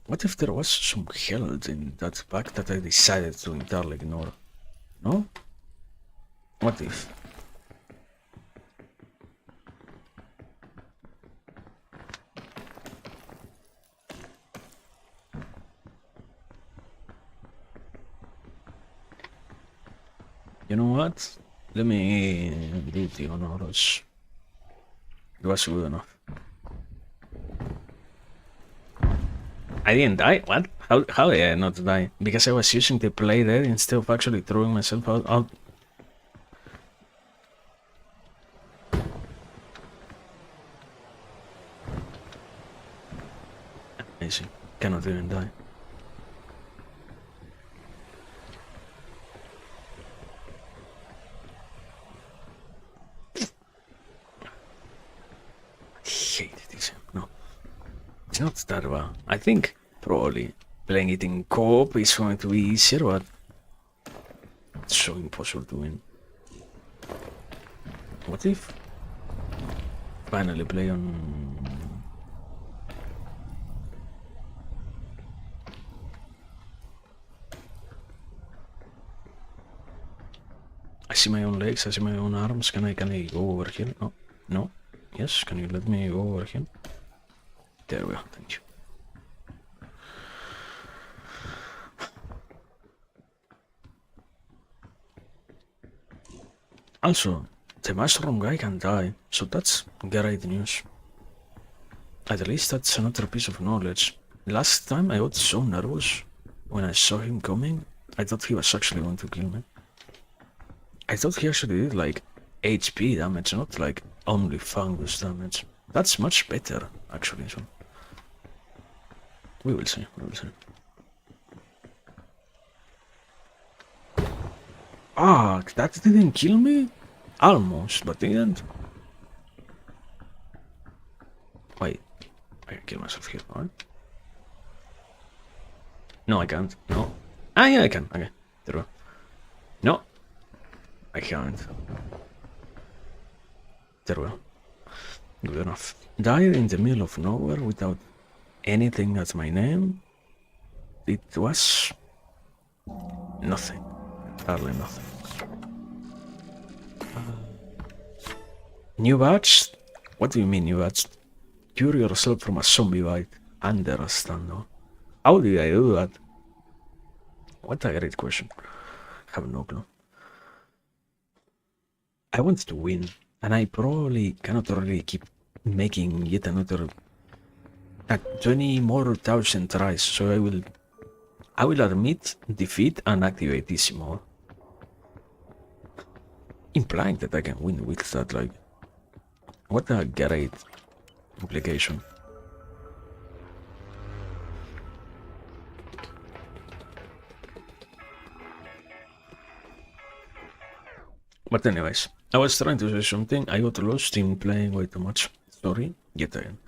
What if there was some health in that pack that I decided to entirely ignore? No? What if? You know what? Let me do the honors. It was good enough. I didn't die? What? How did I not die? Because I was using the play dead instead of actually throwing myself out. Amazing. Cannot even die. I hate this. No. It's not that bad. I think probably playing it in co-op is going to be easier, but it's so impossible to win. What if finally play on... I see my own legs, I see my own arms. Can I go over here? No. No. Yes, can you let me go over here? There we go, thank you. Also, the mushroom guy can die, so that's great news. At least that's another piece of knowledge. Last time I got so nervous when I saw him coming, I thought he was actually going to kill me. I thought he actually did like HP damage, not like only fungus damage. That's much better, actually, so... We will see, we will see. Ah, that didn't kill me? Almost, but didn't. Wait, I can kill myself here, right? No, I can't. No. Ah, yeah, I can. Okay, there we go. No, I can't. There we go. Good enough. Died in the middle of nowhere without anything at my name. It was nothing. Hardly nothing. New badge? What do you mean new badge? Cure yourself from a zombie bite. Understand, no? How did I do that? What a great question. Have no clue. I want to win, and I probably cannot really keep making yet another 20 more thousand tries, so I will admit defeat and activate easy mode. Implying that I can win with that, like, what a great implication. But anyways, I was trying to say something, I got lost in playing way too much. Sorry, yet again.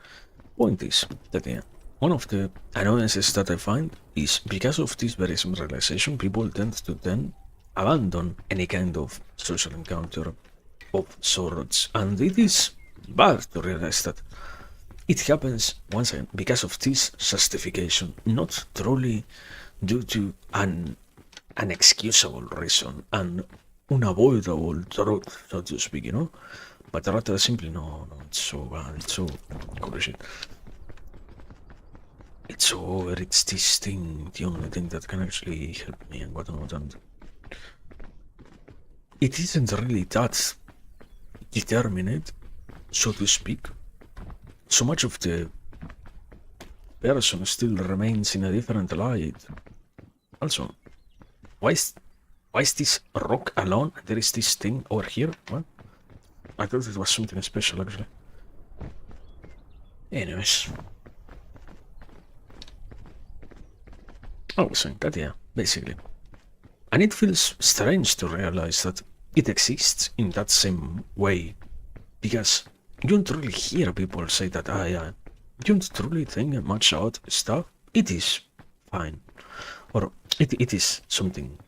Point is that one of the annoyances that I find is because of this very simple realization, people tend to then abandon any kind of social encounter of sorts, and it is bad to realize that it happens once again because of this justification, not truly due to an inexcusable reason, an unavoidable truth, so to speak, you know, but rather simply no, it's so bad, it's so bullshit. It's over, it's this thing, the only thing that can actually help me and whatnot, and it isn't really that determined, so to speak. So much of the person still remains in a different light. Also, why is this rock alone? There is this thing over here. What? I thought it was something special, actually. Anyways. I was saying that, yeah, basically. And it feels strange to realize that it exists in that same way. Because you don't really hear people say that, you don't truly think much about stuff. It is fine. Or it is something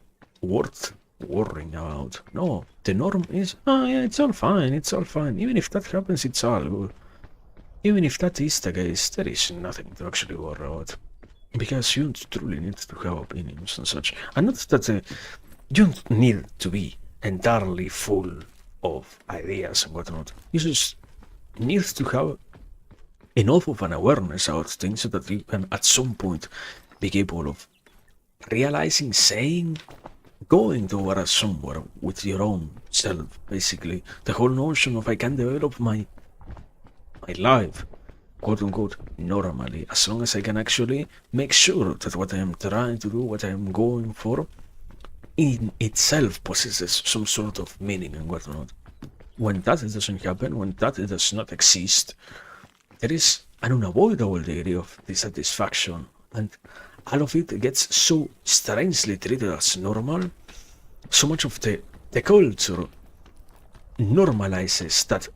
worth worrying about. No, the norm is, yeah, it's all fine, it's all fine. Even if that happens, it's all good. Even if that is the case, there is nothing to actually worry about. Because you don't truly need to have opinions and such. And not that you don't need to be entirely full of ideas and whatnot. You just need to have enough of an awareness about things so that you can at some point be capable of realizing, saying, going towards somewhere with your own self, basically. The whole notion of I can develop my life, quote unquote, normally, as long as I can actually make sure that what I am trying to do, what I am going for, in itself possesses some sort of meaning and whatnot. When that doesn't happen, when that does not exist, there is an unavoidable degree of dissatisfaction, and all of it gets so strangely treated as normal. So much of the culture normalizes that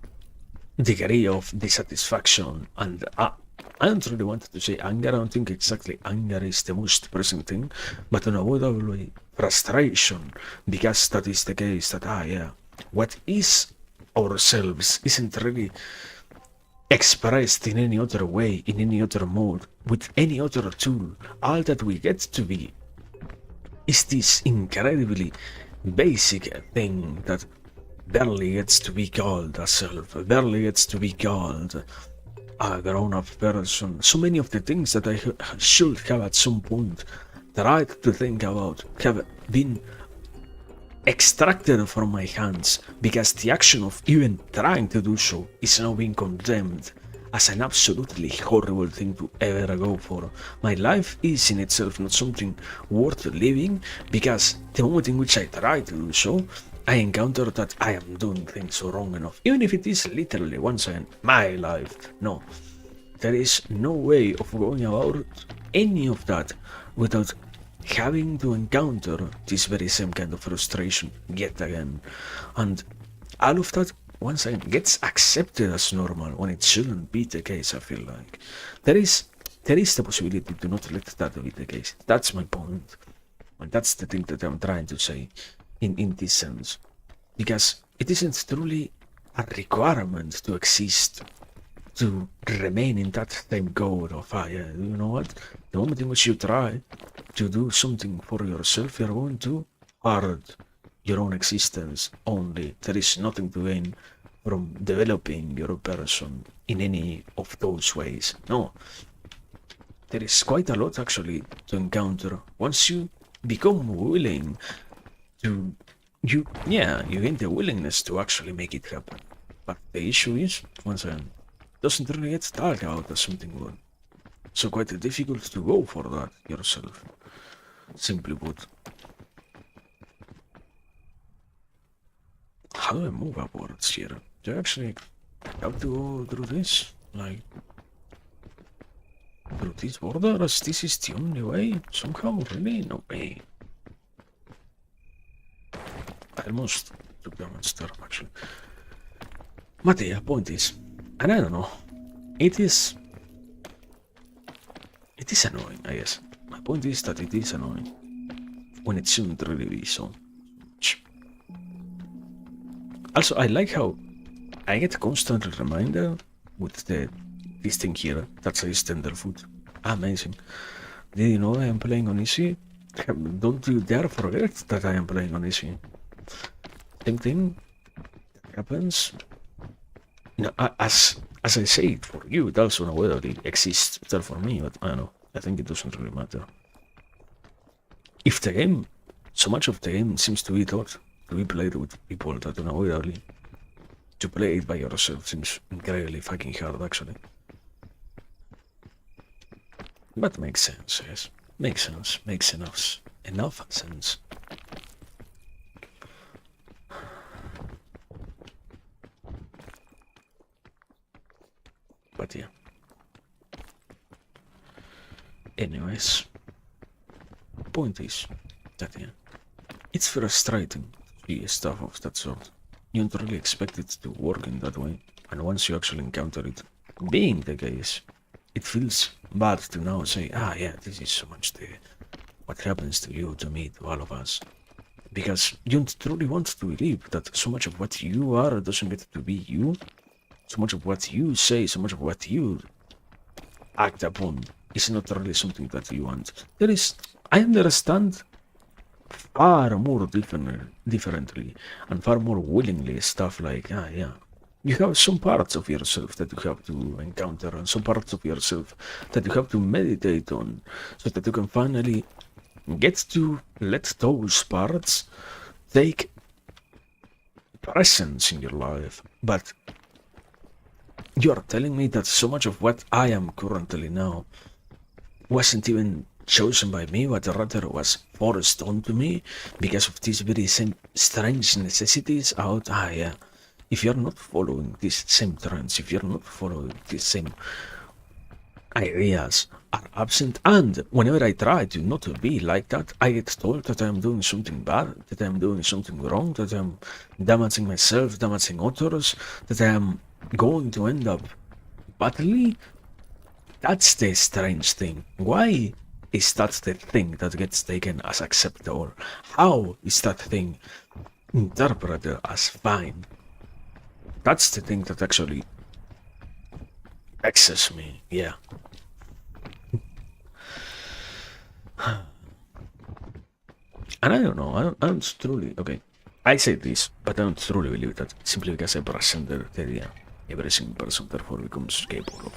degree of dissatisfaction, and I don't really want to say anger. I don't think exactly anger is the most present thing, but unavoidably frustration, because that is the case that what is ourselves isn't really expressed in any other way, in any other mode, with any other tool. All that we get to be is this incredibly basic thing that barely gets to be called a self, barely gets to be called a grown-up person. So many of the things that I should have at some point tried to think about have been extracted from my hands because the action of even trying to do so is now being condemned as an absolutely horrible thing to ever go for. My life is in itself not something worth living because the moment in which I try to do so, I encounter that I am doing things wrong enough, even if it is literally once again my life. No, there is no way of going about any of that without having to encounter this very same kind of frustration yet again. And all of that once again gets accepted as normal when it shouldn't be the case. I feel like there is the possibility to not let that be the case. That's my point. And that's the thing that I'm trying to say in this sense. Because it isn't truly a requirement to exist, to remain in that same goal of, you know what? The moment in which you try to do something for yourself, you're going to hurt your own existence only. There is nothing to gain from developing your person in any of those ways. No. There is quite a lot actually to encounter once you become willing to you gain the willingness to actually make it happen. But the issue is, once again, doesn't really get talked about as something good. So quite difficult to go for that yourself. Simply put. How do I move upwards here? Do I actually have to go through this? Like, through these borders? This is the only way? Somehow? Really? No way. I almost took the monster, actually. But the point is, and I don't know, it is annoying, I guess. My point is that it is annoying when it shouldn't really be so much. Also, I like how I get a constant reminder with this thing here that says Tenderfoot. Amazing. Did you know I am playing on easy? Don't you dare forget that I am playing on easy. Same thing happens. You know, as I say it for you, it also unavoidably exists there for me, but I don't know. I think it doesn't really matter. If the game, so much of the game seems to be taught to be played with people that unavoidably, to play it by yourself seems incredibly fucking hard, actually. But makes sense, yes. Makes sense. Makes enough sense. But yeah. Anyways, point is that it's frustrating to see stuff of that sort. You don't really expect it to work in that way, and once you actually encounter it being the case, it feels bad to now say, this is so much what happens to you, to me, to all of us. Because you don't truly want to believe that so much of what you are doesn't get to be you. So much of what you say, so much of what you act upon is not really something that you want. I understand far more differently and far more willingly stuff like, you have some parts of yourself that you have to encounter and some parts of yourself that you have to meditate on so that you can finally get to let those parts take presence in your life. But you're telling me that so much of what I am currently now wasn't even chosen by me, but rather was forced onto me because of these very same strange necessities out. Yeah. If you're not following these same trends, if you're not following these same ideas are absent, and whenever I try to not to be like that, I get told that I'm doing something bad, that I'm doing something wrong, that I'm damaging myself, damaging others, that I'm going to end up badly. That's the strange thing. Why is that the thing that gets taken as acceptable? How is that thing interpreted as fine? That's the thing that actually vexes me, yeah. And I don't know, I don't truly, okay, I say this, but I don't truly believe that simply because I presented the idea, every single person therefore becomes capable of,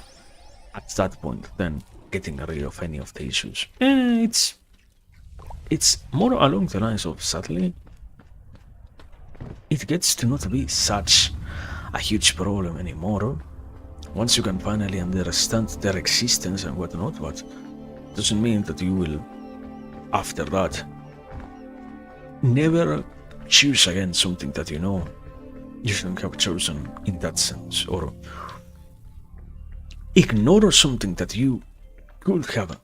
at that point, then getting rid of any of the issues. It's more along the lines of, sadly, it gets to not be such a huge problem anymore. Once you can finally understand their existence and whatnot, but doesn't mean that you will, after that, never choose again something that you know you shouldn't have chosen in that sense, or ignore something that you could have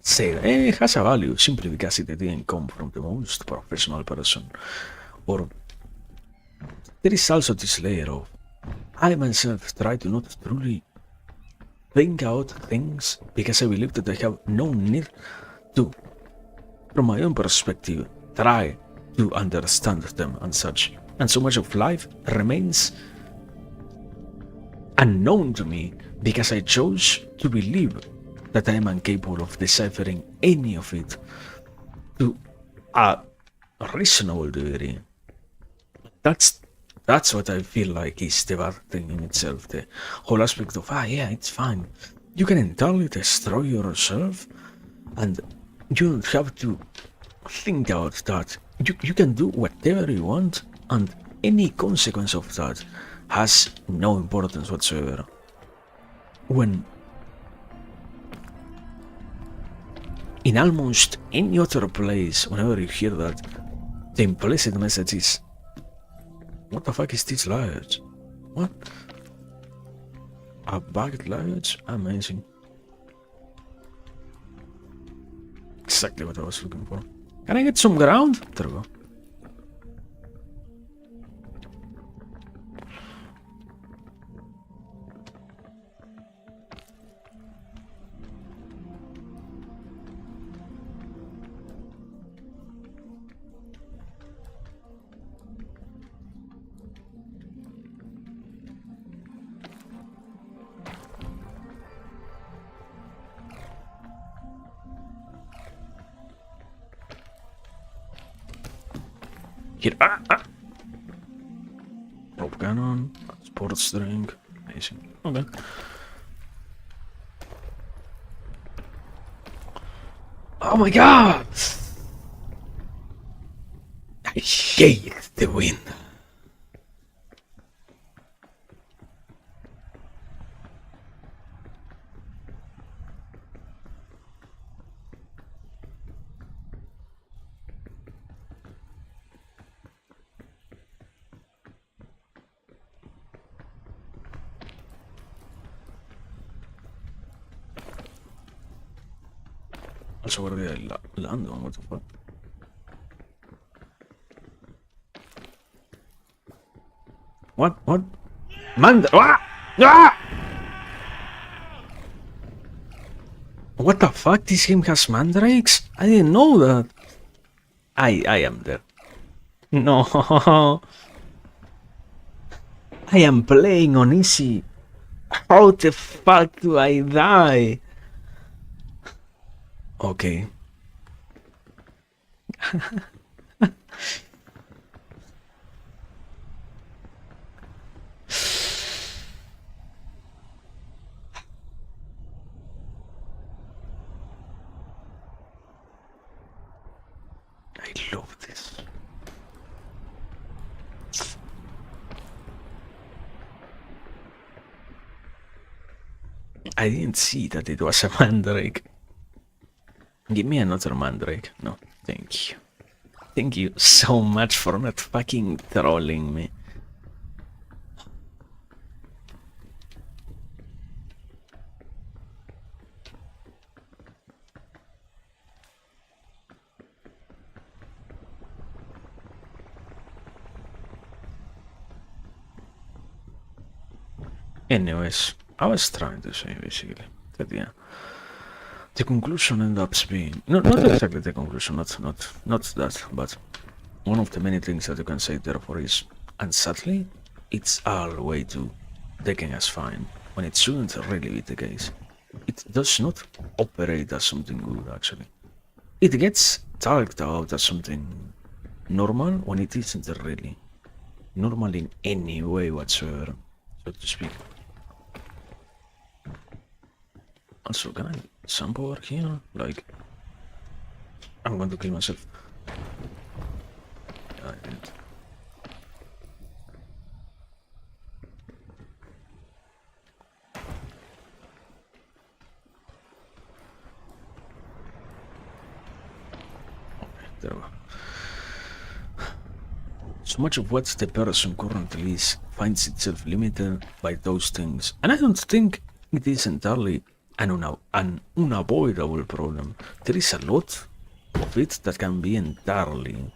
said it has a value simply because it didn't come from the most professional person. Or there is also this layer of I myself try to not truly think out things because I believe that I have no need to, from my own perspective, try to understand them and such. And so much of life remains unknown to me because I chose to believe that I am incapable of deciphering any of it to a reasonable degree. That's what I feel like is the bad thing in itself. The whole aspect of yeah, it's fine. You can entirely destroy yourself, and you don't have to think about that. You can do whatever you want, and any consequence of that has no importance whatsoever. When in almost any other place, whenever you hear that, the implicit message is, what the fuck is this language? What? A bugged language? Amazing. Exactly what I was looking for. Can I get some ground? There we go. Here. Rope cannon. Sports drink. Amazing. Okay. Oh my god! I hate the wind. Also, where did I land on? What the fuck? What? What? Man! Ah! Ah! What the fuck? This game has mandrakes? I didn't know that. I am there. No. I am playing on easy. How the fuck do I die? Okay. I didn't see that it was a mandrake. Give me another mandrake. No, thank you. Thank you so much for not fucking trolling me. Anyways, I was trying to say basically that yeah, the conclusion ended up being not exactly the conclusion, not that, but one of the many things that you can say therefore is, and sadly, it's all way too taken as fine when it shouldn't really be the case. It does not operate as something good actually. It gets talked about as something normal when it isn't really normal in any way whatsoever, so to speak. Also, can I jump over here? Like, I'm going to kill myself. Yeah, I did. Okay, there we go. So much of what the person currently is finds itself limited by those things, and I don't think it is entirely an unavoidable problem. There is a lot of it that can be entirely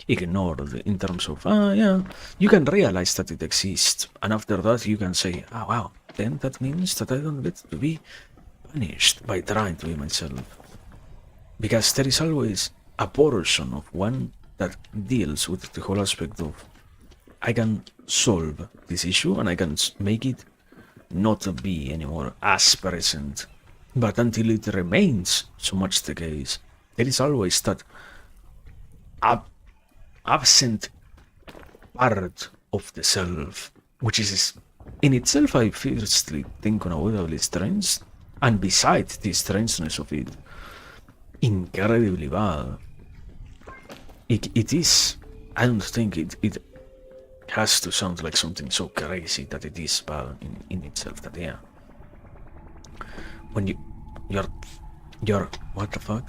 ignored in terms of, yeah, you can realize that it exists, and after that you can say, oh wow, then that means that I don't get to be punished by trying to be myself. Because there is always a portion of one that deals with the whole aspect of, I can solve this issue and I can make it not be anymore as present. But until it remains so much the case, there is always that absent part of the self, which is in itself, I firstly think unavoidably strange, and besides the strangeness of it, incredibly bad. It is. I don't think it has to sound like something so crazy that it is bad in itself. That yeah, when you're what the fuck?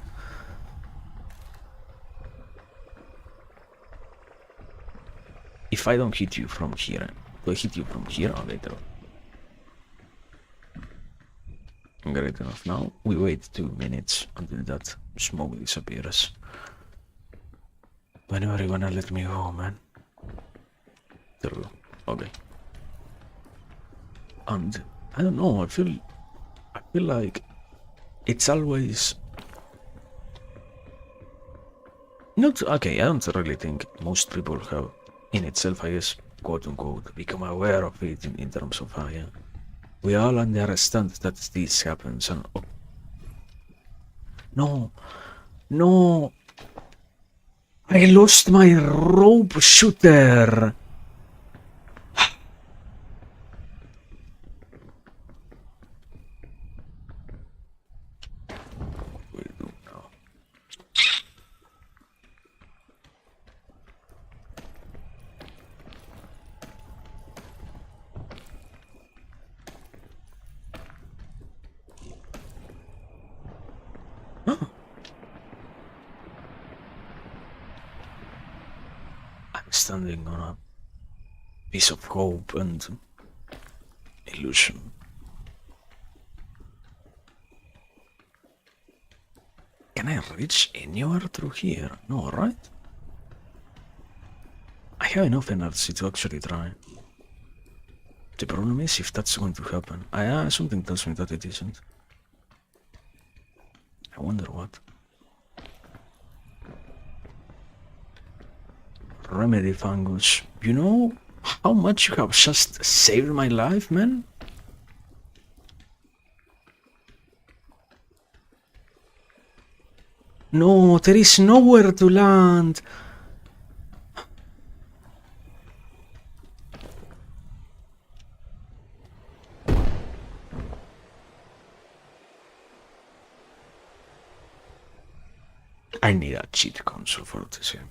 If I don't hit you from here, do I hit you from here or later? Great enough. Now we wait 2 minutes until that smoke disappears. Whenever you gonna let me go, man? There we go. Okay. And I don't know. I feel like it's always not okay. I don't really think most people have in itself, I guess, quote unquote, become aware of it in terms of how, yeah, we all understand that this happens and oh, no, no, I lost my rope shooter. We do now. Huh. I'm standing on a piece of hope and illusion. Can I reach anywhere through here? No, right? I have enough energy to actually try. The problem is if that's going to happen. Something tells me that it isn't. I wonder what. Remedy fungus. You know how much you have just saved my life, man? No, there is nowhere to land. I need a cheat console for this game.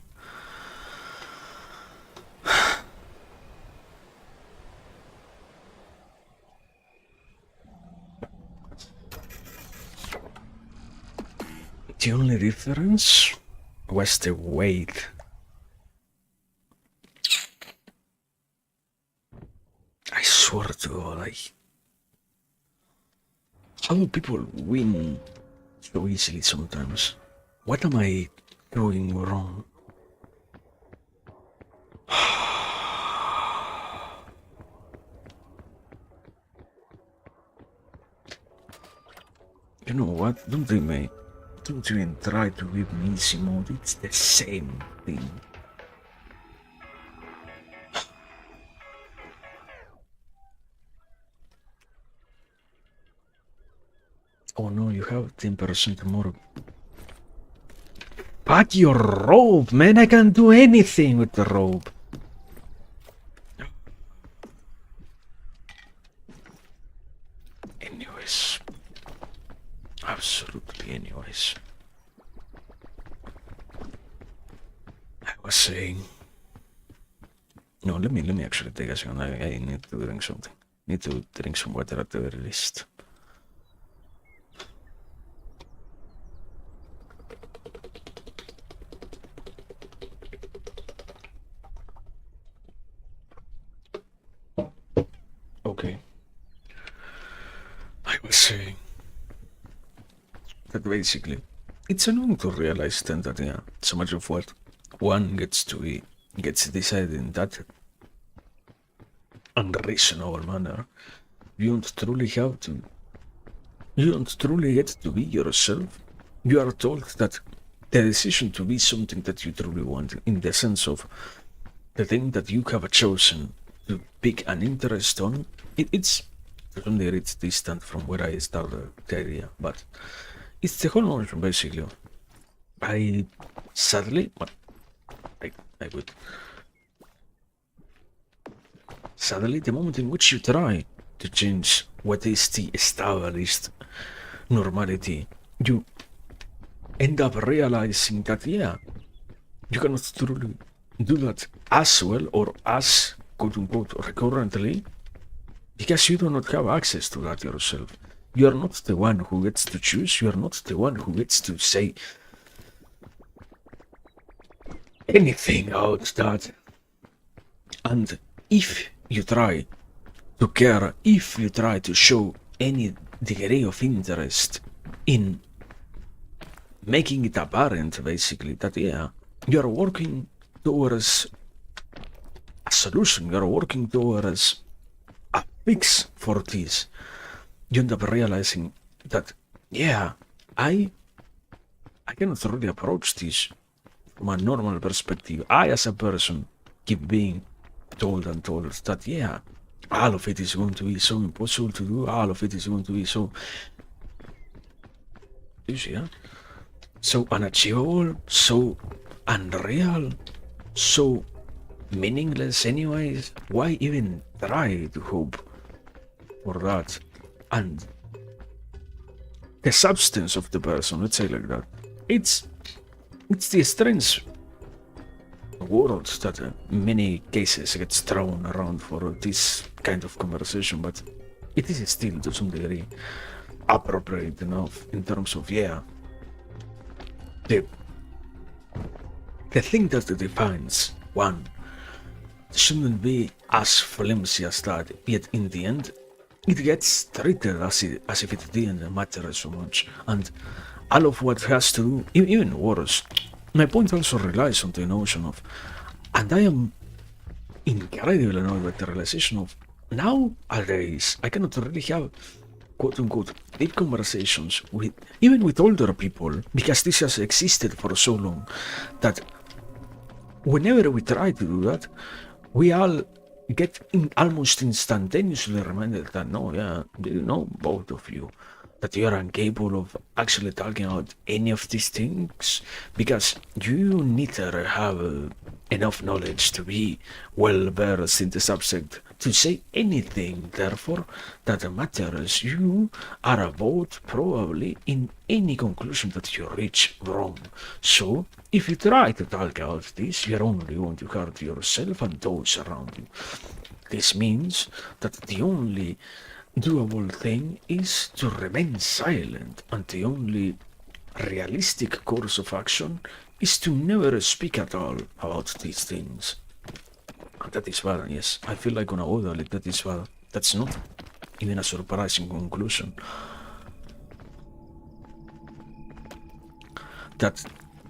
The only difference was the weight. I swear to God, how do people win so easily sometimes? What am I doing wrong? You know what? Don't even try to give me easy mode. It's the same thing. Oh no, you have 10% more. Fuck your rope, man! I can't do anything with the rope. Anyways. Absolutely, anyways. I was saying... No, let me actually take a second. I need to drink something. Need to drink some water at the very least. Okay. I was saying that basically it's annoying to realize then that yeah, so much of what one gets decided in that unreasonable manner. You don't truly have to. You don't truly get to be yourself. You are told that the decision to be something that you truly want, in the sense of the thing that you have chosen to pick an interest on, it's definitely it's distant from where I started the idea, but it's the whole notion basically. I sadly, but I would. Sadly, the moment in which you try to change what is the established normality, you end up realizing that yeah, you cannot truly do that as well or as quote unquote recurrently because you do not have access to that yourself. You are not the one who gets to choose, you are not the one who gets to say anything about that. And if you try to care, if you try to show any degree of interest in making it apparent, basically, that yeah, you are working towards a solution, you are working towards a fix for this, you end up realizing that yeah, I cannot really approach this from a normal perspective. I, as a person, keep being told and told that yeah, all of it is going to be so impossible to do, all of it is going to be so, you see, yeah? So unachievable, so unreal, so meaningless anyways. Why even try to hope for that? And the substance of the person, let's say like that, it's the strange word that in many cases gets thrown around for this kind of conversation, but it is still to some degree appropriate enough in terms of yeah, the thing that defines one shouldn't be as flimsy as that, yet in the end it gets treated as if it didn't matter so much, and all of what has to do, even worse. My point also relies on the notion of, and I am incredibly annoyed with the realization of, nowadays I cannot really have quote unquote deep conversations with even with older people because this has existed for so long that whenever we try to do that, we all get almost instantaneously reminded that no, yeah, you know, both of you, that you are incapable of actually talking about any of these things because you neither have enough knowledge to be well versed in the subject to say anything, therefore, that matters. You are both probably in any conclusion that you reach wrong. So, if you try to talk about this, you're only going to hurt yourself and those around you. This means that the only doable thing is to remain silent, and the only realistic course of action is to never speak at all about these things. And that is bad, yes. I feel like on a whole, like, that is bad. That's not even a surprising conclusion. That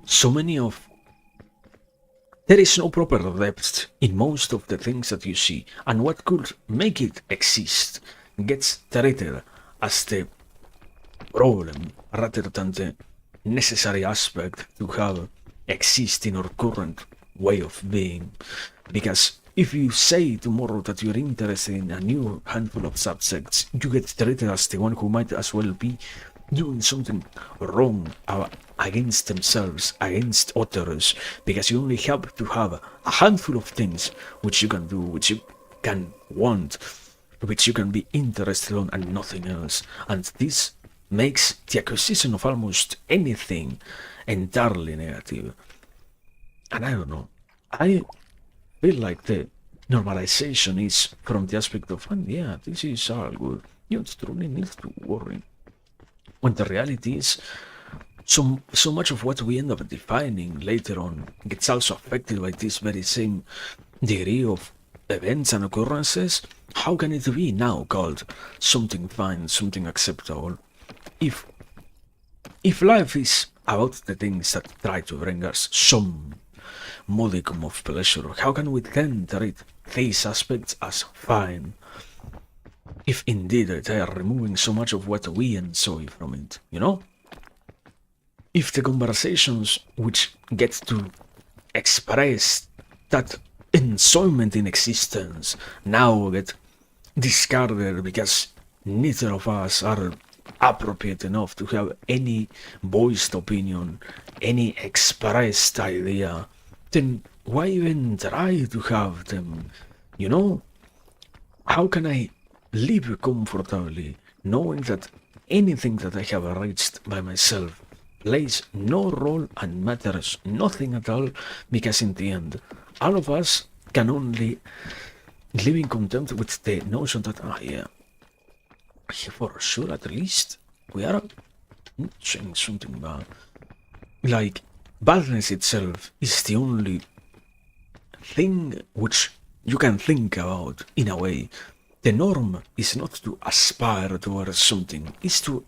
so many of... There is no proper depth in most of the things that you see, and what could make it exist gets treated as the problem rather than the necessary aspect to have exist in our current way of being. Because if you say tomorrow that you're interested in a new handful of subjects, you get treated as the one who might as well be doing something wrong against themselves, against others, because you only have to have a handful of things which you can do, which you can want, which you can be interested on, and nothing else. And this makes the acquisition of almost anything entirely negative. And I don't know, I feel like the normalization is from the aspect of, yeah, this is all good, you don't truly need to worry. When the reality is, so much of what we end up defining later on gets also affected by this very same degree of events and occurrences. How can it be now called something fine, something acceptable? If life is about the things that try to bring us some modicum of pleasure, how can we then treat these aspects as fine? If indeed they are removing so much of what we enjoy from it, you know? If the conversations which get to express that enjoyment in existence now get discarded because neither of us are appropriate enough to have any voiced opinion, any expressed idea, then why even try to have them? You know? How can I live comfortably knowing that anything that I have reached by myself plays no role and matters nothing at all, because in the end, all of us can only live in content with the notion that, yeah, for sure, at least, we are not saying something bad. Like, badness itself is the only thing which you can think about, in a way. The norm is not to aspire towards something, it's to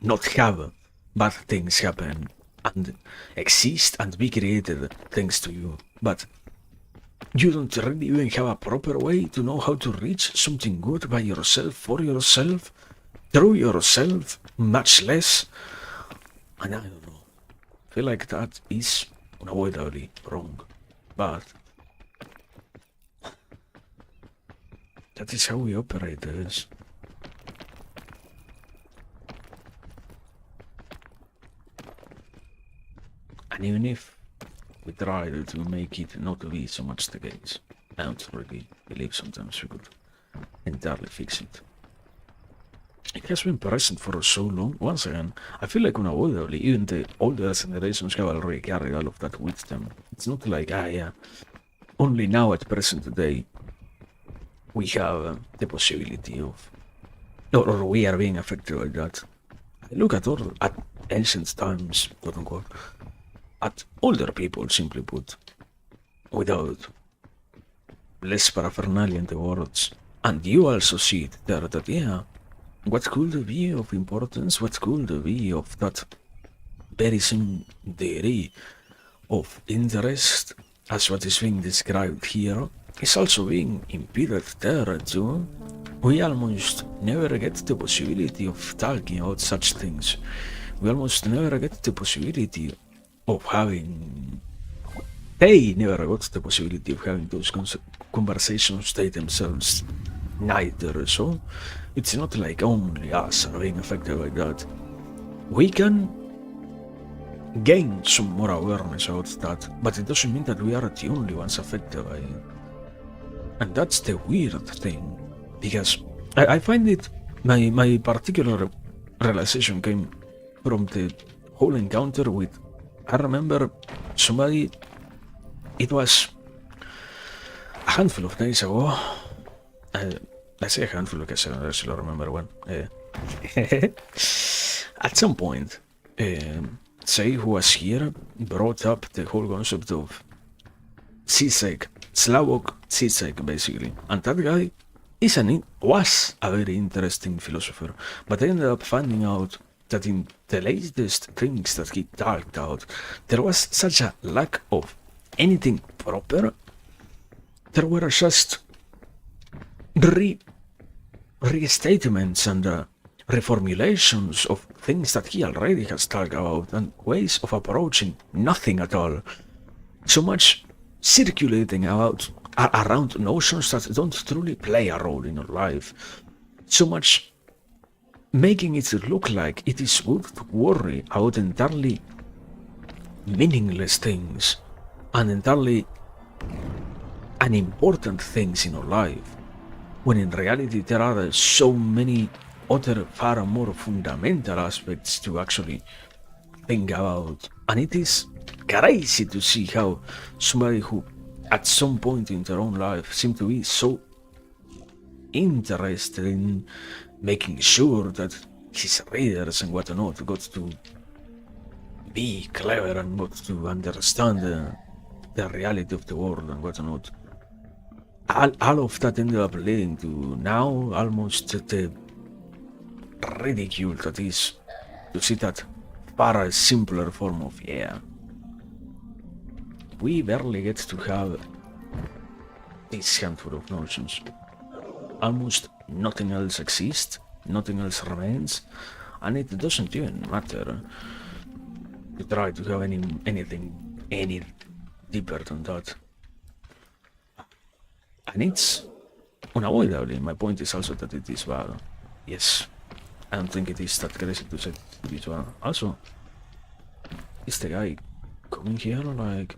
not have bad things happen and exist and be created thanks to you. But you don't really even have a proper way to know how to reach something good by yourself, for yourself, through yourself, much less. And I don't know, I feel like that is unavoidably wrong. But that is how we operate, guys. And even if we try to make it not to be so much the case, I don't really believe sometimes we could entirely fix it. It has been present for so long. Once again, I feel like unavoidably, even the older generations have already carried all of that with them. It's not like, yeah, only now at present day we have the possibility of, or we are being affected by that. Look at ancient times, quote unquote, at older people, simply put, without less paraphernalia in the words. And you also see it there that, yeah, what could be of importance, what could be of that very same degree of interest as what is being described here is also being impeded there too. We almost never get the possibility of talking about such things. We almost never get the possibility of having... They never got the possibility of having those conversations they themselves neither, so it's not like only us are being affected by that. We can gain some more awareness about that, but it doesn't mean that we are the only ones affected by it. And that's the weird thing, because I find it, my particular realization came from the whole encounter with, I remember somebody, it was a handful of days ago, I say a handful because I don't actually remember when, at some point, say who was here brought up the whole concept of Zizek, Slavok Zizek, basically. And that guy was a very interesting philosopher, but I ended up finding out that in the latest things that he talked about, there was such a lack of anything proper. There were just restatements and reformulations of things that he already has talked about and ways of approaching nothing at all. So much circulating around notions that don't truly play a role in your life. So much making it look like it is good to worry about entirely meaningless things and entirely unimportant things in your life, when in reality there are so many other far more fundamental aspects to actually think about. And it is crazy to see how somebody who at some point in their own life seemed to be so interested in making sure that his readers and whatnot got to be clever and got to understand the reality of the world and whatnot. All of that ended up leading to now almost the ridicule that is to see that far simpler form of we barely get to have this handful of notions. Almost nothing else exists, nothing else remains, and it doesn't even matter to try to have anything any deeper than that. And it's unavoidably, my point is also that it is bad. Yes, I don't think it is that crazy to say it is bad. Also, is the guy coming here like...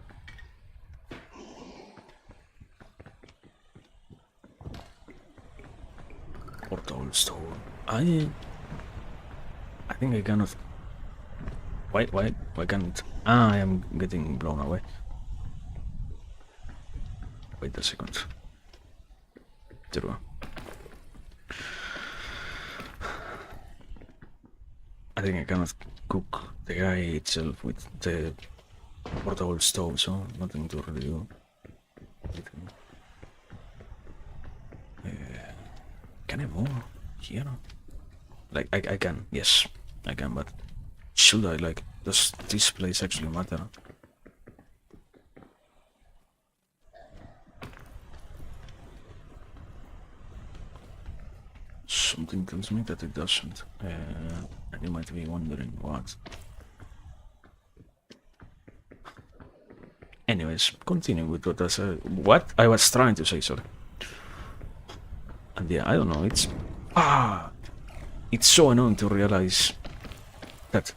Portal store. I think I cannot... Why can't... I am getting blown away. Wait a second. There we go. I think I cannot cook the guy itself with the portable stove, so nothing to really do. Can I move here? Like, I can, yes, I can, but should I, like, does this place actually matter? Something tells me that it doesn't, and you might be wondering what. Anyways, continuing with what I was trying to say, sorry. And yeah, I don't know, it's so annoying to realize that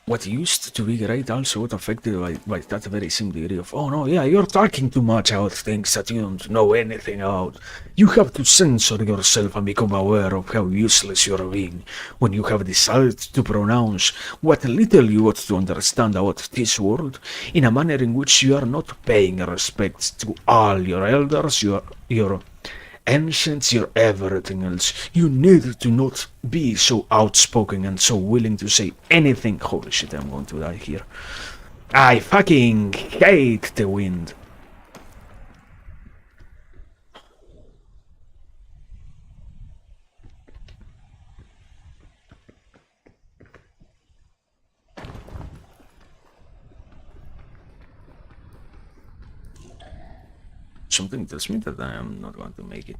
what used to be great also got affected by that very same degree of, oh no, yeah, you're talking too much about things that you don't know anything about. You have to censor yourself and become aware of how useless you're being when you have decided to pronounce what little you ought to understand about this world in a manner in which you are not paying respect to all your elders, your ancients, your everything else. You need to not be so outspoken and so willing to say anything. Holy shit, I'm going to die here. I fucking hate the wind. Something tells me that I am not going to make it.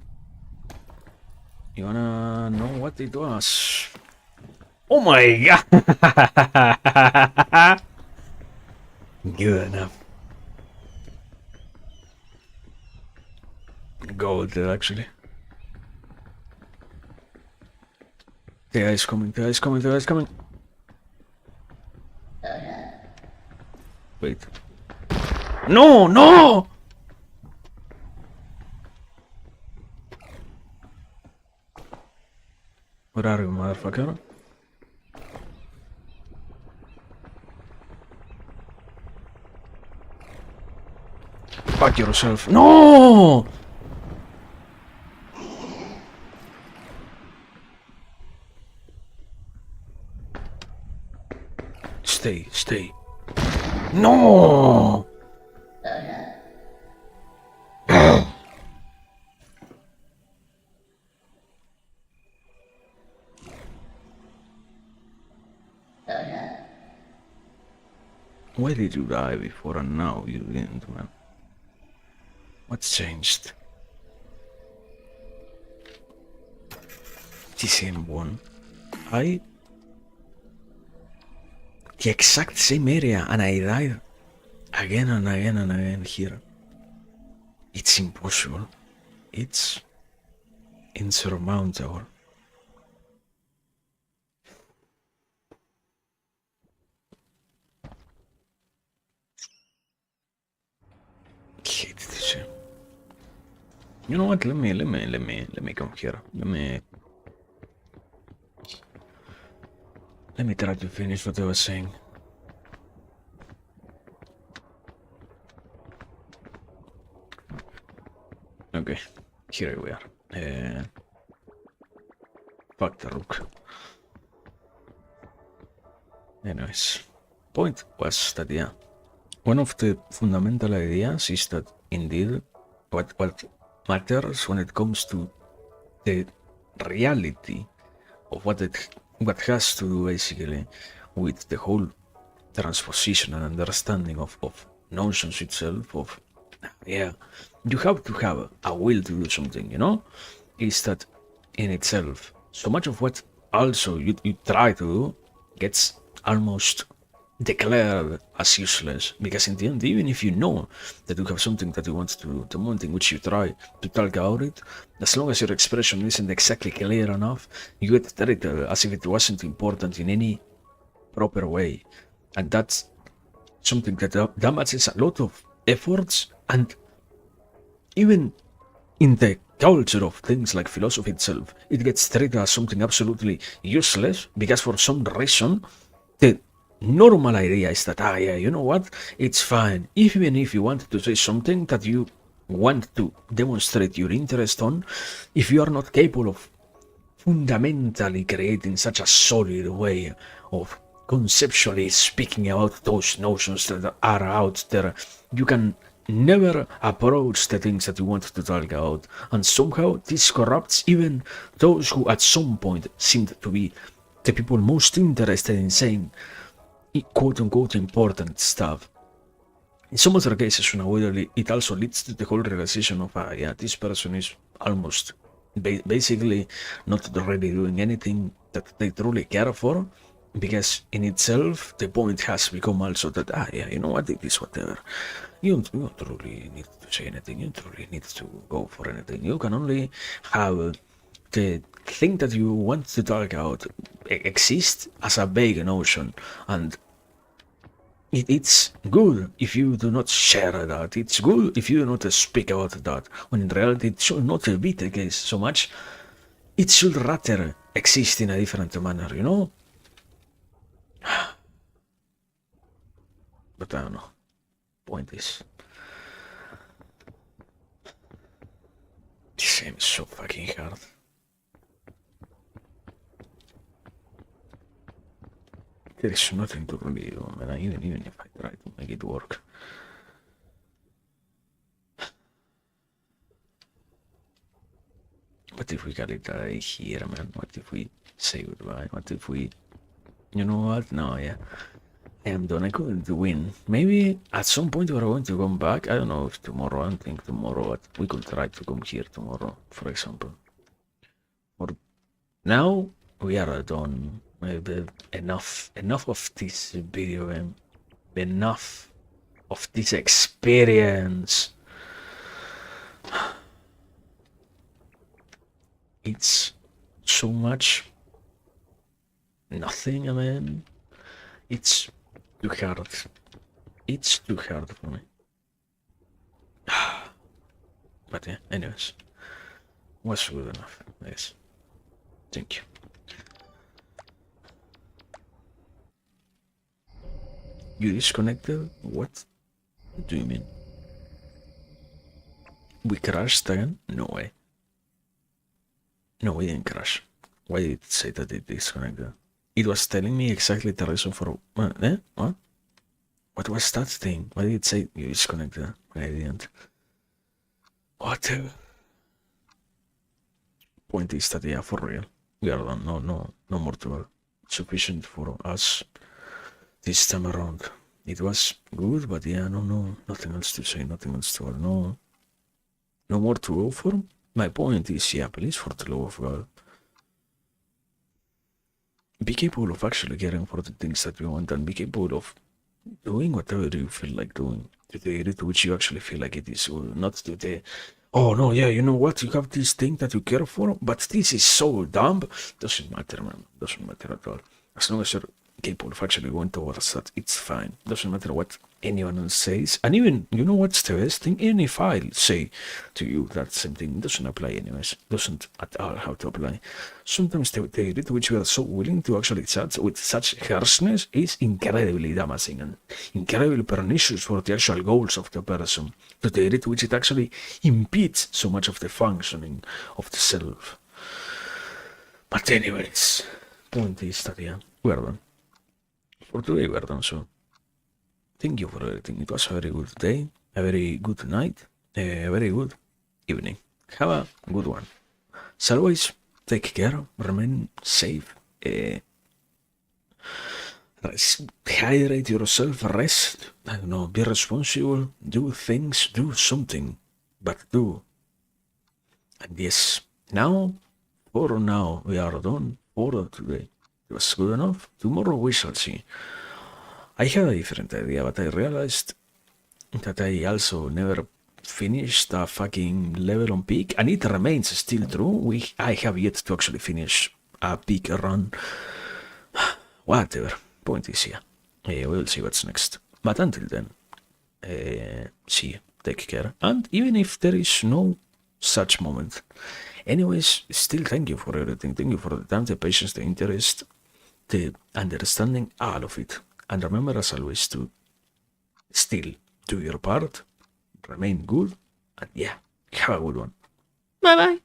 You wanna know what it was? Oh my god! Good enough. Gold, actually. The guy's coming, the guy's coming, the guy's coming. Wait. No, no! Where are you, motherfucker? Fuck yourself. No! Stay. No! Why did you die before and now you didn't, man? What's changed? The same one. The exact same area, and I died again and again and again here. It's impossible. It's insurmountable. I hate this game. You know what? Let me come here. Let me try to finish what I was saying. Okay, here we are. Fuck the rook. Anyways, point was that, yeah, one of the fundamental ideas is that indeed what matters when it comes to the reality of what has to do basically with the whole transposition and understanding of notions itself, of, yeah, you have to have a will to do something, you know, is that in itself so much of what also you try to do gets almost declared as useless, because in the end, even if you know that you have something that you want to do, the moment in which you try to talk about it, as long as your expression isn't exactly clear enough, you get treated as if it wasn't important in any proper way. And that's something that damages a lot of efforts, and even in the culture of things like philosophy itself, it gets treated as something absolutely useless, because for some reason the normal idea is that, yeah, you know what, it's fine, even if you want to say something that you want to demonstrate your interest on, if you are not capable of fundamentally creating such a solid way of conceptually speaking about those notions that are out there, you can never approach the things that you want to talk about, and somehow this corrupts even those who at some point seemed to be the people most interested in saying quote-unquote important stuff. In some other cases, unavoidably, it also leads to the whole realization of, yeah, this person is almost basically not really doing anything that they truly care for, because in itself, the point has become also that, yeah, you know what, it is whatever. You don't really need to say anything, you don't really need to go for anything. You can only have the thing that you want to talk about exist as a vague notion, and it's good if you do not share that. It's good if you do not speak about that, when in reality it should not be the case so much. It should rather exist in a different manner, you know? But I don't know. Point is, this game is so fucking hard. There is nothing to really do, man, even if I try to make it work. What if we call it a day here, man? What if we say goodbye? What if we... You know what? No, yeah. I am done. I couldn't win. Maybe at some point we're going to come back. I don't know if tomorrow. I don't think tomorrow, but we could try to come here tomorrow, for example. Or now we are done. Maybe enough of this video game. Enough of this experience. It's so much nothing, I mean. It's too hard. It's too hard for me. But yeah, anyways. Was good enough, I guess. Thank you. You disconnected? What do you mean? We crashed again? No way. No, we didn't crash. Why did it say that it disconnected? it was telling me exactly the reason for what? What was that thing? Why did it say you disconnected? I didn't. Whatever. Point is that yeah, for real, we are done. No more to sufficient for us this time around. It was good, but yeah, nothing else to say, nothing else to add. No more to go for. My point is, yeah, please, for the love of God, be capable of actually caring for the things that you want and be capable of doing whatever you feel like doing to the area to which you actually feel like it is, or not to the oh no, yeah, you know what, you have this thing that you care for, but this is so dumb. Doesn't matter, man. Doesn't matter at all. As long as you're capable of actually going towards that, it's fine. Doesn't matter what anyone else says. And even, you know what's the best thing? Even if I say to you that same thing doesn't apply anyways, doesn't at all how to apply. Sometimes the degree to which we are so willing to actually judge with such harshness is incredibly damaging and incredibly pernicious for the actual goals of the person. The degree to which it actually impedes so much of the functioning of the self. But anyways, point is that yeah, we're done. For today we're done, so thank you for everything. It was a very good day, a very good night, a very good evening. Have a good one. As always, take care, remain safe, hydrate yourself, rest, I don't know, be responsible, do things, do something, but do. And yes, for now, we are done for today. It was good enough. Tomorrow we shall see. I had a different idea, but I realized that I also never finished a fucking level on peak, and it remains still true. I have yet to actually finish a peak run. Whatever. Point is, yeah. We'll see what's next. But until then, see you. Take care. And even if there is no such moment, anyways, still thank you for everything. Thank you for the time, the patience, the interest, the understanding, all of it. And remember, as always, to still do your part, remain good, and yeah, have a good one. Bye bye.